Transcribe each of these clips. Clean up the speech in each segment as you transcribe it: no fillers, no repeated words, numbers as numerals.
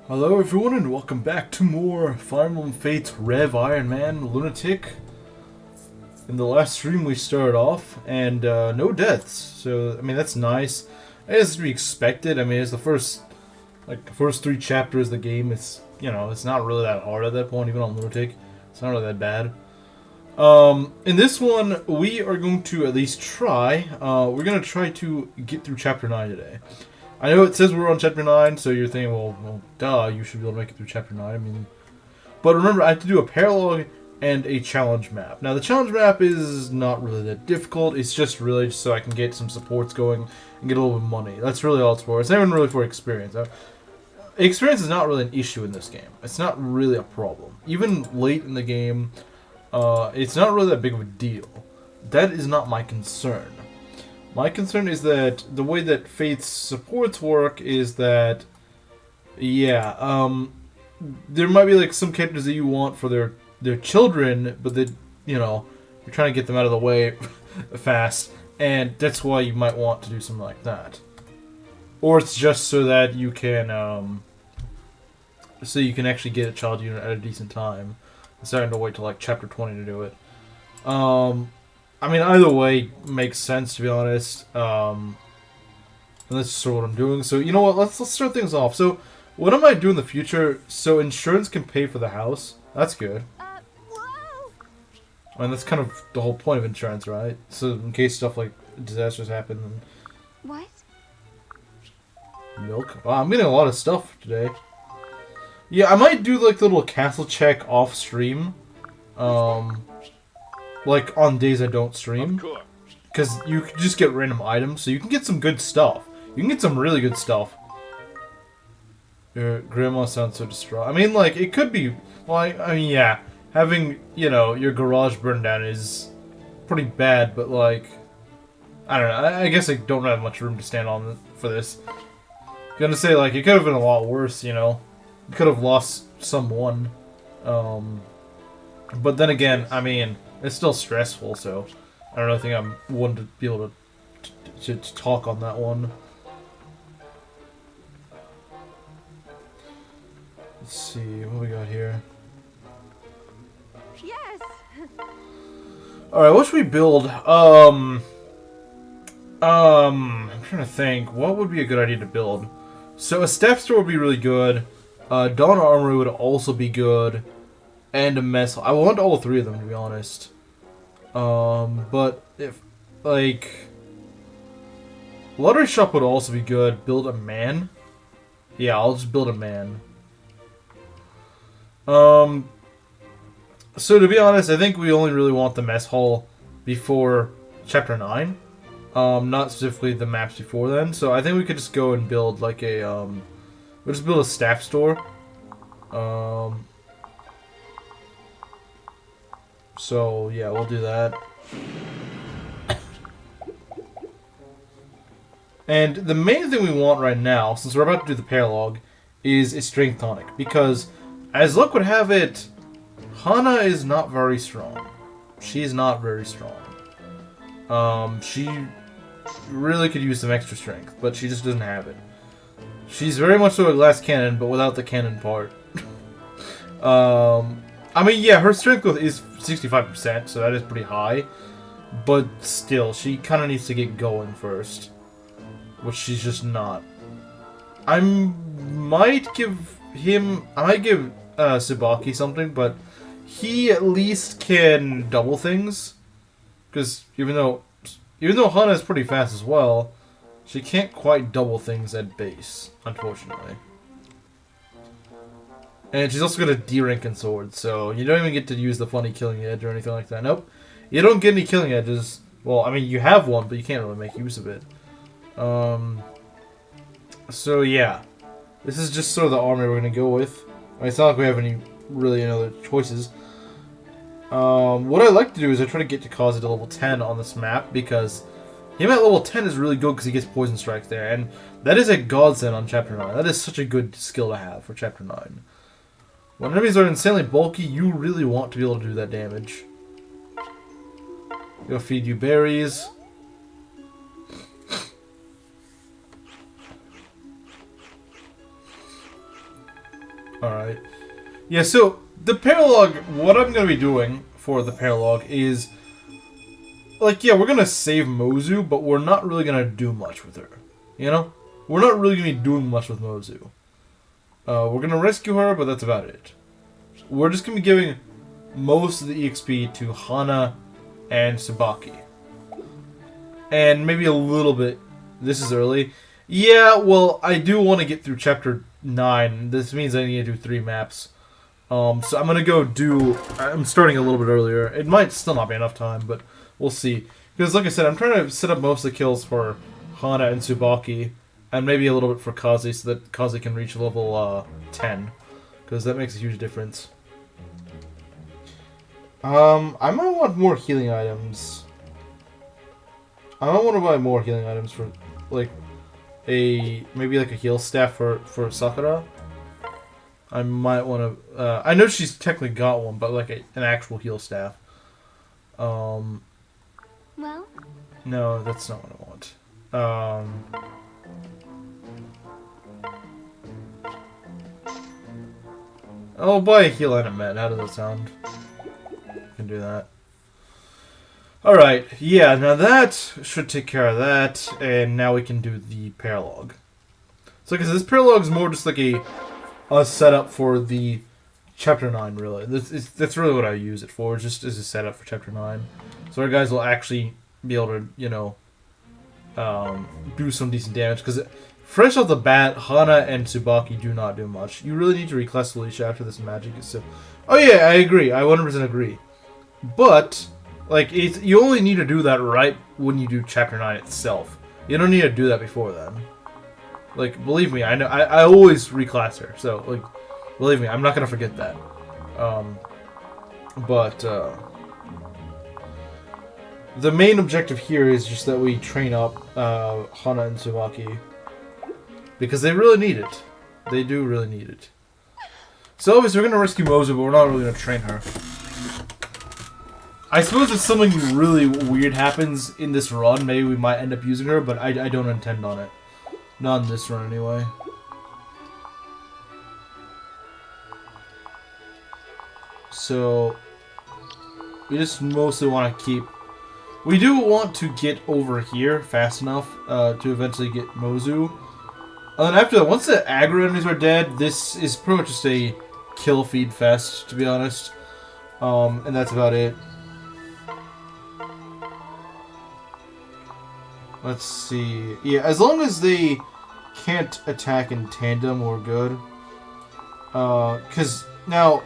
Hello everyone and welcome back to more Fire Emblem Fates REV Ironman Lunatic. In the last stream we started off and no deaths, so I mean that's nice. I guess to be expected. I mean it's the first three chapters of the game. It's it's not really that hard at that point, even on Lunatic. It's not really that bad. In this one we are going to at least try. We're gonna try to get through chapter 9 today. I know it says we're on chapter 9, so you're thinking, well, duh, you should be able to make it through chapter 9. I mean, but remember, I have to do a paralog and a challenge map. Now, the challenge map is not really that difficult. It's just really just so I can get some supports going and get a little bit of money. That's really all it's for. It's not even really for experience. Experience is not really an issue in this game. It's not really a problem. Even late in the game, it's not really that big of a deal. That is not my concern. My concern is that the way that Fate's supports work is that, yeah, there might be like some characters that you want for their children, but that, you're trying to get them out of the way fast, and that's why you might want to do something like that. Or it's just so that you can, actually get a child unit at a decent time, instead of having to wait till like chapter 20 to do it. I mean, either way makes sense, to be honest. And that's sort of what I'm doing. So, you know what? Let's start things off. So, what I might do in the future, so insurance can pay for the house. That's good. Whoa! I mean, that's kind of the whole point of insurance, right? So, in case stuff like disasters happen. Then What? milk. Wow, I'm getting a lot of stuff today. Yeah, I might do like the little castle check off stream. Like on days I don't stream, because you can just get random items, so you can get some good stuff. You can get some really good stuff. Your grandma sounds so distraught. I mean, like, it could be, well, I mean, yeah, having, your garage burned down is pretty bad, but, like, I don't know, I guess I don't have much room to stand on for this. I'm gonna say, like, it could have been a lot worse, You could have lost someone. But then again, I mean, it's still stressful, so I don't really think I'm one to be able to talk on that one. Let's see, what we got here? Yes. Alright, what should we build? I'm trying to think, what would be a good idea to build? So a step store would be really good. Dawn Armory would also be good. And a mess hall. I want all three of them, to be honest. But if, like, Lottery Shop would also be good. Build a man. Yeah, I'll just build a man. So to be honest, I think we only really want the mess hall before chapter 9. Not specifically the maps before then. So I think we could just go and build like a, we'll just build a staff store. So, yeah, we'll do that. And the main thing we want right now, since we're about to do the paralog, is a strength tonic. Because, as luck would have it, Hana is not very strong. She's not very strong. She really could use some extra strength, but she just doesn't have it. She's very much so a glass cannon, but without the cannon part. I mean, yeah, her strength growth is 65%, so that is pretty high. But still, she kind of needs to get going first. Which she's just not. I might give Tsubaki something, but he at least can double things. Because even though Hana is pretty fast as well, she can't quite double things at base, unfortunately. And she's also got a D rank in swords, so you don't even get to use the funny killing edge or anything like that. Nope. You don't get any killing edges. Well, I mean, you have one, but you can't really make use of it. So yeah. This is just sort of the armor we're going to go with. I mean, it's not like we have any other choices. What I like to do is I try to get to Kazi to level 10 on this map, because him at level 10 is really good because he gets poison strikes there, and that is a godsend on chapter 9. That is such a good skill to have for chapter 9. When enemies are insanely bulky, you really want to be able to do that damage. Gonna feed you berries. Alright. Yeah, so the paralog, what I'm going to be doing for the paralog is, like, yeah, we're going to save Mozu, but we're not really going to do much with her. You know? We're not really going to be doing much with Mozu. We're going to rescue her, but that's about it. We're just going to be giving most of the EXP to Hana and Tsubaki. And maybe a little bit. This is early. Yeah, well, I do want to get through Chapter 9. This means I need to do 3 maps. So I'm going to go do... I'm starting a little bit earlier. It might still not be enough time, but we'll see. Because, like I said, I'm trying to set up most of the kills for Hana and Tsubaki. And maybe a little bit for Kaze, so that Kaze can reach level 10. Because that makes a huge difference. I might want more healing items. I might want to buy more healing items for, like, maybe like a heal staff for Sakura. I might want to, I know she's technically got one, but like an actual heal staff. Well? No, that's not what I want. I'll buy a heal item, man. How does that sound? I can do that. Alright, yeah, now that should take care of that, and now we can do the paralog. So, like I said, this paralog is more just like a setup for the Chapter 9, really. That's really what I use it for, just as a setup for Chapter 9. So our guys will actually be able to, you know, do some decent damage, because fresh off the bat, Hana and Tsubaki do not do much. You really need to reclass Felicia after this magic is so... Oh yeah, I agree, I 100% agree. But... like, you only need to do that right when you do Chapter 9 itself. You don't need to do that before then. Like, believe me, I know, I always reclass her, so, like, believe me, I'm not gonna forget that. The main objective here is just that we train up, Hana and Tsubaki. Because they really need it. They do really need it. So, obviously, we're gonna rescue Mozu, but we're not really gonna train her. I suppose if something really weird happens in this run, maybe we might end up using her, but I don't intend on it. Not in this run, anyway. So, we just mostly want to keep... We do want to get over here fast enough to eventually get Mozu. And then after that, once the aggro enemies are dead, this is pretty much just a kill feed fest, to be honest. And that's about it. Let's see. Yeah, as long as they can't attack in tandem, we're good. Because now,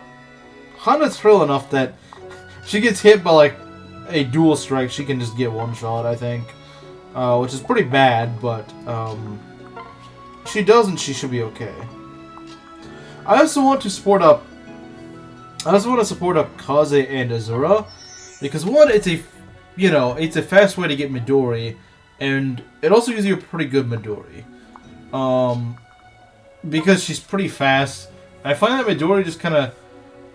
Hana's frail enough that she gets hit by, like, a dual strike, she can just get one shot, I think. Which is pretty bad, but, if she doesn't, she should be okay. I also want to support up Kaze and Azura, because one, it's a, you know, it's a fast way to get Midori, and it also gives you a pretty good Midori. Because she's pretty fast. I find that Midori just kind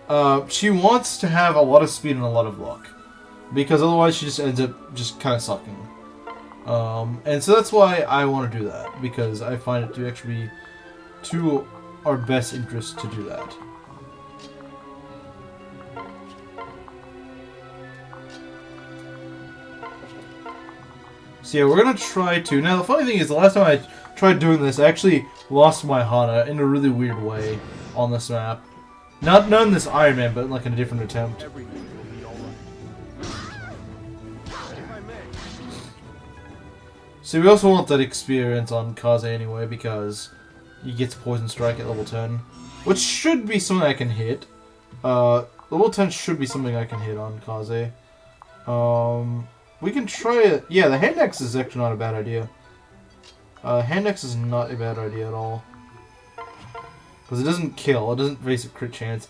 of... she wants to have a lot of speed and a lot of luck. Because otherwise she just ends up just kind of sucking. And so that's why I want to do that. Because I find it to actually be to our best interest to do that. So yeah, we're gonna try to... Now the funny thing is, the last time I tried doing this, I actually lost my Hana in a really weird way on this map. Not in this Ironman, but like in a different attempt. So we also want that experience on Kaze anyway, because he gets Poison Strike at level 10. Which should be something I can hit. Level 10 should be something I can hit on Kaze. We can try it. Yeah, the hand axe is actually not a bad idea. Hand axe is not a bad idea at all. Because it doesn't kill. It doesn't face a crit chance.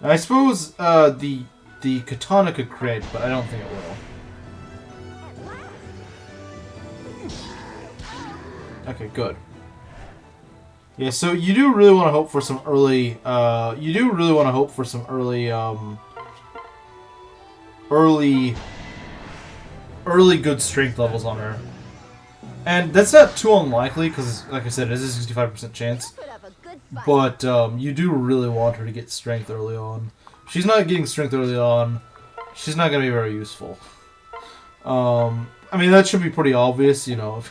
And I suppose the katana could crit, but I don't think it will. Okay, good. Yeah, so you do really want to hope for some early... early good strength levels on her. And that's not too unlikely, because, like I said, it is a 65% chance. but you do really want her to get strength early on. If she's not getting strength early on, she's not going to be very useful. I mean, that should be pretty obvious, you know.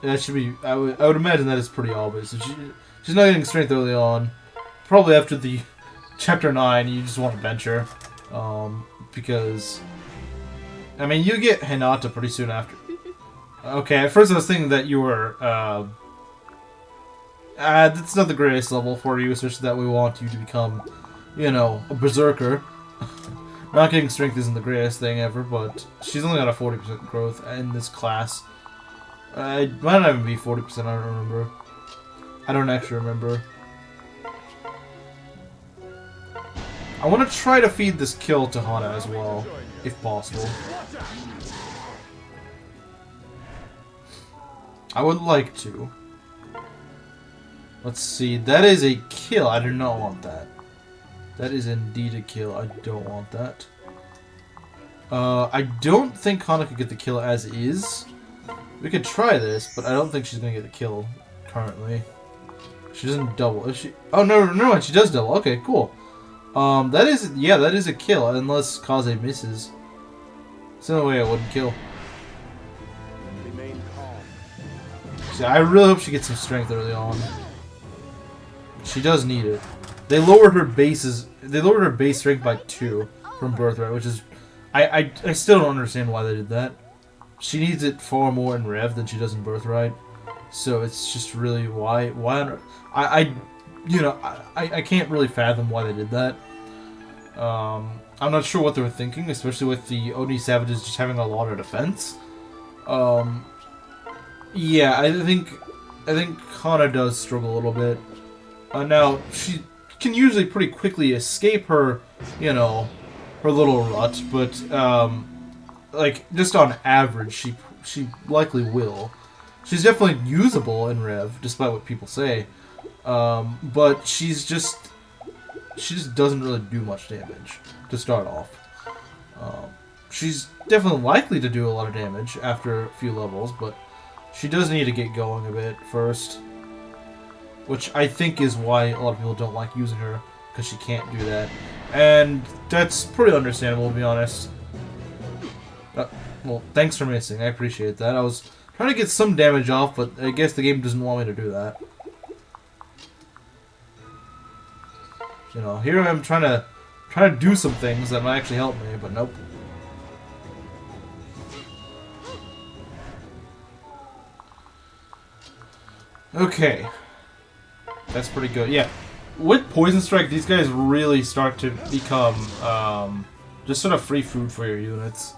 That should be, I would imagine that is pretty obvious. If she's not getting strength early on, probably after the Chapter 9, you just want to bench her. Because, I mean, you get Hinata pretty soon after. Okay, at first I was thinking that you were, that's not the greatest level for you, especially that we want you to become, you know, a berserker. Not getting strength isn't the greatest thing ever, but she's only got a 40% growth in this class. It might not even be 40%, I don't remember. I don't actually remember. I want to try to feed this kill to Hana as well, if possible. I would like to. Let's see, that is a kill. I do not want that. That is indeed a kill. I don't want that. I don't think Hana could get the kill as is. We could try this, but I don't think she's gonna get the kill currently. She doesn't double. If she, oh no, she does double. Okay, cool. That is a kill unless Kaze misses. It's the only way I wouldn't kill. See, I really hope she gets some strength early on. She does need it. They lowered her bases. They lowered her base strength by 2 from birthright, which is, I still don't understand why they did that. She needs it far more in Rev than she does in birthright, so it's just really why I can't really fathom why they did that. I'm not sure what they were thinking, especially with the Oni Savages just having a lot of defense. Yeah, I think Hana does struggle a little bit. Now she can usually pretty quickly escape her, you know, her little rut, but like just on average, she likely will. She's definitely usable in Rev, despite what people say. But she just doesn't really do much damage to start off. She's definitely likely to do a lot of damage after a few levels, but she does need to get going a bit first. Which I think is why a lot of people don't like using her, because she can't do that. And that's pretty understandable, to be honest. Well, thanks for missing. I appreciate that. I was trying to get some damage off, but I guess the game doesn't want me to do that. You know, here I am trying to do some things that might actually help me, but nope. Okay. That's pretty good. Yeah. With Poison Strike, these guys really start to become just sort of free food for your units.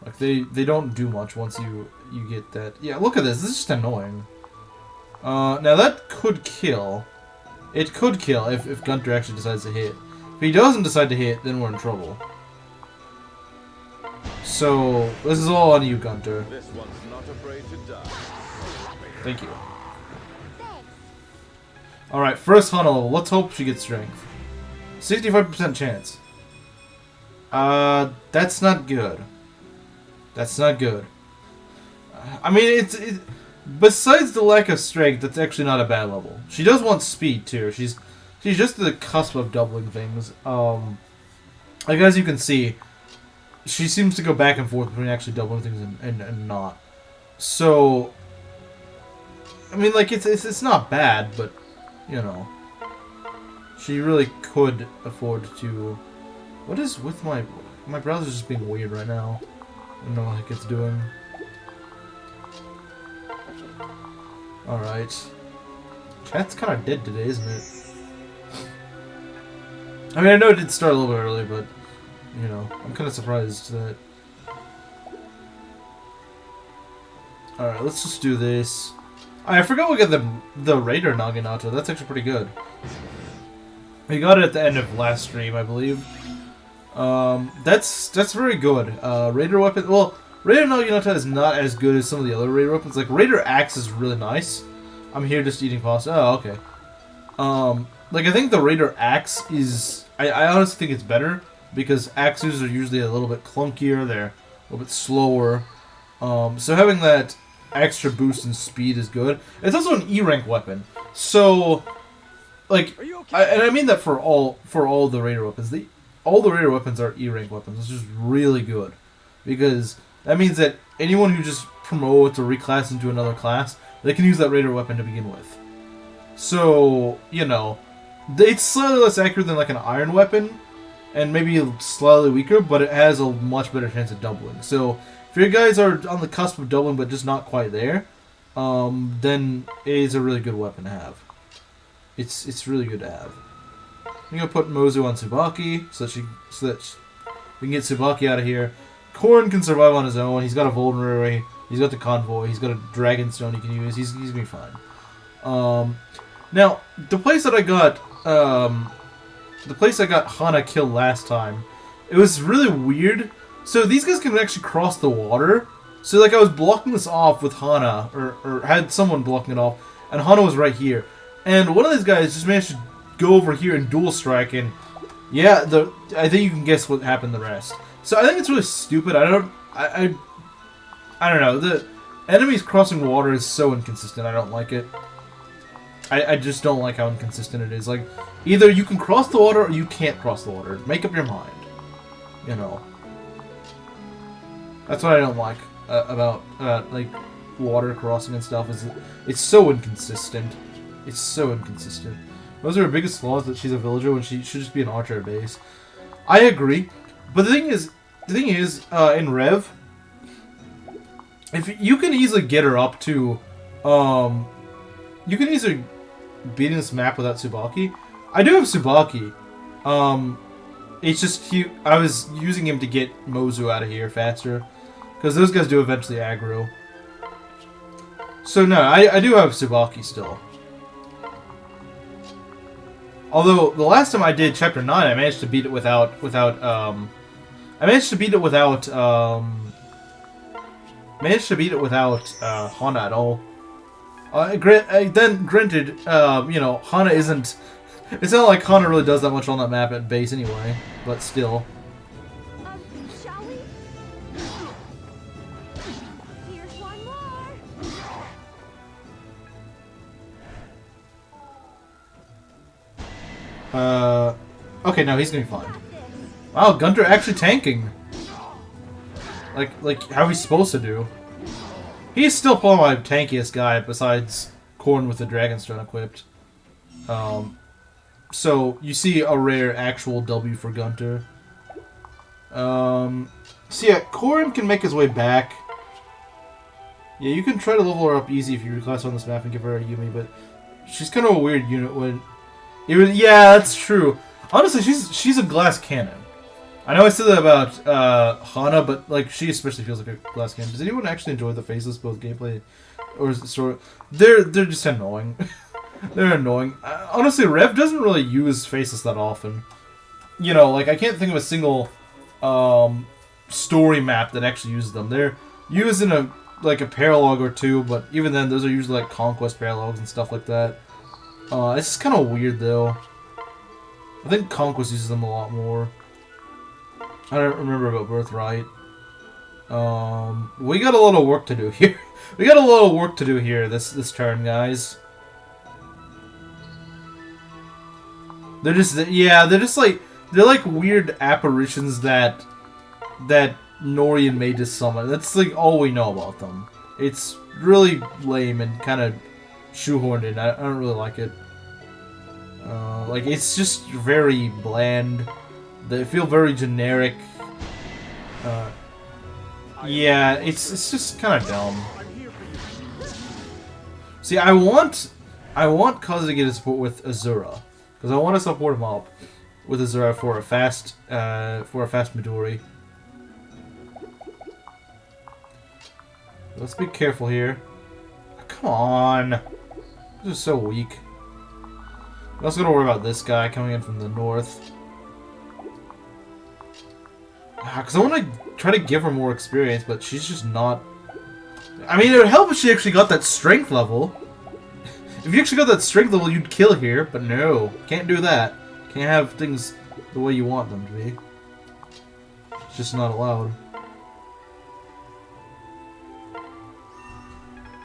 Like they don't do much once you get that. Yeah, look at this. This is just annoying. Now that could kill. It could kill if Gunter actually decides to hit. If he doesn't decide to hit, then we're in trouble. So this is all on you, Gunter. This one's not afraid to die. Thank you. Alright, first Hana level. Let's hope she gets strength. 65% chance. That's not good. That's not good. I mean, besides the lack of strength, that's actually not a bad level. She does want speed, too. She's just at the cusp of doubling things. Like, as you can see, she seems to go back and forth between actually doubling things and not. So, I mean, like, it's not bad, but you know, she really could afford to. What is with my browser's just being weird right now? I don't know what it's doing. Alright. Chat's kind of dead today, isn't it? I mean, I know it did start a little bit early, but you know, I'm kind of surprised that. Alright, let's just do this. I forgot we got the Raider Naginata. That's actually pretty good. We got it at the end of last stream, I believe. That's very good. Raider weapon. Well, Raider Naginata is not as good as some of the other Raider weapons. Like Raider Axe is really nice. I'm here just eating pasta. Oh, okay. Like I think the Raider Axe is. I honestly think it's better because axes are usually a little bit clunkier. They're a little bit slower. So having that extra boost in speed is good. It's also an E rank weapon, so like, and I mean that for all the raider weapons. All the raider weapons are E rank weapons, which is really good because that means that anyone who just promotes or reclasses into another class, they can use that raider weapon to begin with. So you know, it's slightly less accurate than like an iron weapon, and maybe slightly weaker, but it has a much better chance of doubling. So if your guys are on the cusp of doubling but just not quite there, then it is a really good weapon to have. It's really good to have. I'm gonna put Mozu on Tsubaki so that we can get Tsubaki out of here. Korn can survive on his own. He's got a vulnerary. He's got the convoy. He's got a dragon stone he can use. He's gonna be fine. Now the place that I got Hana killed last time, it was really weird. So these guys can actually cross the water. So like I was blocking this off with Hana, or had someone blocking it off, and Hana was right here. And one of these guys just managed to go over here and dual strike, and yeah, I think you can guess what happened the rest. So I think it's really stupid. I don't know. The enemies crossing water is so inconsistent. I don't like it. I just don't like how inconsistent it is. Like, either you can cross the water or you can't cross the water. Make up your mind. You know. That's what I don't like about like water crossing and stuff. Is it's so inconsistent. It's so inconsistent. Those are her biggest flaws, that she's a villager when she should just be an archer at base. I agree, but the thing is, in Rev, if you can easily get her up to, you can easily beat this map without Tsubaki. I do have Tsubaki. It's just I was using him to get Mozu out of here faster, because those guys do eventually aggro. So no, I do have Tsubaki still. Although the last time I did Chapter 9, I managed to beat it without Hana at all. Then granted, you know, Hana isn't. It's not like Hana really does that much on that map at base anyway, but still. Shall we? Here's one more. Okay, no, he's gonna be fine. Wow, Gunter actually tanking. Like how he's supposed to do. He's still probably my tankiest guy besides Korn with the Dragonstone equipped. So you see a rare actual W for Gunter. So yeah, Korn can make his way back. Yeah, you can try to level her up easy if you reclass on this map and give her a Yumi, but she's kind of a weird unit when. Yeah, that's true. Honestly, she's a glass cannon. I know I said that about Hana, but like she especially feels like a glass cannon. Does anyone actually enjoy the Faceless both gameplay or story? They're just annoying. They're annoying. Honestly, Rev doesn't really use Faceless that often. You know, like I can't think of a single story map that actually uses them. They're used in a paralog or two, but even then, those are usually like Conquest paralogs and stuff like that. It's just kind of weird though. I think Conquest uses them a lot more. I don't remember about Birthright. We got a lot of work to do here. We got a lot of work to do here this turn, guys. They're like weird apparitions that Norian made to summon. That's like all we know about them. It's really lame and kind of shoehorned in. I don't really like it. Like it's just very bland. They feel very generic. Yeah, it's just kind of dumb. See, I want Kazu to get a support with Azura, because I want to support him up with Azura for a fast Midori. Let's be careful here. Come on, this is so weak. I'm also gonna worry about this guy coming in from the north. Because I want to try to give her more experience, but she's just not. I mean, it would help if she actually got that strength level. If you actually got that strength level, you'd kill here, but no. Can't do that. Can't have things the way you want them to be. It's just not allowed.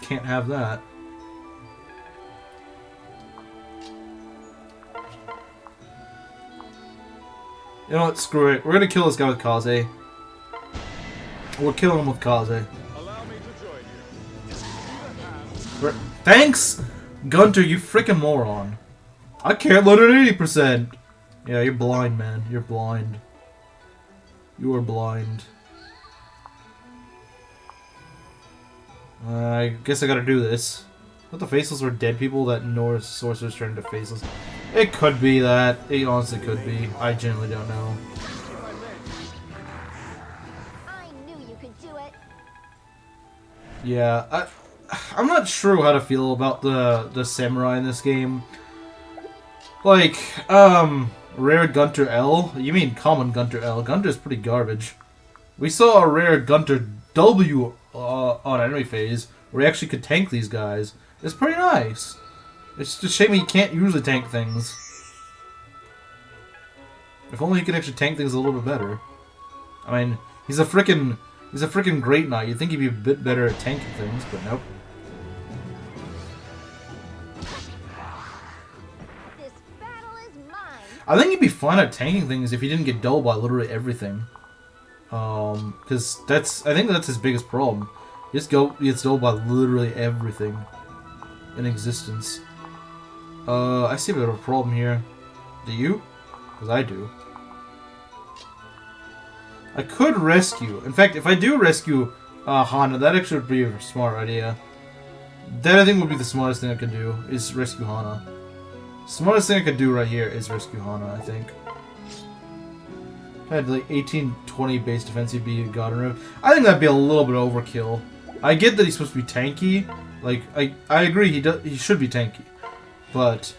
Can't have that. You know what? Screw it. We're gonna kill this guy with Kaze. We're killing him with Kaze. Allow me to join you. Thanks, Gunter. You freaking moron. I can't let it 80%. Yeah, you're blind, man. You're blind. You are blind. I guess I gotta do this. What, the faceless were dead people that Norse sorcerers turned into faceless? It could be that. It honestly could be. I genuinely don't know. I knew you could do it. Yeah, I'm not sure how to feel about the samurai in this game. Like, rare Gunter L? You mean common Gunter L? Gunter's pretty garbage. We saw a rare Gunter W on enemy phase where he actually could tank these guys. It's pretty nice. It's just a shame he can't usually tank things. If only he could actually tank things a little bit better. I mean, he's a freaking great knight. You'd think he'd be a bit better at tanking things, but nope. This battle is mine. I think he'd be fine at tanking things if he didn't get dulled by literally everything. Because I think that's his biggest problem. He gets dulled by literally everything in existence. I see a bit of a problem here. Do you? Because I do. I could rescue. In fact, if I do rescue Hana, that actually would be a smart idea. That I think would be the smartest thing I could do, is rescue Hana. Smartest thing I could do right here is rescue Hana, I think. If I had like 18-20 base defense, he'd be a god in REV. I think that'd be a little bit overkill. I get that he's supposed to be tanky. Like, I agree he should be tanky. But,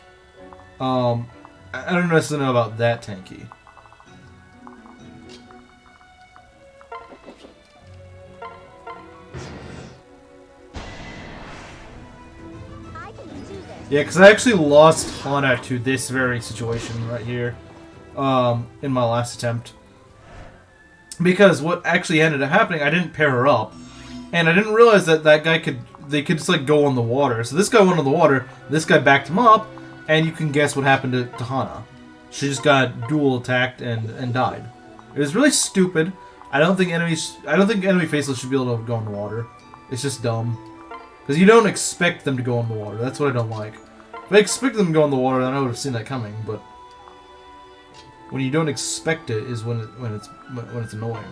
I don't necessarily know about that tanky. I can do this. Yeah, because I actually lost Hana to this very situation right here. In my last attempt. Because what actually ended up happening, I didn't pair her up. And I didn't realize that guy they could just like go on the water. So this guy went on the water, this guy backed him up, and you can guess what happened to Hana. She just got dual attacked and died. It was really stupid. I don't think enemy faceless should be able to go in the water. It's just dumb. Because you don't expect them to go in the water. That's what I don't like. If I expected them to go in the water, then I would have seen that coming, but when you don't expect it is when it's annoying.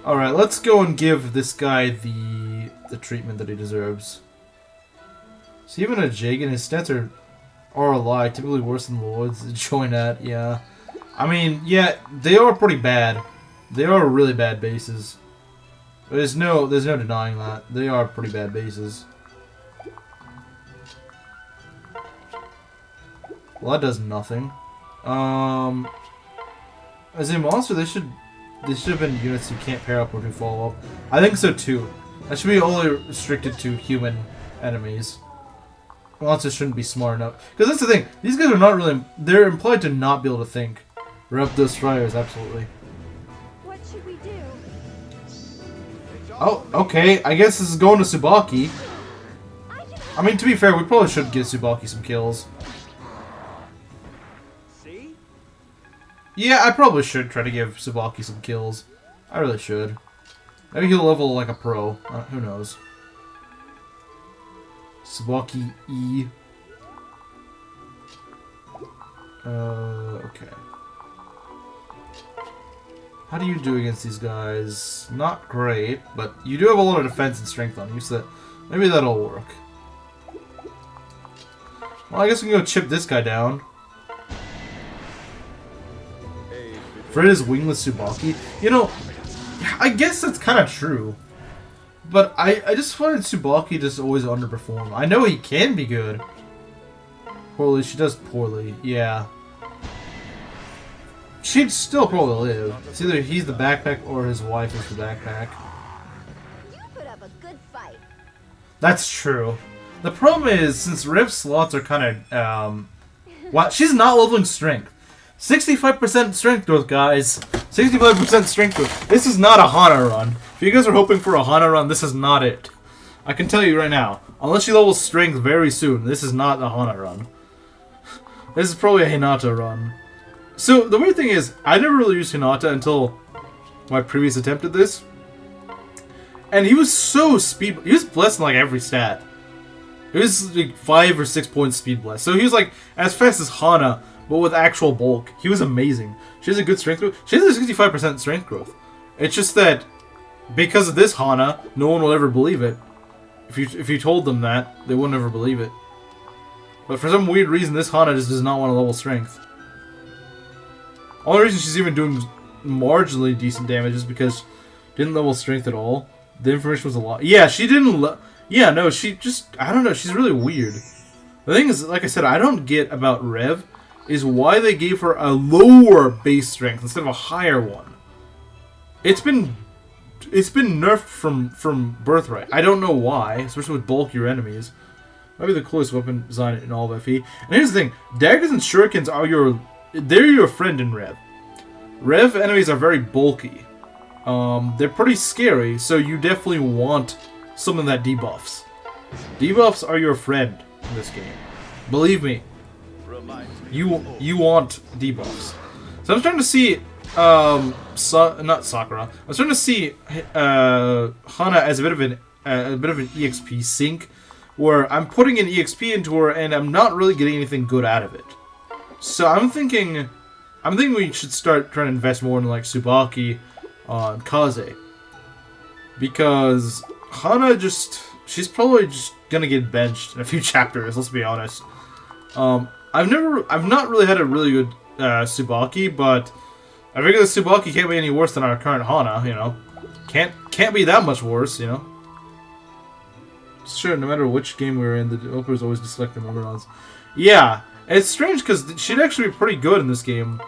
All right, let's go and give this guy the treatment that he deserves. So even a Jagan, his stats are a lie, typically worse than Lords. Join at, yeah. I mean, yeah, they are pretty bad. They are really bad bases. There's no denying that. They are pretty bad bases. Well, that does nothing. As a monster, they should have been units you can't pair up or do follow up. I think so too. That should be only restricted to human enemies. Monsters shouldn't be smart enough. Because that's the thing. These guys are not really. They're implied to not be able to think. Rep those friars, absolutely. What should we do? Oh, okay. I guess this is going to Tsubaki. I mean, to be fair, we probably should give Tsubaki some kills. See? Yeah, I probably should try to give Tsubaki some kills. I really should. Maybe he'll level like a pro. Who knows? Tsubaki E. Okay. How do you do against these guys? Not great, but you do have a lot of defense and strength on you, so maybe that'll work. Well, I guess we can go chip this guy down. Fred is wingless Tsubaki. You know, I guess that's kind of true. But I just find Tsubaki just always underperform. I know he can be good. Poorly, she does poorly. Yeah. She'd still probably live. It's either he's the backpack or his wife is the backpack. You put up a good fight. That's true. The problem is, since Rev slots are kind of, well, she's not leveling strength. 65% strength growth, guys. 65% strength growth. This is not a Hana run. If you guys are hoping for a Hana run, this is not it. I can tell you right now. Unless you level strength very soon, this is not a Hana run. This is probably a Hinata run. So, the weird thing is, I never really used Hinata until my previous attempt at this. And he was so speed... He was blessed in like every stat. He was like 5 or 6 points speed blessed. So he was like as fast as Hana, but with actual bulk. He was amazing. She has a good strength growth. She has a 65% strength growth. It's just that because of this Hana, no one will ever believe it. If you told them that, they wouldn't ever believe it. But for some weird reason, this Hana just does not want to level strength. Only reason she's even doing marginally decent damage is because she didn't level strength at all. The information was a lot. Yeah, she didn't... Yeah, no, she just... I don't know, she's really weird. The thing is, like I said, I don't get about Rev is why they gave her a lower base strength instead of a higher one. It's been nerfed from Birthright. I don't know why, especially with bulkier enemies. Might be the coolest weapon design in all of FE. And here's the thing, daggers and shurikens are they're your friend in Rev. Rev enemies are very bulky. They're pretty scary, so you definitely want something that debuffs. Debuffs are your friend in this game. Believe me. You want debuffs. So I'm starting to see not Sakura. I'm starting to see Hana as a bit of an EXP sink, where I'm putting an EXP into her and I'm not really getting anything good out of it. So I'm thinking we should start trying to invest more in like Tsubaki and Kaze, because Hana she's probably just gonna get benched in a few chapters. Let's be honest. I've not really had a really good Tsubaki, but I figure the Tsubaki can't be any worse than our current Hana. You know, can't be that much worse. You know. Sure, no matter which game we were in, the developers always select the Myrmidons. Yeah, it's strange because she'd actually be pretty good in this game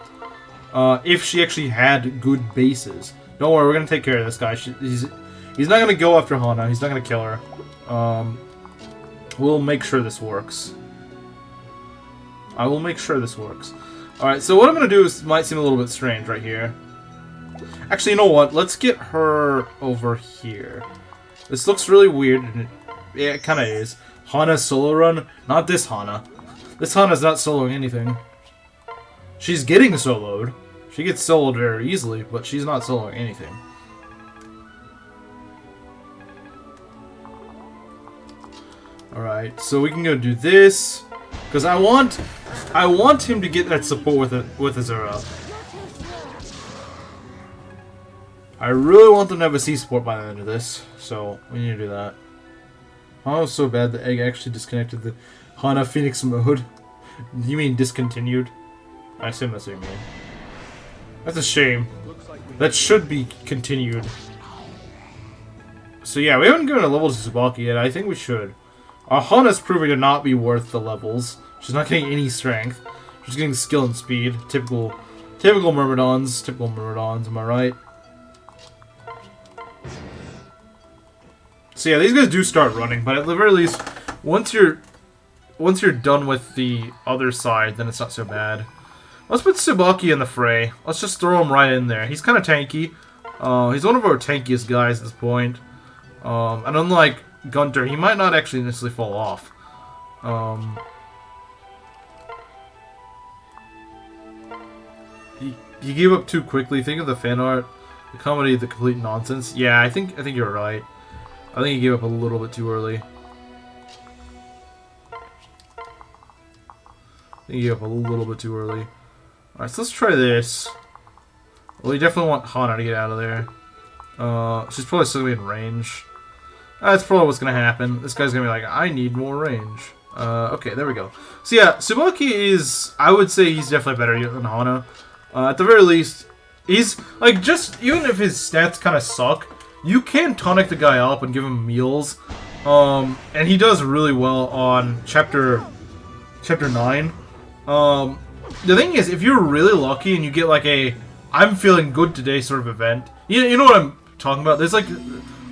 if she actually had good bases. Don't worry, we're gonna take care of this guy. He's not gonna go after Hana. He's not gonna kill her. We'll make sure this works. I will make sure this works. Alright, so what I'm gonna do might seem a little bit strange right here. Actually, you know what? Let's get her over here. This looks really weird, and it kind of is. Hana solo run? Not this Hana. This Hana's not soloing anything. She's getting soloed. She gets soloed very easily, but she's not soloing anything. Alright, so we can go do this. Because I want him to get that support with Azura. I really want them to have a C-support by the end of this, so we need to do that. Oh, it was so bad the egg actually disconnected the Hana Phoenix mode. You mean discontinued? I assume that's what you mean. That's a shame. That should be continued. So yeah, we haven't given a level to Tsubaki yet. I think we should. Hana's proving to not be worth the levels. She's not getting any strength. She's getting skill and speed. Typical Myrmidons. Typical Myrmidons, am I right? So yeah, these guys do start running, but at the very least, once you're done with the other side, then it's not so bad. Let's put Tsubaki in the fray. Let's just throw him right in there. He's kind of tanky. He's one of our tankiest guys at this point. And unlike Gunter, he might not actually necessarily fall off. He gave up too quickly. Think of the fan art, the comedy, the complete nonsense. Yeah, I think you're right. I think he gave up a little bit too early. He gave up a little bit too early. Alright, so let's try this. Well, you definitely want Hana to get out of there. She's probably still going to be in range. That's probably what's going to happen. This guy's going to be like, I need more range. Okay, there we go. So yeah, Tsubaki is, I would say he's definitely better than Hana. At the very least, he's, like, just, even if his stats kind of suck, you can tonic the guy up and give him meals. And he does really well on Chapter 9. The thing is, if you're really lucky and you get like a I'm feeling good today sort of event, you know what I'm talking about? There's like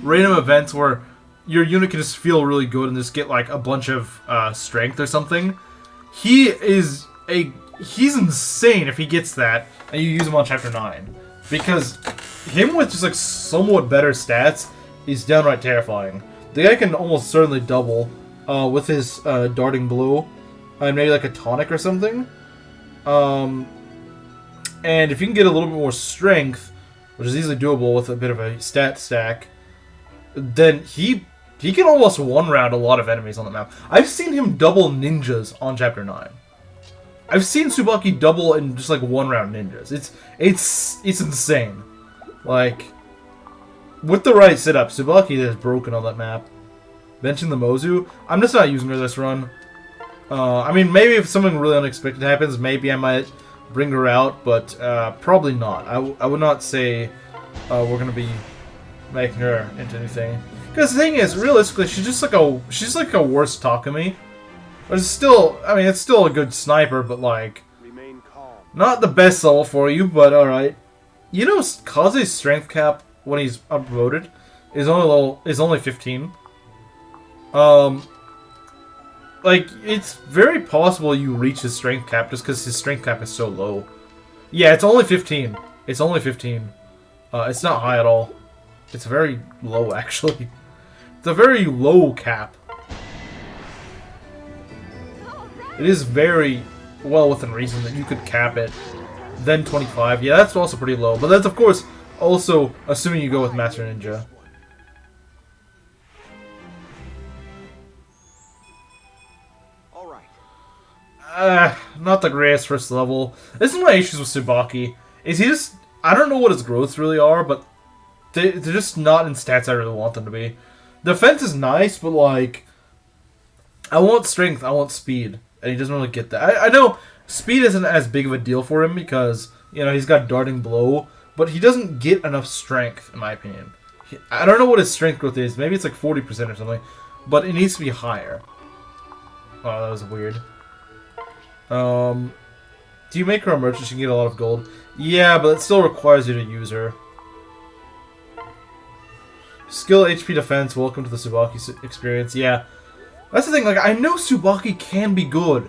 random events where your unit can just feel really good and just get like a bunch of strength or something. He is a he's insane if he gets that and you use him on Chapter 9. Because him with just like somewhat better stats is downright terrifying. The guy can almost certainly double with his darting blow and maybe like a tonic or something. And if you can get a little bit more strength, which is easily doable with a bit of a stat stack, then he can almost one-round a lot of enemies on the map. I've seen him double ninjas on Chapter 9. I've seen Tsubaki double in just like one-round ninjas. It's insane. Like, with the right setup, Tsubaki is broken on that map. Benching the Mozu, I'm just not using her this run. I mean, maybe if something really unexpected happens, maybe I might bring her out, but probably not. I would not say we're gonna be making her into anything. Because the thing is, realistically, she's like a worse Takumi. But it's still, I mean, it's still a good sniper, but like, Remain calm. not the best level for you, but alright. You know, Kaze's strength cap when he's upvoted is only 15. Like, it's very possible you reach his strength cap just because his strength cap is so low. Yeah, it's only 15. It's only 15. It's not high at all. It's very low, actually. It's a very low cap. It is very well within reason that you could cap it. Then 25. Yeah, that's also pretty low. But that's, of course, also assuming you go with Master Ninja. Not the greatest first level. This is my issues with Tsubaki. Is he just... I don't know what his growths really are, but they're just not in stats I really want them to be. Defense is nice, but like... I want strength, I want speed. And he doesn't really get that. I know speed isn't as big of a deal for him because, you know, he's got darting blow, but he doesn't get enough strength, in my opinion. I don't know what his strength growth is. Maybe it's like 40% or something, but it needs to be higher. Oh, that was weird. Do you make her a merchant? She can get a lot of gold. Yeah, but it still requires you to use her. Skill, HP, defense. Welcome to the Tsubaki experience. Yeah. That's the thing, like, I know Tsubaki can be good.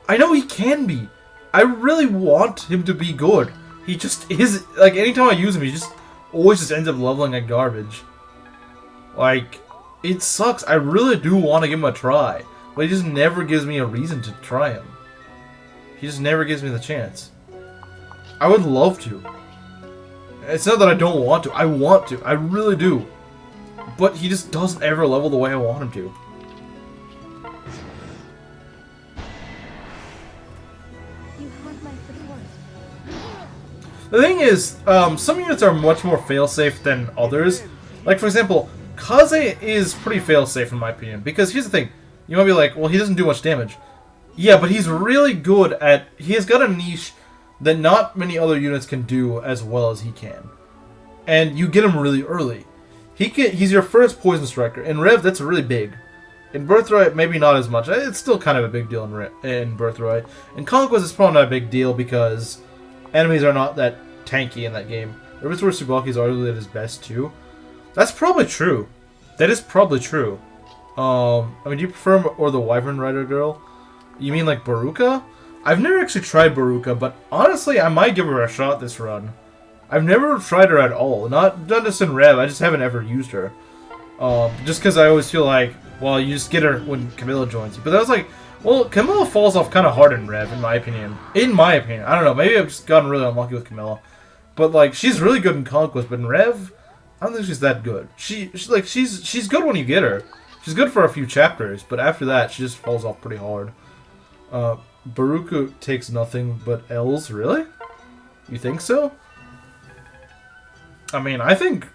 I know he can be. I really want him to be good. He just is, like, anytime I use him, he just always just ends up leveling like garbage. Like, it sucks. I really do want to give him a try. But he just never gives me a reason to try him. He just never gives me the chance. I would love to. It's not that I don't want to. I want to. I really do. But he just doesn't ever level the way I want him to. The thing is, some units are much more failsafe than others. Like, for example, Kaze is pretty failsafe in my opinion. Because here's the thing. You might be like, well, he doesn't do much damage. Yeah, but he's really good at... He has got a niche that not many other units can do as well as he can. And you get him really early. He's your first poison striker. In Rev, that's really big. In Birthright, maybe not as much. It's still kind of a big deal in Birthright. In Conquest, it's probably not a big deal because enemies are not that tanky in that game. Or it's where Tsubaki's arguably at his best too. That's probably true. That is probably true. I mean, do you prefer him or the Wyvern Rider girl? You mean like Baruka? I've never actually tried Baruka, but honestly, I might give her a shot this run. I've never tried her at all. Not just in Rev, I just haven't ever used her. Just because I always feel like, well, you just get her when Camilla joins you. But I was like, well, Camilla falls off kind of hard in Rev, in my opinion. In my opinion. I don't know, maybe I've just gotten really unlucky with Camilla. But like, she's really good in Conquest, but in Rev, I don't think she's that good. She's good when you get her. She's good for a few chapters, but after that, she just falls off pretty hard. Baruka takes nothing but L's, really? You think so? I mean, I think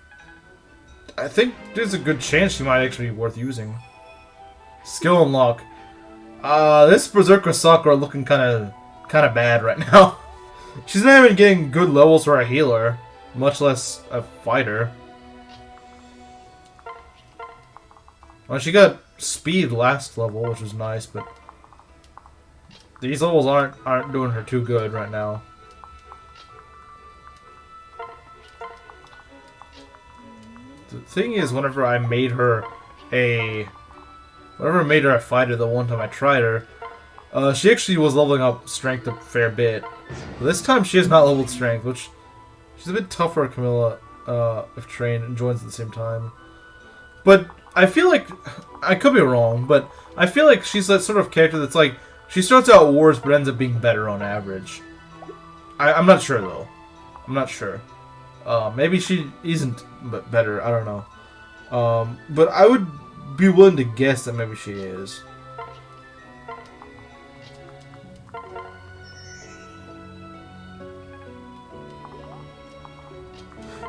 there's a good chance she might actually be worth using. Skill unlock. This Berserker Sakura looking kind of bad right now. She's not even getting good levels for a healer, much less a fighter. Well, she got speed last level, which was nice, but these levels aren't doing her too good right now. The thing is, whenever I made her a fighter the one time I tried her, She actually was leveling up strength a fair bit. But this time she has not leveled strength, which she's a bit tougher, Camilla, if Train joins at the same time. But I feel like, I could be wrong, but I feel like she's that sort of character that's like, she starts out worse but ends up being better on average. I'm not sure though. I'm not sure. Maybe she isn't better, I don't know. But I would be willing to guess that maybe she is.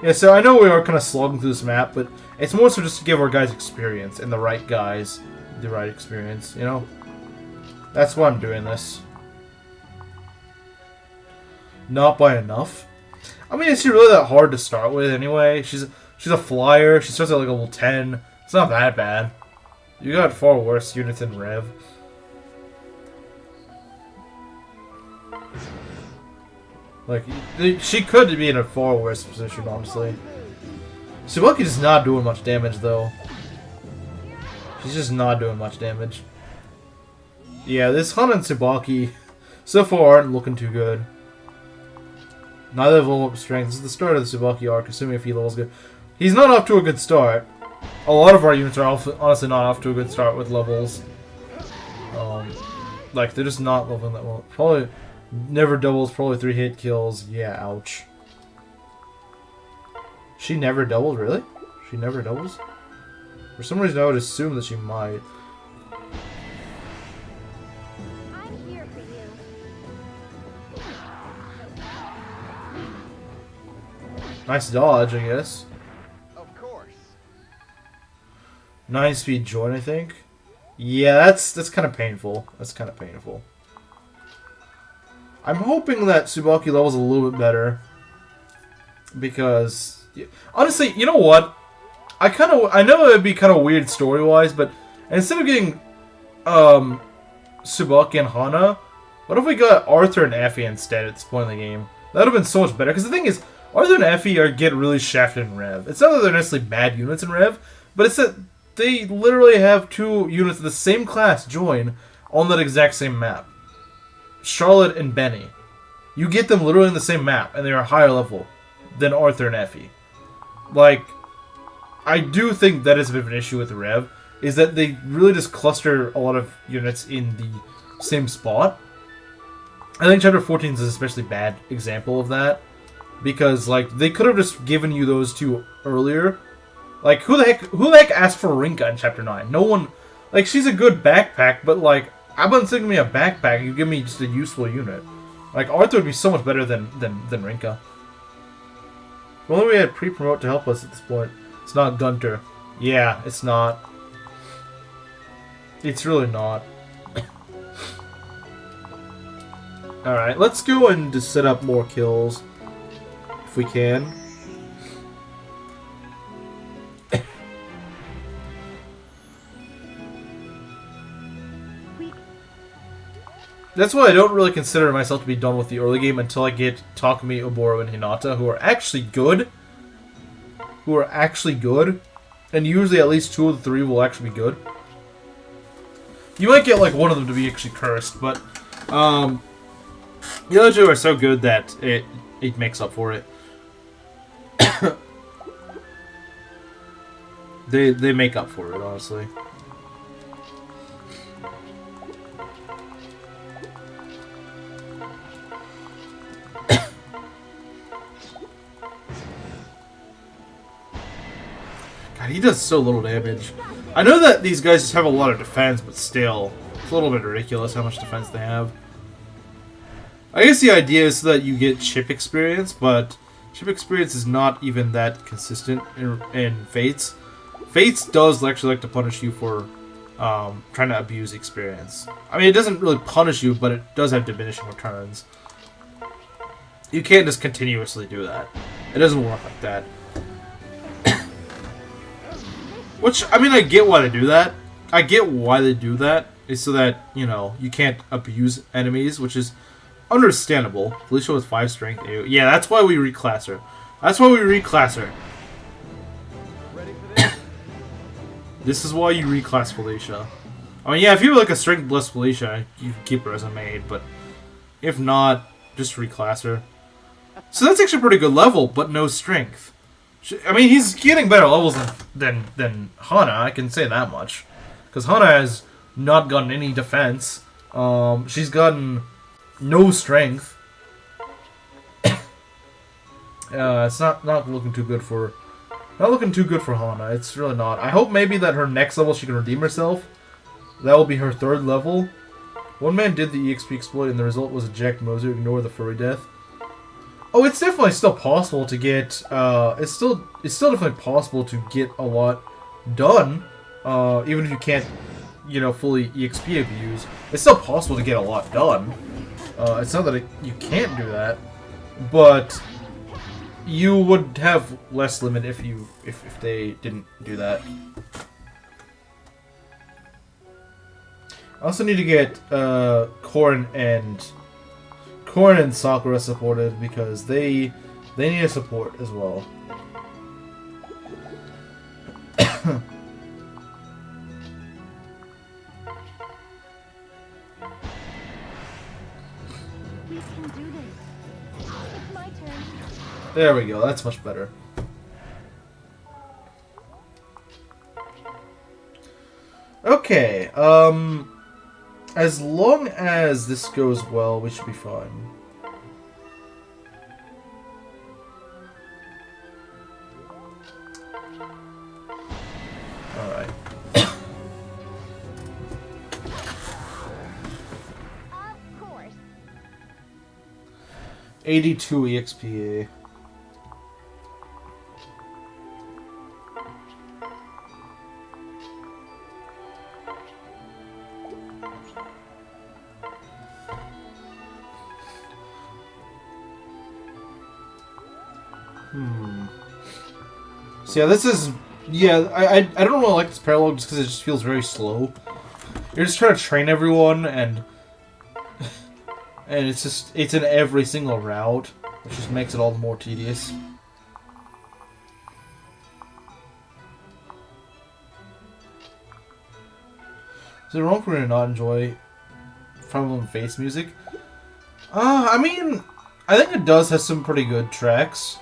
Yeah, so I know we are kind of slogging through this map, but it's more so just to give our guys experience, and the right guys the right experience, you know? That's why I'm doing this. Not by enough. I mean, is she really that hard to start with anyway? She's a flyer. She starts at like level 10. It's not that bad. You got far worse units in Rev. Like, she could be in a far worse position, honestly. Subaki's just not doing much damage, though. She's just not doing much damage. Yeah, this Hana and Tsubaki so far aren't looking too good. Neither level up strength. This is the start of the Tsubaki arc, assuming if he levels good. He's not off to a good start. A lot of our units are honestly not off to a good start with levels. Like, they're just not leveling that well. Probably never doubles, probably 3 hit kills. Yeah, ouch. She never doubled, really? She never doubles? For some reason I would assume that she might. I'm here for you. Nice dodge, I guess. Of course. 9 speed join, I think. Yeah, that's kind of painful. That's kind of painful. I'm hoping that Tsubaki levels a little bit better. Because, honestly, you know what? I know it'd be kind of weird story-wise, but instead of getting Tsubaki and Hana, what if we got Arthur and Effie instead at this point in the game? That would have been so much better. Because the thing is, Arthur and Effie get really shafted in Rev. It's not that they're necessarily bad units in Rev, but it's that they literally have 2 units of the same class join on that exact same map. Charlotte and Benny. You get them literally in the same map, and they're a higher level than Arthur and Effie. Like, I do think that is a bit of an issue with Rev, is that they really just cluster a lot of units in the same spot. I think Chapter 14 is an especially bad example of that, because, like, they could have just given you those 2 earlier. Like, who the heck asked for Rinka in Chapter 9? No one, like, she's a good backpack, but, like, I've been thinking me a backpack, you give me just a useful unit. Like, Arthur would be so much better than Rinka. If only we had pre-promote to help us at this point. It's not Gunter. Yeah, it's not. It's really not. Alright, let's go and just set up more kills. If we can. That's why I don't really consider myself to be done with the early game until I get Takumi, Oboro, and Hinata, who are actually good. And usually at least 2 of the 3 will actually be good. You might get like one of them to be actually cursed, but the other 2 are so good that it makes up for it. They make up for it, honestly. God, he does so little damage. I know that these guys just have a lot of defense, but still, it's a little bit ridiculous how much defense they have. I guess the idea is so that you get chip experience, but chip experience is not even that consistent in Fates. Fates does actually like to punish you for trying to abuse experience. I mean, it doesn't really punish you, but it does have diminishing returns. You can't just continuously do that. It doesn't work like that. Which, I mean, I get why they do that. Is so that, you know, you can't abuse enemies, which is understandable. Felicia with 5 strength. Yeah, that's why we reclass her. Ready for this? This is why you reclass Felicia. I mean, yeah, if you were like a strength plus Felicia, you could keep her as a maid, but if not, just reclass her. So that's actually a pretty good level, but no strength. I mean, he's getting better levels than Hana, I can say that much. Because Hana has not gotten any defense. She's gotten no strength. It's not looking too good for... Not looking too good for Hana. It's really not. I hope maybe that her next level she can redeem herself. That will be her 3rd level. One man did the EXP exploit and the result was eject Moser, ignore the furry death. Oh, it's definitely still possible to get, it's still definitely possible to get a lot done, even if you can't, you know, fully EXP abuse. It's still possible to get a lot done. It's not that you can't do that, but you would have less limit if they didn't do that. I also need to get Korn and Sakura supported because they need a support as well. We can do this. It's my turn. There we go. That's much better. Okay. As long as this goes well, we should be fine. Alright. Of course. 82 EXPA. So yeah, this is... Yeah, I don't really like this parallel just because it just feels very slow. You're just trying to train everyone, and it's in every single route, which just makes it all the more tedious. Is it wrong for me to not enjoy Fire Emblem Fates music? I mean, I think it does have some pretty good tracks.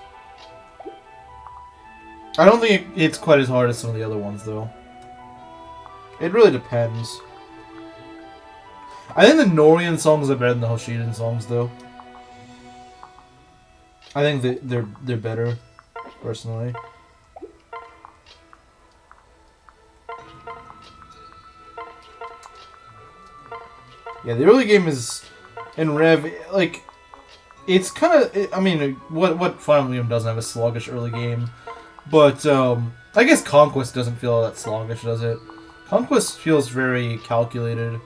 I don't think it's quite as hard as some of the other ones, though. It really depends. I think the Norian songs are better than the Hoshiden songs, though. I think they're better, personally. Yeah, the early game is in Rev, like, it's kind of. I mean, what Fire Emblem doesn't have a sluggish early game. But, I guess Conquest doesn't feel that sluggish, does it? Conquest feels very calculated.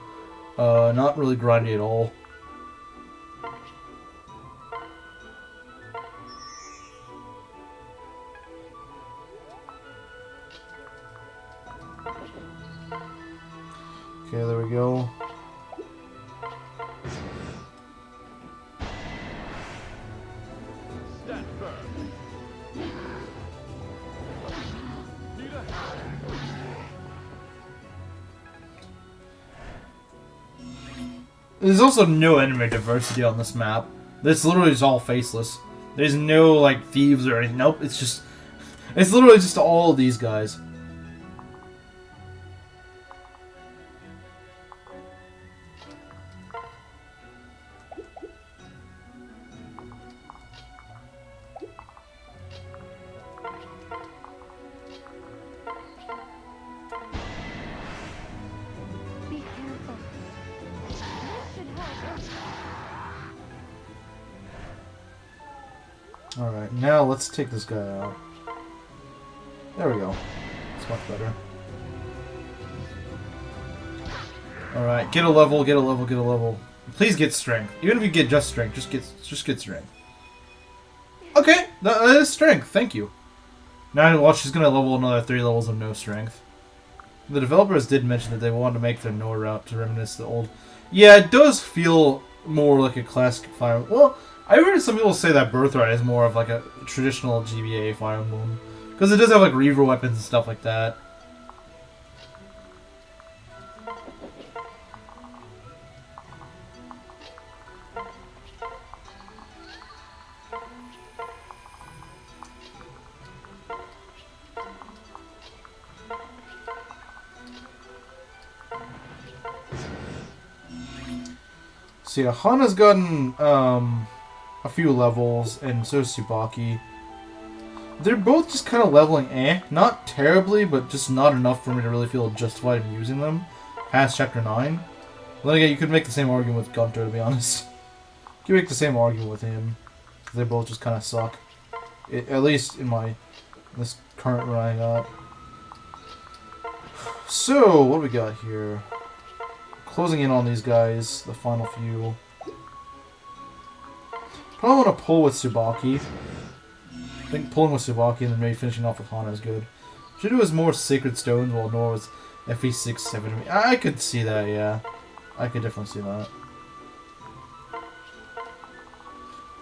Not really grindy at all. Okay, there we go. There's also no enemy diversity on this map. This literally is all faceless. There's no, like, thieves or anything. Nope, it's literally just all of these guys. Be careful. This should help. Alright, now let's take this guy out. There we go. It's much better. Alright, get a level, get a level, get a level. Please get strength. Even if you get just strength, just get strength. Okay, that is strength, thank you. Now watch, she's gonna level another 3 levels of no strength. The developers did mention that they wanted to make their Noah route to reminisce the old... Yeah, it does feel more like a classic Fire Emblem. Well, I heard some people say that Birthright is more of like a traditional GBA Fire Emblem. Because it does have like Reaver weapons and stuff like that. So yeah, Hana's gotten a few levels, and so is Tsubaki. They're both just kind of leveling not terribly, but just not enough for me to really feel justified in using them past Chapter 9. Then again, you could make the same argument with Gunter, to be honest. You could make the same argument with him. They both just kind of suck. At least in this current run I got. So, what do we got here? Closing in on these guys, the final few. Probably want to pull with Tsubaki. I think pulling with Tsubaki and then maybe finishing off with Hana is good. Should do is more Sacred Stones while Nora was FE6, 7. I could see that, yeah. I could definitely see that.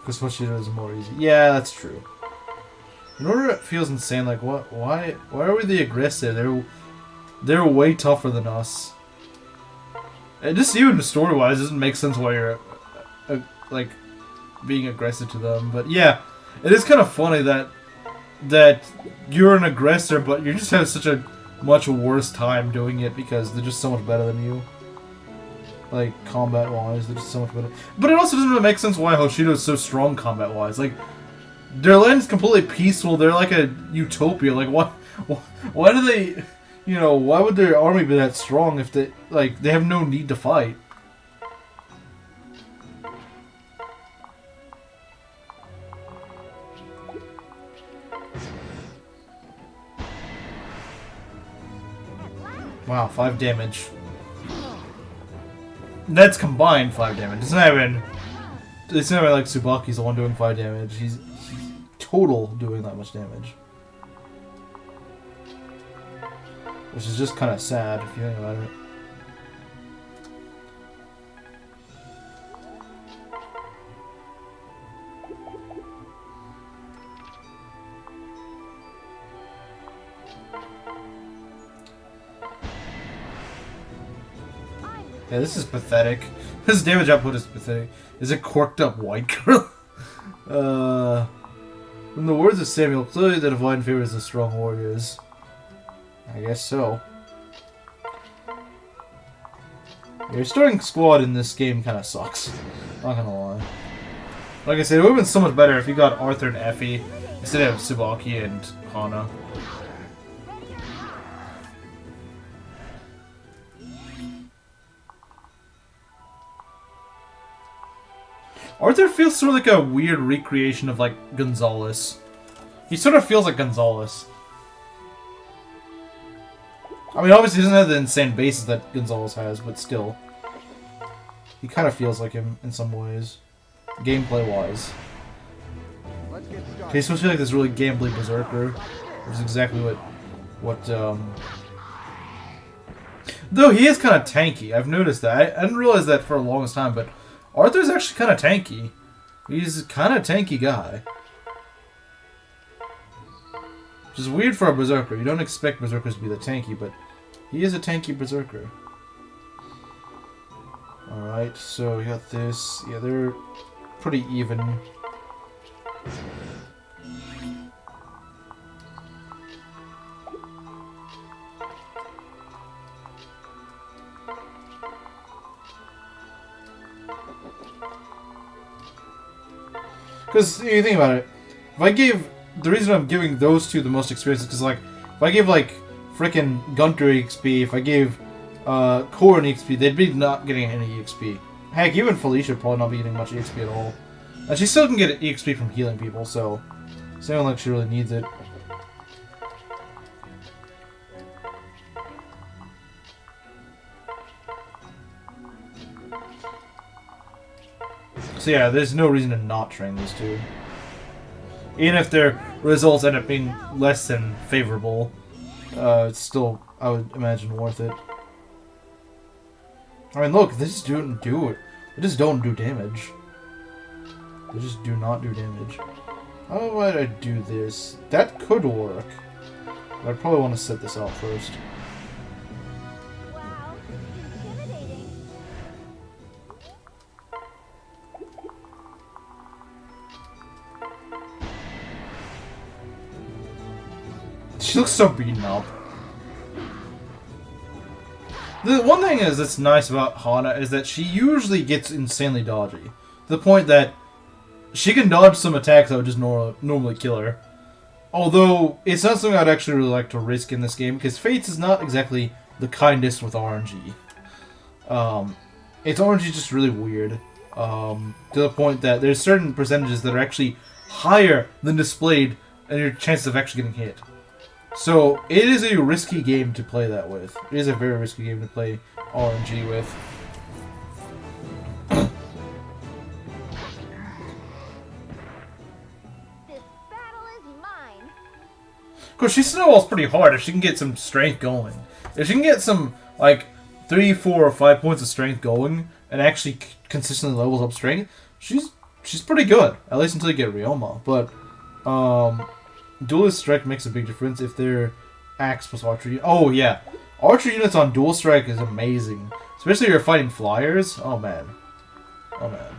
Because what she does is more easy. Yeah, that's true. Nora feels insane. Like, what? Why are we the aggressor? They're way tougher than us. And just even story-wise, it doesn't make sense why you're like being aggressive to them. But yeah, it is kind of funny that you're an aggressor, but you just have such a much worse time doing it because they're just so much better than you. Like, combat-wise, they're just so much better. But it also doesn't really make sense why Hoshido is so strong combat-wise. Like, their land's completely peaceful. They're like a utopia. Like, why do they... You know, why would their army be that strong if they... Like, they have no need to fight? Wow, 5 damage. That's combined 5 damage. It's not even like Tsubaki's the one doing 5 damage. He's total doing that much damage. Which is just kind of sad if you think about it. Yeah, this is pathetic. This damage output is pathetic. Is it corked up white girl? In the words of Samuel, clearly the divine favors the strong warriors. I guess so. Your starting squad in this game kind of sucks. Not gonna lie. Like I said, it would have been so much better if you got Arthur and Effie instead of Tsubaki and Hana. Arthur feels sort of like a weird recreation of, like, Gonzalez. He sort of feels like Gonzalez. I mean, obviously he doesn't have the insane bases that Gonzalez has, but still. He kind of feels like him in some ways. Gameplay-wise. He's supposed to be like this really gambly berserker. Which is exactly what Though he is kind of tanky. I've noticed that. I didn't realize that for the longest time, but Arthur's actually kind of tanky. He's a kind of tanky guy. Which is weird for a berserker. You don't expect berserkers to be that tanky, but he is a tanky berserker. Alright, so we got this. Yeah, they're pretty even. Because, you think about it, if I gave... The reason I'm giving those two the most experience is because, like, if I gave, like, frickin' Gunter EXP, if I gave Korin EXP, they'd be not getting any EXP. Heck, even Felicia would probably not be getting much EXP at all. And she still can get EXP from healing people, so it's not like she really needs it. So yeah, there's no reason to not train these two. Even if their results end up being less than favorable, it's still, I would imagine, worth it. I mean, look, they just don't do it. They just don't do damage. They just do not do damage. How would I do this? That could work. But I'd probably want to set this out first. Wow, intimidating. She looks so beaten up. The one thing that's nice about Hana is that she usually gets insanely dodgy. To the point that she can dodge some attacks that would just normally kill her. Although, it's not something I'd actually really like to risk in this game, because Fates is not exactly the kindest with RNG. Its RNG is just really weird. To the point that there's certain percentages that are actually higher than displayed and your chances of actually getting hit. So, it is a risky game to play that with. It is a very risky game to play RNG with. This battle is mine. Of course, she snowballs pretty hard if she can get some strength going. If she can get some, like, 3, 4, or 5 points of strength going, and actually consistently levels up strength, she's pretty good. At least until you get Ryoma. But, Duelist Strike makes a big difference if they're Axe plus Archer. Oh, yeah. Archer units on Dual Strike is amazing. Especially if you're fighting flyers. Oh, man. Oh, man.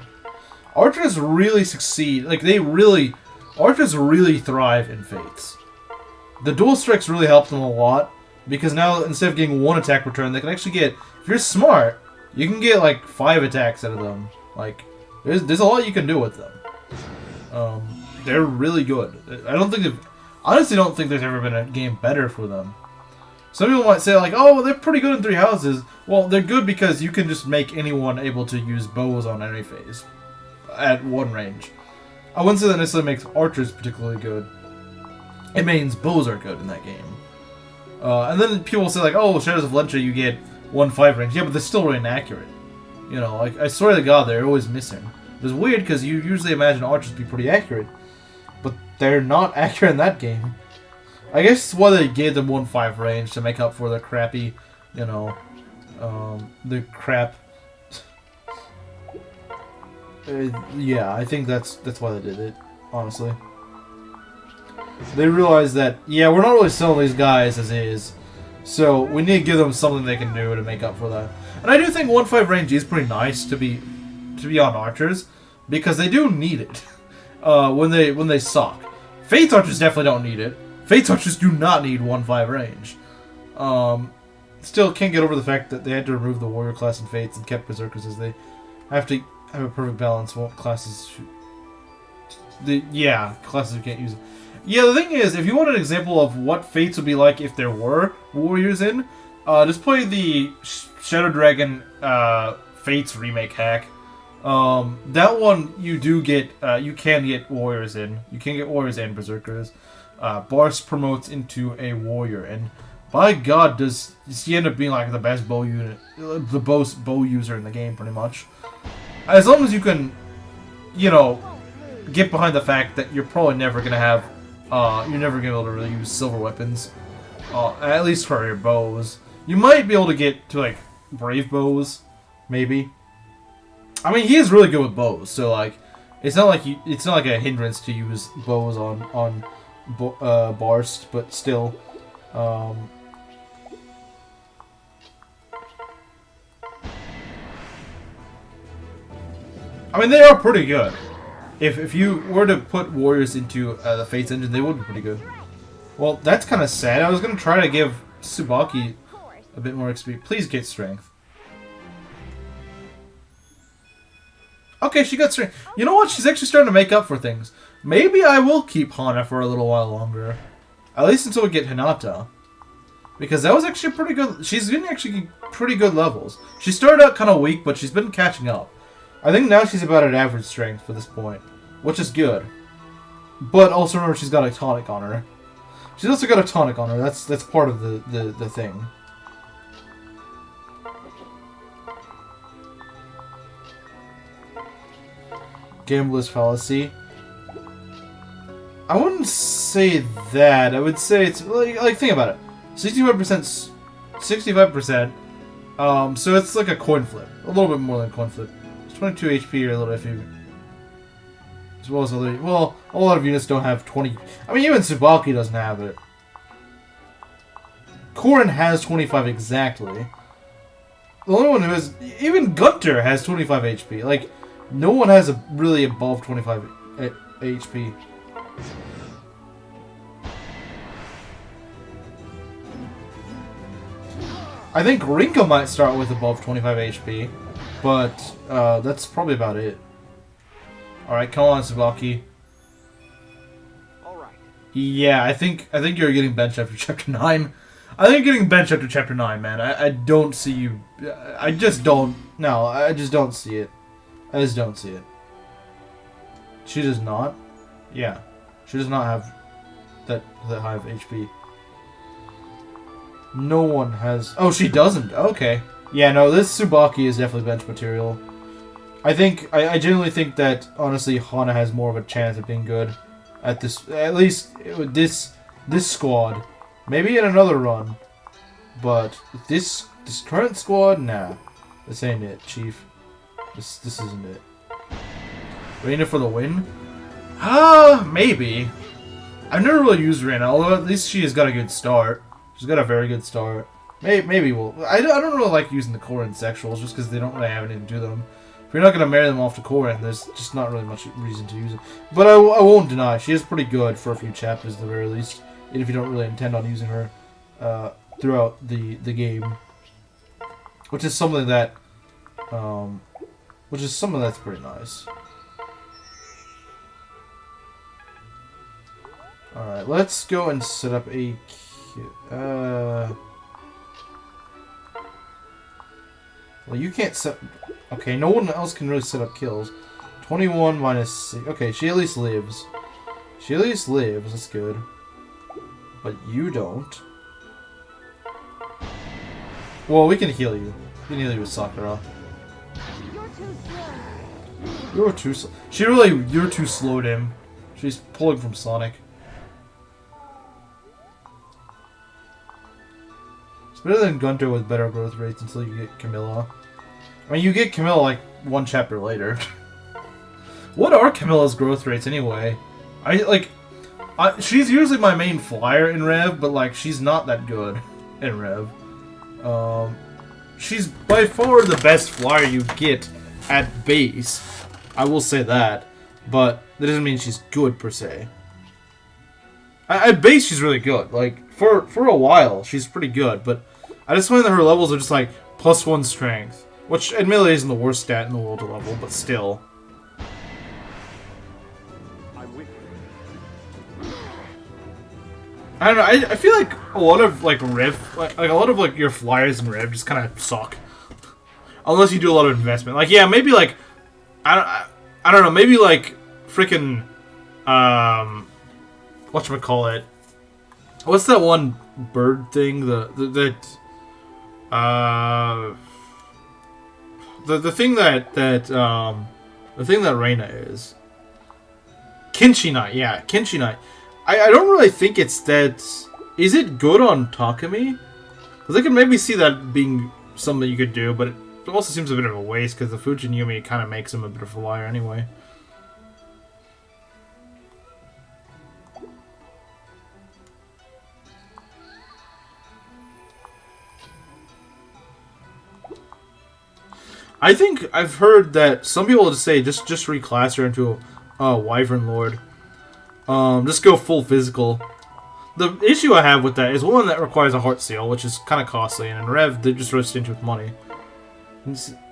Archers really succeed. Like, Archers really thrive in Fates. The Dual Strikes really help them a lot. Because now, instead of getting 1 attack return, they can actually get... If you're smart, you can get, like, 5 attacks out of them. Like, there's a lot you can do with them. They're really good. Honestly don't think there's ever been a game better for them. Some people might say like, oh, well, they're pretty good in 3 houses. Well, they're good because you can just make anyone able to use bows on any phase at 1 range. I wouldn't say that necessarily makes archers particularly good. It means bows are good in that game. And then people say like, oh, Shadows of Lencha, you get 1-5 range. Yeah, but they're still really inaccurate. You know, like, I swear to God, they're always missing. It's weird because you usually imagine archers to be pretty accurate. But they're not accurate in that game. I guess it's why they gave them 1-5 range to make up for the crappy, you know, the crap. Yeah, I think that's why they did it, honestly. They realized that, yeah, we're not really selling these guys as is, so we need to give them something they can do to make up for that. And I do think 1-5 range is pretty nice to be on archers, because they do need it when they suck. Fates archers definitely don't need it. Fates archers do not need 1-5 range. Still can't get over the fact that they had to remove the warrior class in Fates and kept berserkers as they have to have a perfect balance. What classes? Classes you can't use. Yeah, the thing is, if you want an example of what Fates would be like if there were warriors in, just play the Shadow Dragon Fates remake hack. That one you do get, you can get warriors in. You can get warriors and berserkers. Barst promotes into a warrior, and by God, does he end up being like the best bow unit, the best bow user in the game, pretty much. As long as you can, you know, get behind the fact that you're probably never gonna have, you're never gonna be able to really use silver weapons, at least for your bows. You might be able to get to like brave bows, maybe. I mean, he is really good with bows, so like, it's not like a hindrance to use bows on Barst, but still, I mean, they are pretty good. If you were to put warriors into the Fates engine, they would be pretty good. Well, that's kind of sad. I was gonna try to give Tsubaki a bit more XP. Please get strength. Okay, she got strength. You know what? She's actually starting to make up for things. Maybe I will keep Hana for a little while longer. At least until we get Hinata. Because that was actually pretty good. She's been actually pretty good levels. She started out kind of weak, but she's been catching up. I think now she's about at average strength for this point. Which is good. But also remember she's got a tonic on her. She's also got a tonic on her. That's part of the thing. Gambler's fallacy. I wouldn't say that. I would say it's like think about it. 65%, 65%. So it's like a coin flip, a little bit more than a coin flip. It's 22 HP or a little iffy. As well as other. Well, a lot of units don't have 20. I mean, even Tsubaki doesn't have it. Korin has 25 exactly. The only one who has, even Gunter has 25 HP. Like, no one has a really above 25 HP. I think Rinka might start with above 25 HP, but that's probably about it. Alright, come on, Tsubaki. Alright. Yeah, I think you're getting benched after Chapter 9. I think you're getting benched after Chapter 9, man. I don't see you... I just don't... No, I just don't see it. I just don't see it. She does not? Yeah. She does not have that high of HP. No one has... Oh, she doesn't. Okay. Yeah, no, this Tsubaki is definitely bench material. I genuinely think that, honestly, Hana has more of a chance of being good at this... At least with this squad. Maybe in another run. But this current squad, nah. This ain't it, Chief. This isn't it. Reina for the win? Maybe. I've never really used Reina, although at least she has got a good start. She's got a very good start. Maybe we'll... I don't really like using the Korin sexuals just because they don't really have anything to them. If you're not going to marry them off to Korin, there's just not really much reason to use it. But I won't deny, she is pretty good for a few chapters at the very least. Even if you don't really intend on using her throughout the game. Which is something that... that's pretty nice. Alright, let's go and set up a... Well, you can't set... Okay, no one else can really set up kills. 21 minus 6... Okay, she at least lives. She at least lives, that's good. But you don't. Well, we can heal you. We can heal you with Sakura. You're too slow. You're too slow. You're too slow to him. She's pulling from Sonic. It's better than Gunter with better growth rates until you get Camilla. I mean, you get Camilla like one chapter later. What are Camilla's growth rates anyway? She's usually my main flyer in Rev, but like she's not that good in Rev. She's by far the best flyer you get at base. I will say that, but that doesn't mean she's good per se. At base, she's really good. Like for a while, she's pretty good. But I just find that her levels are just like +1 strength, which admittedly isn't the worst stat in the world to level, but still. I don't know. I feel like a lot of like Rev, like a lot of like your flyers in Rev just kind of suck, unless you do a lot of investment. Like yeah, maybe like I don't know. Maybe like freaking whatchamacallit? What's that one bird thing? The thing that Reina is. Kinshi Knight, yeah, Kinshi Knight. I don't really think it's that... Is it good on Takumi? Because I can maybe see that being something you could do, but it also seems a bit of a waste because the Fujin Yumi kind of makes him a bit of a liar anyway. I think I've heard that some people just say just reclass her into a Wyvern Lord. Just go full physical. The issue I have with that is one that requires a heart seal, which is kind of costly, and in Rev they just roast into with money.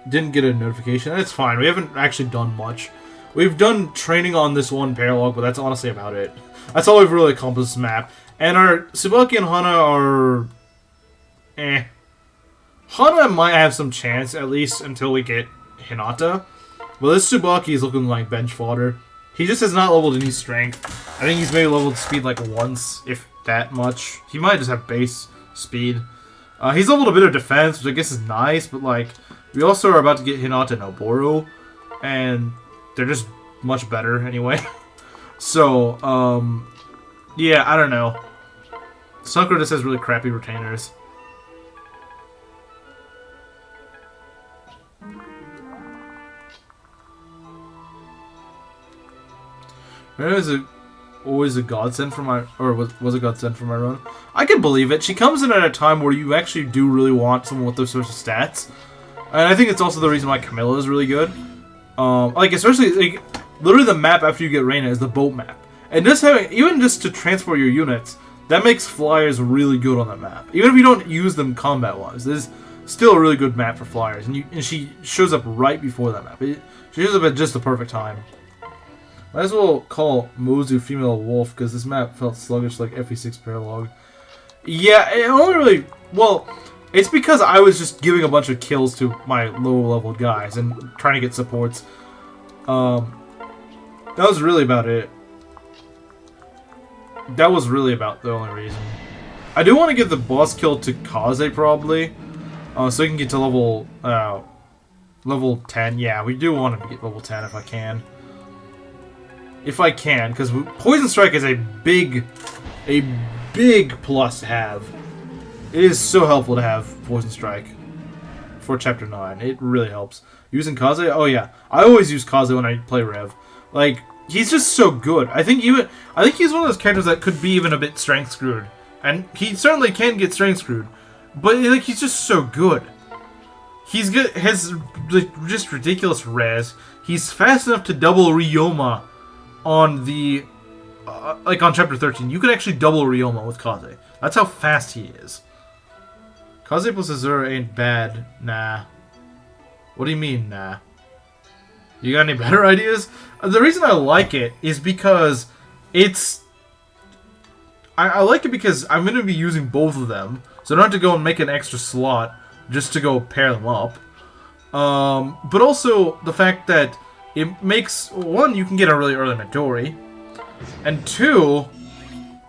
Didn't get a notification. It's fine. We haven't actually done much. We've done training on this one paralog, but that's honestly about it. That's all we've really accomplished this map. And our Tsubaki and Hana are... Hana might have some chance, at least until we get Hinata. But this Tsubaki is looking like bench fodder. He just has not leveled any strength. I think he's maybe leveled speed like once, if that much. He might just have base speed. He's leveled a bit of defense, which I guess is nice, but like, we also are about to get Hinata and Oboro, and they're just much better anyway. So, yeah, I don't know. Sakura just has really crappy retainers. Maybe it was always a godsend for my, or was a godsend for my run. I can believe it. She comes in at a time where you actually do really want someone with those sorts of stats, and I think it's also the reason why Camilla is really good. Like especially like literally the map after you get Reina is the boat map, and just having even just to transport your units, That makes flyers really good on that map. Even if you don't use them combat-wise, there's still a really good map for flyers. And she shows up right before that map. She shows up at just the perfect time. Might as well call Mozu Female Wolf, because this map felt sluggish like FE6 Paralog. Yeah, it only really... Well, it's because I was just giving a bunch of kills to my low-level guys and trying to get supports. That was really about it. That was really about the only reason. I do want to give the boss kill to Kaze, probably. So he can get to level 10. Yeah, we do want him to get level 10 if I can. If I can, because Poison Strike is a big plus to have. It is so helpful to have Poison Strike for Chapter 9. It really helps. Using Kaze? Oh yeah. I always use Kaze when I play Rev. Like, he's just so good. I think he's one of those characters that could be even a bit strength screwed. And he certainly can get strength screwed. But like, he's just so good. He's good, has like, just ridiculous res. He's fast enough to double Ryoma on the like on Chapter 13. You can actually double Ryoma with Kaze. That's how fast he is. Kaze plus Azura ain't bad. Nah. What do you mean, nah? You got any better ideas? The reason I like it is because it's... I like it because I'm going to be using both of them. So I don't have to go and make an extra slot just to go pair them up. But also the fact that it makes... One, you can get a really early Midori. And two,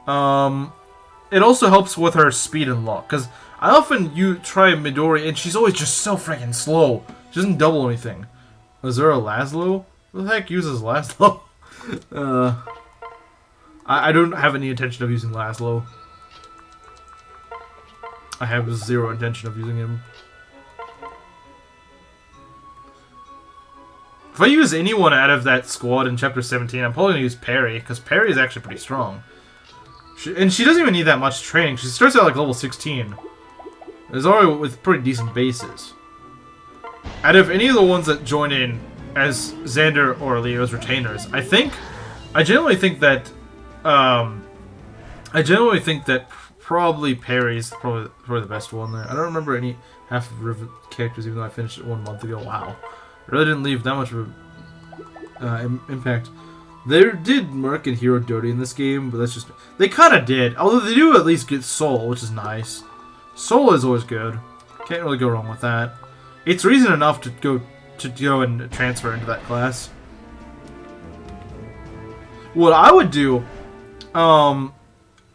it also helps with her speed and luck. Because I often try Midori and she's always just so freaking slow. She doesn't double anything. Azura Laszlo? Who the heck uses Laszlo? I don't have any intention of using Laszlo. I have zero intention of using him. If I use anyone out of that squad in Chapter 17, I'm probably going to use Perry, because Perry is actually pretty strong. And she doesn't even need that much training. She starts out like level 16. It's already with pretty decent bases. Out of any of the ones that join in as Xander or Leo's retainers, I genuinely think that probably Perry's probably the best one there. I don't remember any half of Rivet characters, even though I finished it 1 month ago. Wow. Really didn't leave that much of an impact. They did Merc and Hero dirty in this game, but that's just... They kind of did. Although they do at least get Soul, which is nice. Soul is always good. Can't really go wrong with that. It's reason enough to go and transfer into that class. What I would do...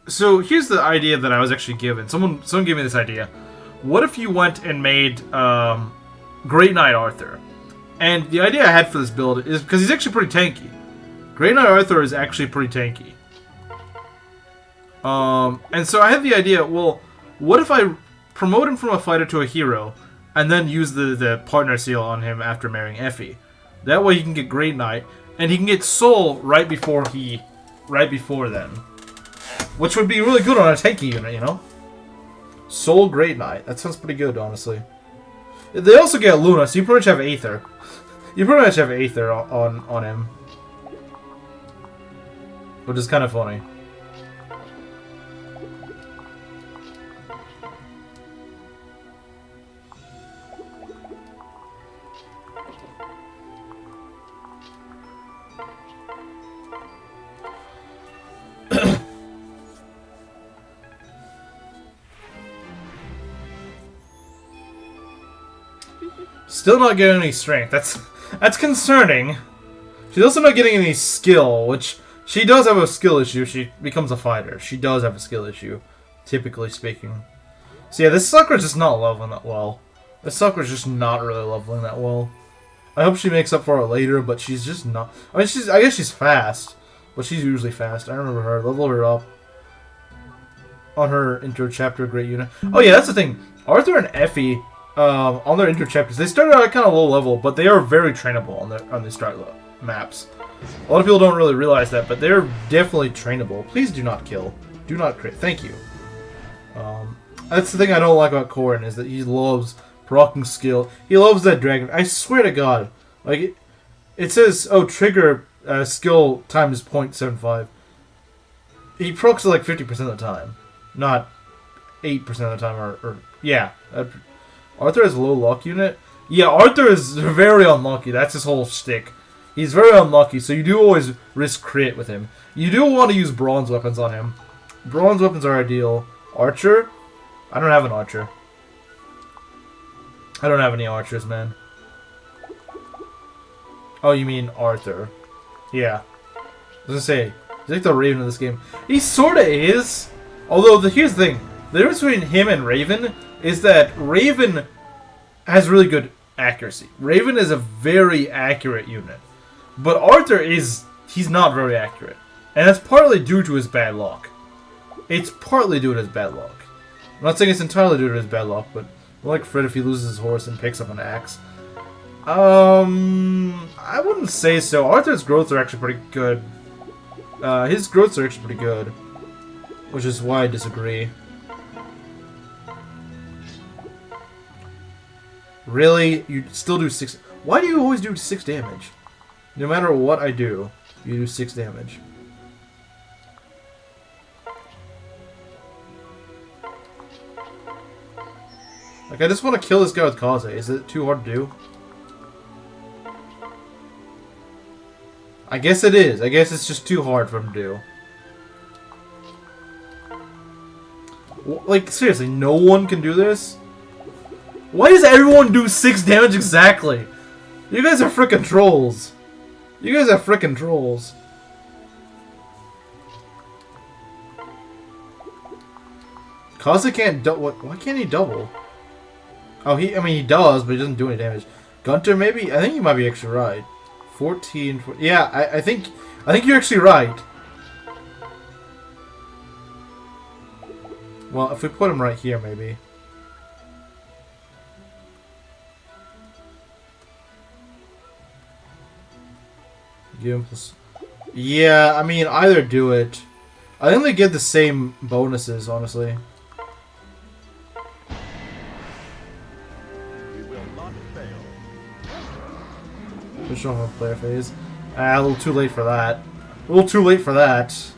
So here's the idea that I was actually given. Someone gave me this idea. What if you went and made Great Knight Arthur? And the idea I had for this build is because he's actually pretty tanky. Great Knight Arthur is actually pretty tanky. And so I had the idea, well, what if I promote him from a fighter to a hero, and then use the partner seal on him after marrying Effie? That way he can get Great Knight, and he can get Soul right before then. Which would be really good on a tanky unit, you know? Soul Great Knight. That sounds pretty good, honestly. They also get Luna, so you pretty much have Aether. You pretty much have Aether on him. Which is kind of funny. Still not getting any strength. That's concerning. She's also not getting any skill, which she does have a skill issue. She becomes a fighter. She does have a skill issue, typically speaking. So yeah, this Sakura's just not leveling that well. This Sakura's just not really leveling that well. I hope she makes up for it later, but she's just not. I mean, I guess she's fast, but she's usually fast. I remember her. Level her up on her intro chapter. Great unit. Oh yeah, that's the thing. Arthur and Effie. On their intro chapters, they started out at kind of low level, but they are very trainable on the start maps. A lot of people don't really realize that, but they're definitely trainable. Please do not kill. Do not crit. Thank you. That's the thing I don't like about Corrin, is that he loves proccing skill. He loves that dragon. I swear to God. Like, it says, oh, trigger skill times 0.75. he procs like 50% of the time, not 8% of the time. Or yeah, Arthur has a low luck unit. Yeah, Arthur is very unlucky. That's his whole shtick. He's very unlucky, so you do always risk crit with him. You do want to use bronze weapons on him. Bronze weapons are ideal. Archer? I don't have an archer. I don't have any archers, man. Oh, you mean Arthur. Yeah. I was gonna say, he's like the Raven of this game. He sorta is. Although, here's the thing. The difference between him and Raven is that Raven has really good accuracy. Raven is a very accurate unit. But Arthur he's not very accurate. And that's partly due to his bad luck. It's partly due to his bad luck. I'm not saying it's entirely due to his bad luck, but like Fred if he loses his horse and picks up an axe. I wouldn't say so. Arthur's growths are actually pretty good. His growths are actually pretty good. Which is why I disagree. Really? You still do 6... Why do you always do 6 damage? No matter what I do, you do 6 damage. Like, I just want to kill this guy with Kaze. Is it too hard to do? I guess it is. I guess it's just too hard for him to do. Like, seriously, no one can do this? Why does everyone do 6 damage exactly? You guys are frickin' trolls. You guys are frickin' trolls. Kaze can't double. Why can't he double? Oh, I mean, he does, but he doesn't do any damage. Gunter, maybe? I think you might be actually right. 14... Yeah, I think you're actually right. Well, if we put him right here, maybe. Give him plus... Yeah, I mean, either do it. I think they get the same bonuses, honestly. Push off a player phase. Ah, a little too late for that. A little too late for that.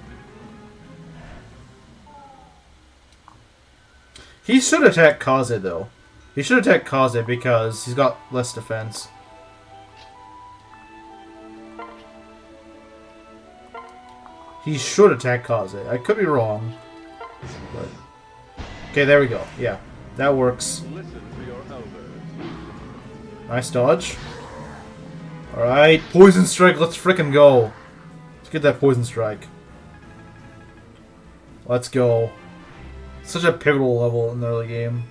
He should attack Kaze, though. He should attack Kaze because he's got less defense. He should attack Kaze. I could be wrong. But... Okay, there we go. Yeah, that works. Nice dodge. Alright, Poison Strike, let's frickin' go. Let's get that Poison Strike. Let's go. Such a pivotal level in the early game.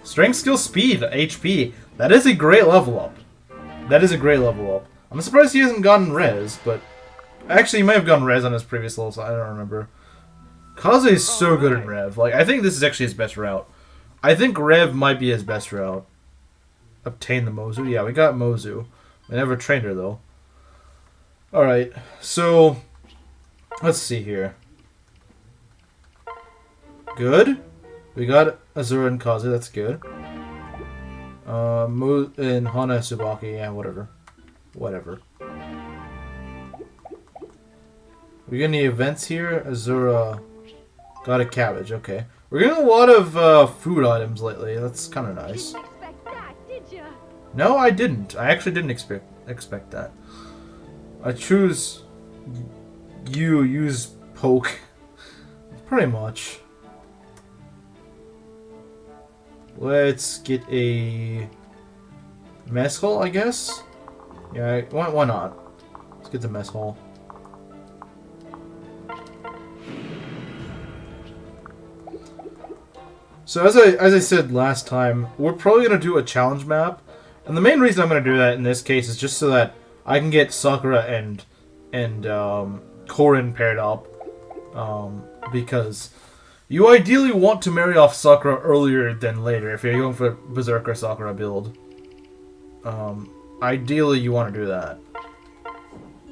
Strength, Skill, Speed, HP. That is a great level up. That is a great level up. I'm surprised he hasn't gotten Res, but... Actually, he might have gotten Res on his previous level, so I don't remember. Kaze is so good in Rev. Like, I think this is actually his best route. I think Rev might be his best route. Obtain the Mozu. Yeah, we got Mozu. I never trained her, though. Alright, so... Let's see here. Good. We got Azura and Kaze, that's good. And Hana Tsubaki, yeah, whatever. Whatever. We get any events here? Azura got a cabbage, okay. We're getting a lot of food items lately, that's kind of nice. Didn't expect that, did ya? No, I didn't. I actually didn't expect that. I choose... You use poke. Pretty much. Let's get a... mess hall, I guess? Yeah, why not? Let's get the mess hall. So as I said last time, we're probably going to do a challenge map. And the main reason I'm going to do that in this case is just so that I can get Sakura and Korin paired up. Because you ideally want to marry off Sakura earlier than later if you're going for a Berserker Sakura build. Ideally you want to do that.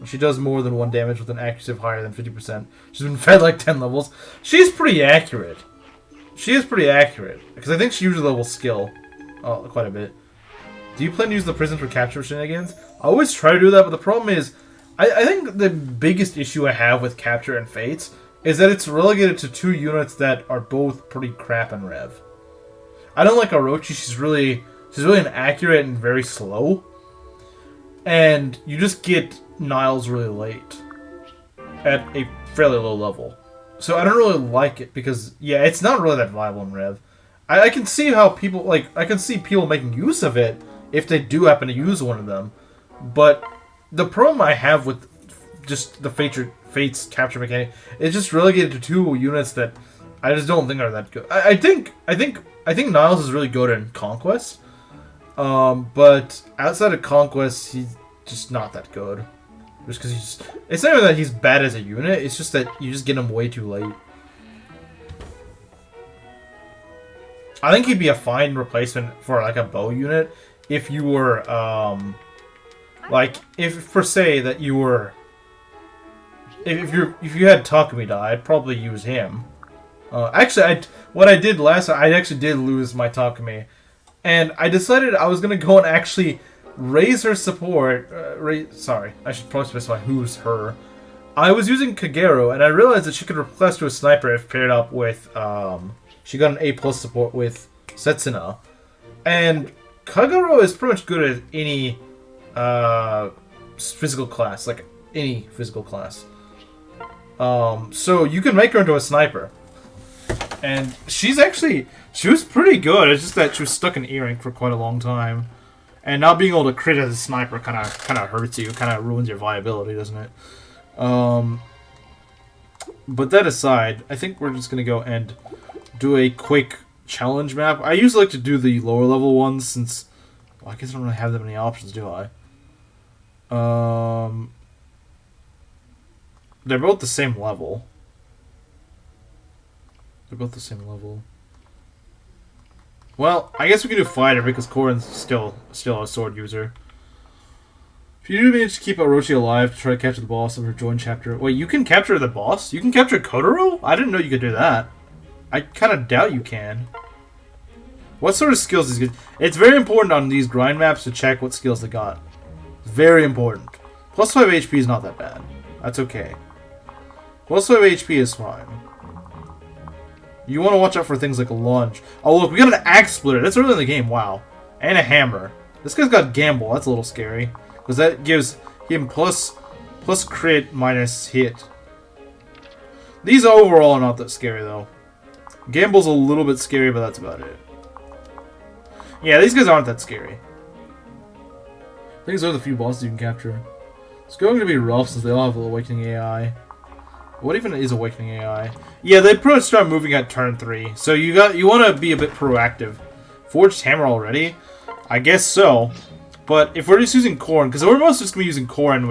She does more than 1 damage with an accuracy of higher than 50%. She's been fed like 10 levels. She's pretty accurate. She is pretty accurate. Because I think she usually levels skill quite a bit. Do you plan to use the prison for capture shenanigans? I always try to do that, but the problem is, I think the biggest issue I have with capture and fates is that it's relegated to 2 units that are both pretty crap in Rev. I don't like Orochi. She's really inaccurate and very slow. And you just get Niles really late at a fairly low level. So I don't really like it because, yeah, it's not really that viable in Rev. I can see how people, like, I can see people making use of it if they do happen to use one of them. But the problem I have with just the Fate's capture mechanic is just relegated to 2 units that I just don't think are that good. I think Niles is really good in Conquest. But outside of Conquest, he's just not that good. Just because it's not even that he's bad as a unit, it's just that you just get him way too late. I think he'd be a fine replacement for, like, a bow unit if you were, like, if per se that you were, if you had Takumi die, I'd probably use him. Actually, what I did last time, I actually did lose my Takumi, and I decided I was gonna go and actually raise her support. Sorry, I should probably specify who's her. I was using Kagero, and I realized that she could replace to a sniper if paired up with, she got an A+ support with Setsuna. And Kagero is pretty much good at any, physical class, like any physical class. So you can make her into a sniper. And she was pretty good, it's just that she was stuck in E rank for quite a long time. And not being able to crit as a sniper kind of hurts you, kind of ruins your viability, doesn't it? But that aside, I think we're just gonna go and do a quick challenge map. I usually like to do the lower level ones since, well, I guess I don't really have that many options, do I? They're both the same level. Well, I guess we can do fighter because Korin's still a sword user. If you do manage to keep Orochi alive to try to capture the boss of her joint chapter. Wait, you can capture the boss? You can capture Kotaro? I didn't know you could do that. I kind of doubt you can. What sort of skills is good? It's very important on these grind maps to check what skills they got. Very important. Plus 5 HP is not that bad. That's okay. Plus 5 HP is fine. You want to watch out for things like a lunge. Oh, look, we got an axe splitter. That's early in the game. Wow. And a hammer. This guy's got gamble. That's a little scary. Because that gives him plus crit minus hit. These overall are not that scary, though. Gamble's a little bit scary, but that's about it. Yeah, these guys aren't that scary. These are the few bosses you can capture. It's going to be rough since they all have Awakening AI. What even is Awakening AI? Yeah, they pretty much start moving at turn 3. So you want to be a bit proactive. Forged Hammer already? I guess so. But if we're just using Korin, because we're mostly just going to be using Korin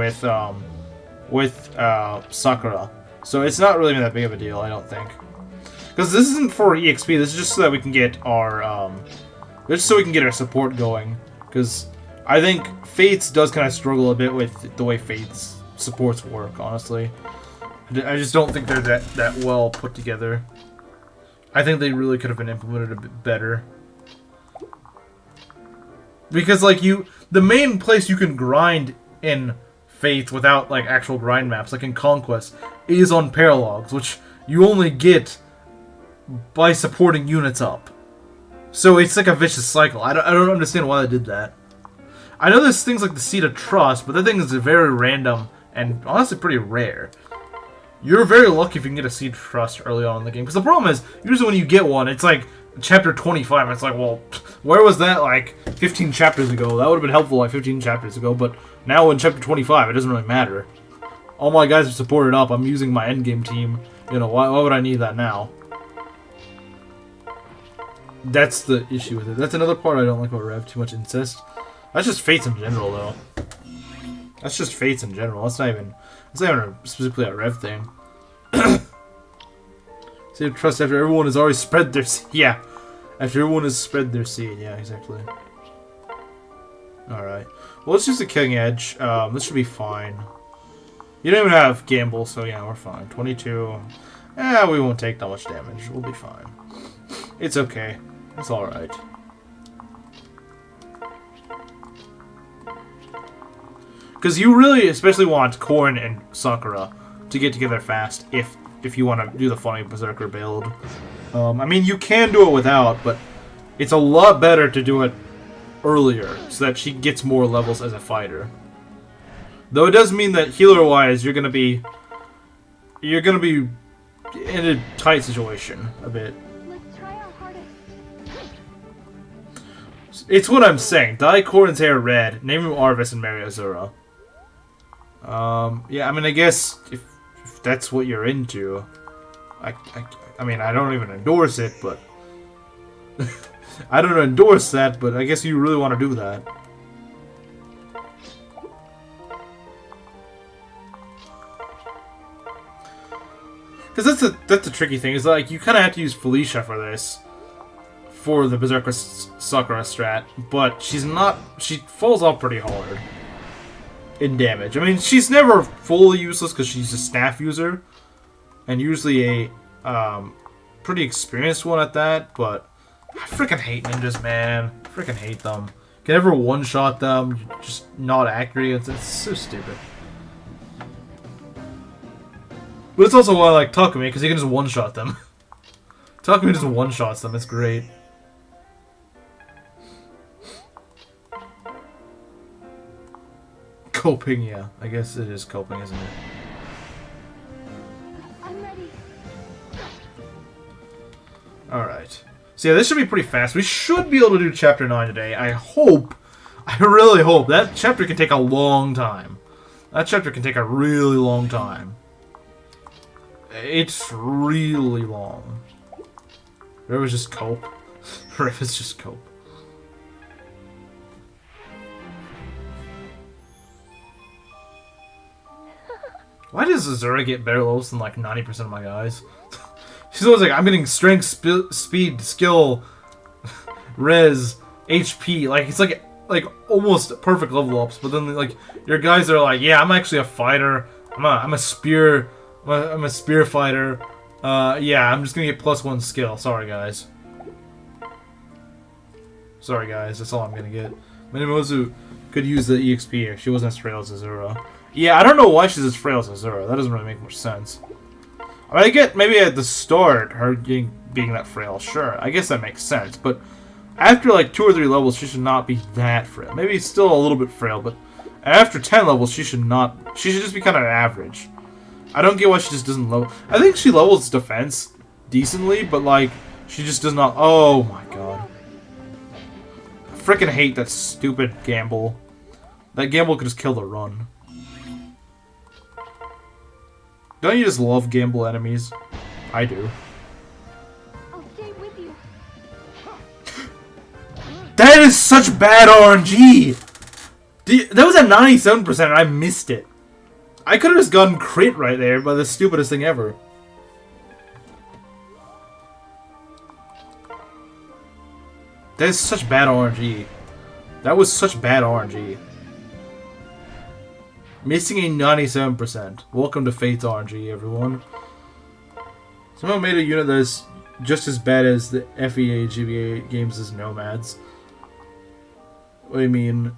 with Sakura. So it's not really that big of a deal, I don't think. Because this isn't for EXP, this is just so that we can get our support going. Because I think Fates does kind of struggle a bit with the way Fates supports work, honestly. I just don't think they're that well put together. I think they really could have been implemented a bit better. Because, like, the main place you can grind in Faith without, like, actual grind maps, like in Conquest, is on Paralogs, which you only get by supporting units up. So it's like a vicious cycle. I don't understand why they did that. I know there's things like the Seed of Trust, but that thing is very random and honestly pretty rare. You're very lucky if you can get a Seed of Trust early on in the game. Because the problem is, usually when you get one, it's like chapter 25. And it's like, well, where was that like 15 chapters ago? That would have been helpful like 15 chapters ago. But now in chapter 25, it doesn't really matter. All my guys are supported up. I'm using my endgame team. You know, why would I need that now? That's the issue with it. That's another part I don't like about Rev. Too much incest. That's just Fates in general, though. That's just Fates in general. That's not even specifically a Rev thing. Save trust after everyone has already spread their seed. Yeah. After everyone has spread their seed. Yeah, exactly. Alright. Well, let's use the Killing Edge. This should be fine. You don't even have Gamble, so yeah, we're fine. 22. We won't take that much damage. We'll be fine. It's okay. It's alright. Because you really especially want Korin and Sakura to get together fast if if you want to do the funny Berserker build. I mean, you can do it without, but it's a lot better to do it earlier so that she gets more levels as a fighter. Though it does mean that healer-wise, you're gonna be in a tight situation a bit. Let's try our hardest. It's what I'm saying. Dye Corin's hair red. Name him Arvis and marry Azura. Yeah, I mean, I guess if that's what you're into, I mean, I don't even endorse it, but I don't endorse that, but I guess you really want to do that. Because that's the tricky thing, is like, you kind of have to use Felicia for this, for the Berserker Sakura strat, but she falls off pretty hard in damage. I mean, she's never fully useless because she's a staff user, and usually a pretty experienced one at that, but I freaking hate ninjas, man. I freaking hate them. Can never one-shot them, just not accurate. It's so stupid. But it's also why I like Takumi, because he can just one-shot them. Takumi just one-shots them, it's great. Coping, yeah. I guess it is coping, isn't it? I'm ready. Alright. So yeah, this should be pretty fast. We should be able to do Chapter 9 today. I really hope. That chapter can take a long time. That chapter can take a really long time. It's really long. Rev is just cope. Rev is just cope. Why does Azura get better levels than like 90% of my guys? She's always like, I'm getting strength, speed, skill, res, HP. Like, it's like almost perfect level ups. But then like your guys are like, yeah, I'm actually a fighter. I'm a spear. I'm a spear fighter. Yeah, I'm just gonna get +1 skill. Sorry, guys. Sorry, guys. That's all I'm gonna get. Minimozu could use the EXP if she wasn't as frail as Azura. Yeah, I don't know why she's as frail as Azura. That doesn't really make much sense. I mean, I get maybe at the start her being that frail. Sure, I guess that makes sense. But after like 2 or 3 levels, she should not be that frail. Maybe it's still a little bit frail, but after 10 levels, she should not. She should just be kind of average. I don't get why she just doesn't level. I think she levels defense decently, but like she just does not. Oh my god! I freaking hate that stupid gamble. That gamble could just kill the run. Don't you just love gamble enemies? I do. I'll stay with you. That is such bad RNG! That was at 97% and I missed it. I could have just gotten crit right there by the stupidest thing ever. That is such bad RNG. That was such bad RNG. Missing a 97%. Welcome to Fate's RNG, everyone. Someone made a unit that is just as bad as the FEA GBA games' Nomads. What do you mean?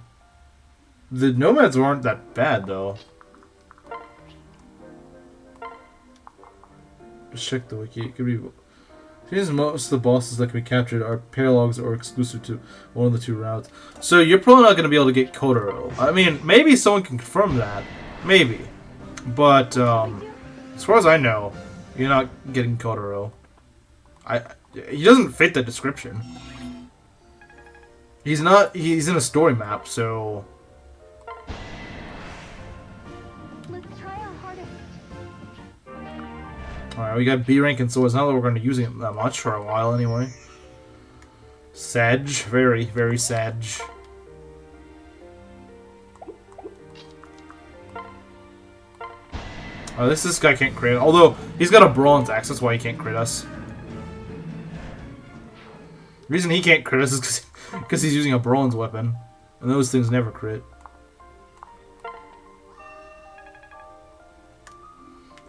The Nomads aren't that bad, though. Just check the wiki. It could be. Seems most of the bosses that can be captured are paralogs or exclusive to one of the 2 routes. So you're probably not going to be able to get Kotaro. I mean, maybe someone can confirm that. Maybe. But, as far as I know, you're not getting Kotaro. He doesn't fit the description. He's in a story map, so... Alright, we got B rank and swords. Not that we're going to be using it that much for a while anyway. Sag. Very, very sag. Oh, this guy can't crit. Although, he's got a bronze axe. That's why he can't crit us. The reason he can't crit us is because he's using a bronze weapon. And those things never crit.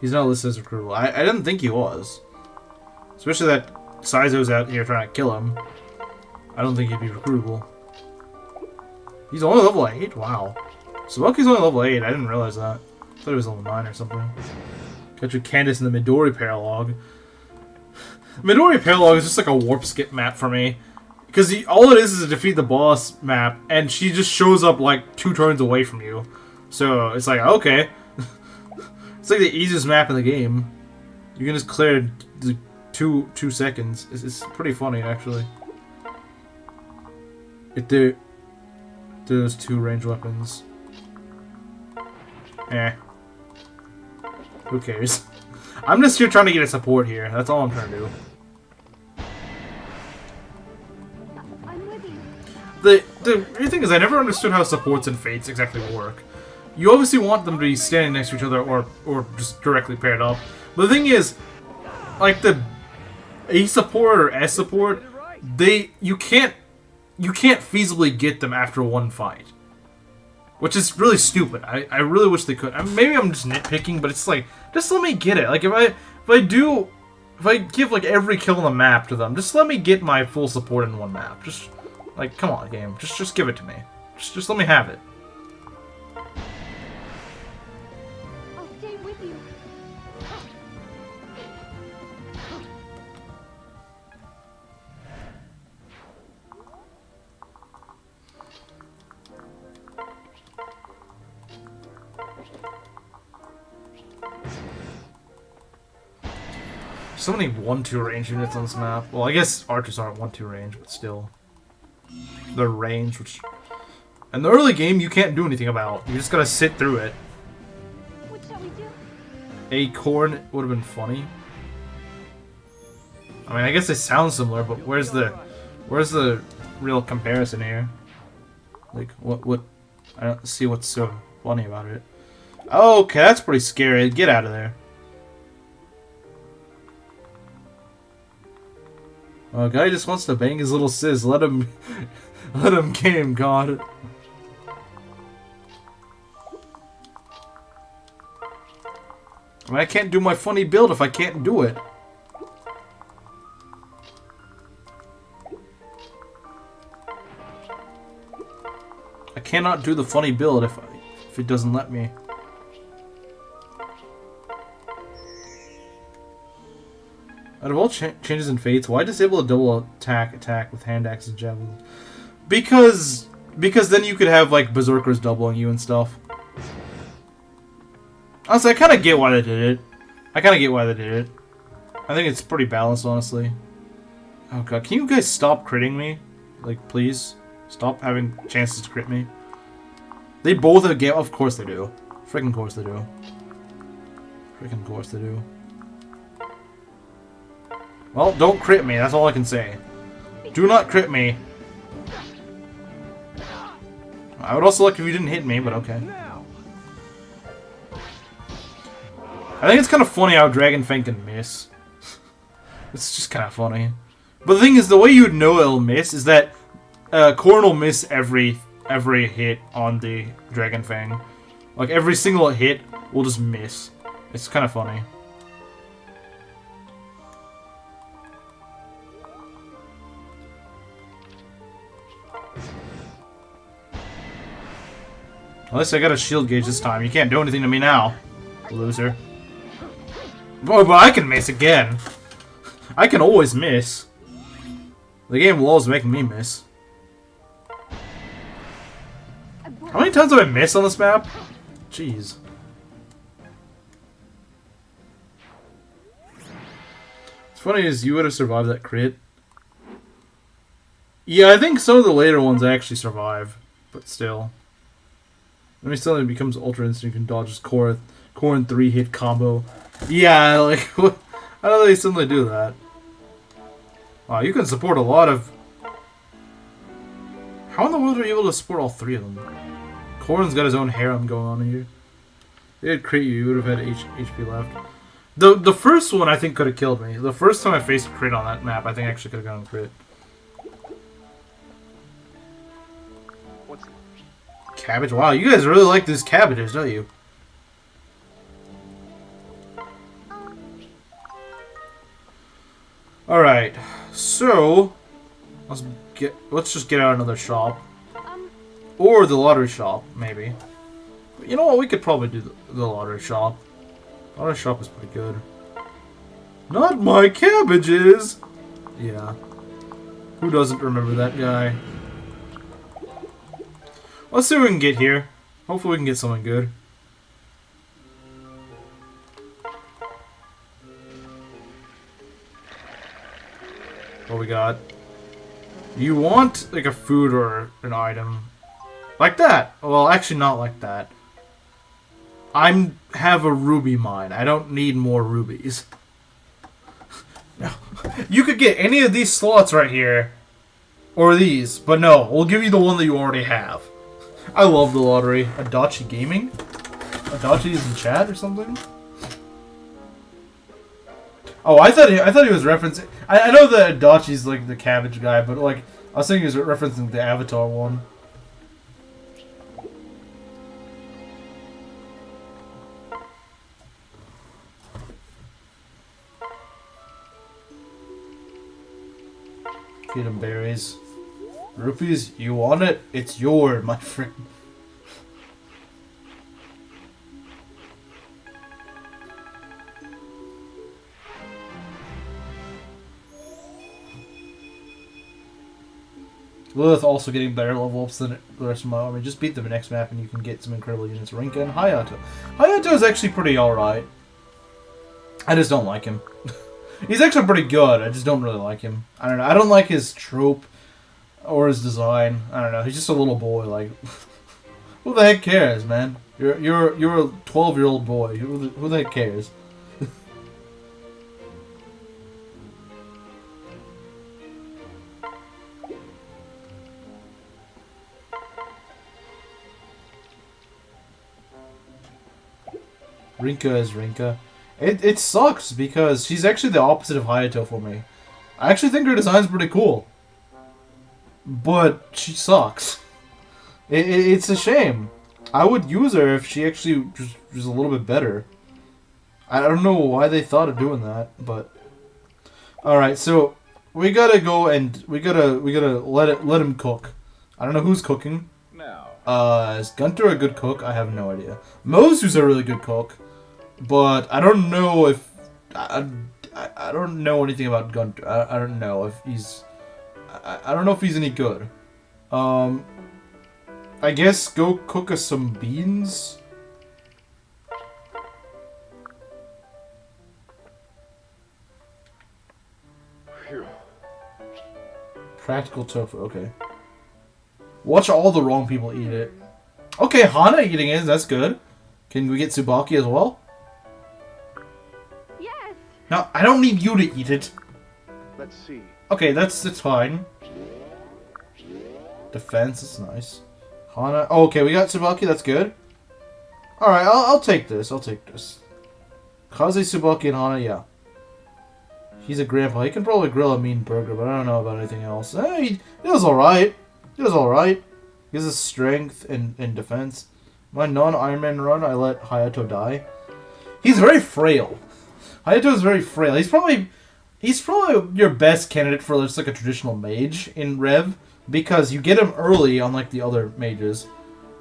He's not listed as recruitable. I didn't think he was. Especially that Saizo's out here trying to kill him. I don't think he'd be recruitable. He's only level 8? Wow. Sabaki's only level 8. I didn't realize that. I thought he was level 9 or something. Got your Candace in the Midori Paralog. Midori Paralog is just like a warp skip map for me. Because all it is a defeat the boss map, and she just shows up like 2 turns away from you. So it's like, okay. It's like the easiest map in the game. You can just clear it in 2 seconds. It's pretty funny, actually. There's 2 ranged weapons. Eh. Who cares? I'm just here trying to get a support here. That's all I'm trying to do. I'm with you. The weird thing is I never understood how supports and fates exactly work. You obviously want them to be standing next to each other or just directly paired up. But the thing is, like the A support or S support, you can't feasibly get them after one fight. Which is really stupid. I really wish they could. Maybe I'm just nitpicking, but it's like, just let me get it. Like if I give like every kill on the map to them, just let me get my full support in one map. Just like, come on, game. Just give it to me. Just let me have it. I'll stay with you. So many 1-2 range units on this map. Well, I guess archers aren't 1-2 range, but still. They're range, which... In the early game, you can't do anything about. You just gotta sit through it. What shall we do? Acorn would have been funny. I mean, I guess they sound similar, but where's the real comparison here? Like, what? I don't see what's so funny about it. Okay, that's pretty scary. Get out of there. Oh, guy just wants to bang his little sis. Let him game, God. I mean, I can't do my funny build if I can't do it. I cannot do the funny build if it doesn't let me. Out of all changes in fates, why disable a double attack with hand axe and javelin? Because then you could have like berserkers doubling you and stuff. Honestly, I kind of get why they did it. I think it's pretty balanced, honestly. Oh god, can you guys stop critting me? Like, please stop having chances to crit me. They both have game. Of course they do. Freaking course they do. Freaking course they do. Well, don't crit me, that's all I can say. Do not crit me. I would also like if you didn't hit me, but okay. I think it's kind of funny how Dragon Fang can miss. It's just kind of funny. But the thing is, the way you would know it'll miss is that Corn will miss every hit on the Dragon Fang. Like, every single hit will just miss. It's kind of funny. At least I got a shield gauge this time. You can't do anything to me now, loser. Boy, but I can miss again. I can always miss. The game loves making me miss. How many times have I missed on this map? Jeez. What's funny is you would have survived that crit. Yeah, I think some of the later ones actually survive, but still. When he suddenly becomes Ultra Instinct, you can dodge his Corn 3-hit combo. Yeah, like, what? How do they suddenly do that? Wow, you can support a lot of... How in the world are you able to support all 3 of them? Corn's got his own harem going on here. They had crit you would have had HP left. The first one I think could have killed me. The first time I faced a crit on that map, I think I actually could have gotten a crit. Cabbage? Wow, you guys really like these cabbages, don't you? Alright, so let's just get out another shop. Or the lottery shop, maybe. But you know what, we could probably do the lottery shop. Auto shop is pretty good. Not my cabbages! Yeah. Who doesn't remember that guy? Let's see what we can get here. Hopefully we can get something good. What we got? You want like a food or an item. Like that! Well, actually not like that. I have a ruby mine. I don't need more rubies. No. You could get any of these slots right here. Or these. But no, we'll give you the one that you already have. I love the lottery. Adachi Gaming? Adachi is in chat or something? Oh, I thought he was referencing... I know that Adachi's like the cabbage guy, but like I was thinking he was referencing the Avatar one. Feed him berries. Rupees, you want it? It's yours, my friend. Lilith also getting better level ups than the rest of my army. Just beat them next map and you can get some incredible units. Rinka and Hayato. Hayato is actually pretty alright. I just don't like him. He's actually pretty good. I just don't really like him. I don't know. I don't like his trope or his design. I don't know. He's just a little boy. Like, who the heck cares, man? You're a 12-year-old boy. Who the heck cares? Rinka is Rinka. It sucks because she's actually the opposite of Hayato for me. I actually think her design's pretty cool. But she sucks. It's a shame. I would use her if she actually was a little bit better. I don't know why they thought of doing that, but... Alright, so we gotta go and we gotta let him cook. I don't know who's cooking. Now. Is Gunter a good cook? I have no idea. Mozu's a really good cook. But I don't know if... I don't know anything about Gunter. I don't know if he's... I don't know if he's any good. I guess go cook us some beans. Phew. Practical tofu, okay. Watch all the wrong people eat it. Okay, Hana eating it, that's good. Can we get Tsubaki as well? Yes. No, I don't need you to eat it. Let's see. Okay, that's fine. Defense is nice. Hana. Oh, okay, we got Tsubaki. That's good. All right, I'll take this. I'll take this. Kaze, Tsubaki, and Hana. Yeah. He's a grandpa. He can probably grill a mean burger, but I don't know about anything else. He does all right. He does all right. He has strength and defense. My non-Ironman run, I let Hayato die. He's very frail. Hayato is very frail. He's probably your best candidate for just like a traditional mage in Rev. Because you get him early, unlike the other mages.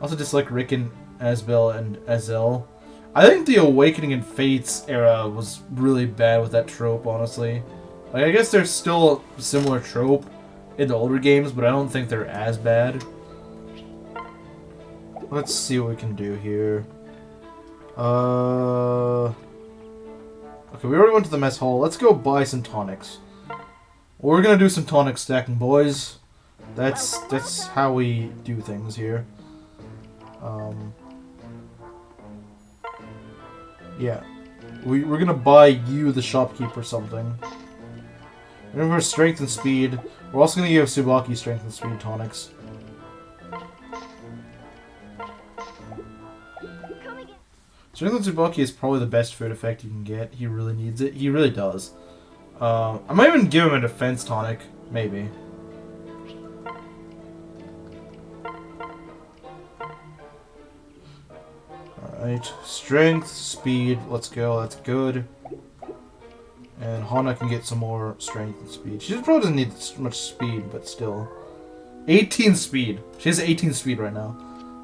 Also just like Rick and Asbel and Azel. I think the Awakening and Fates era was really bad with that trope, honestly. Like, I guess there's still a similar trope in the older games, but I don't think they're as bad. Let's see what we can do here. Okay, we already went to the mess hall. Let's go buy some tonics. We're gonna do some tonic stacking, boys. That's how we do things here. Yeah. We're gonna buy you, the shopkeeper, something. Remember strength and speed. We're also gonna give Tsubaki strength and speed tonics. Strength and Tsubaki is probably the best food effect you can get. He really needs it. He really does. I might even give him a defense tonic. Maybe. Alright, strength, speed, let's go, that's good. And Hana can get some more strength and speed. She probably doesn't need much speed, but still. 18 speed. She has 18 speed right now.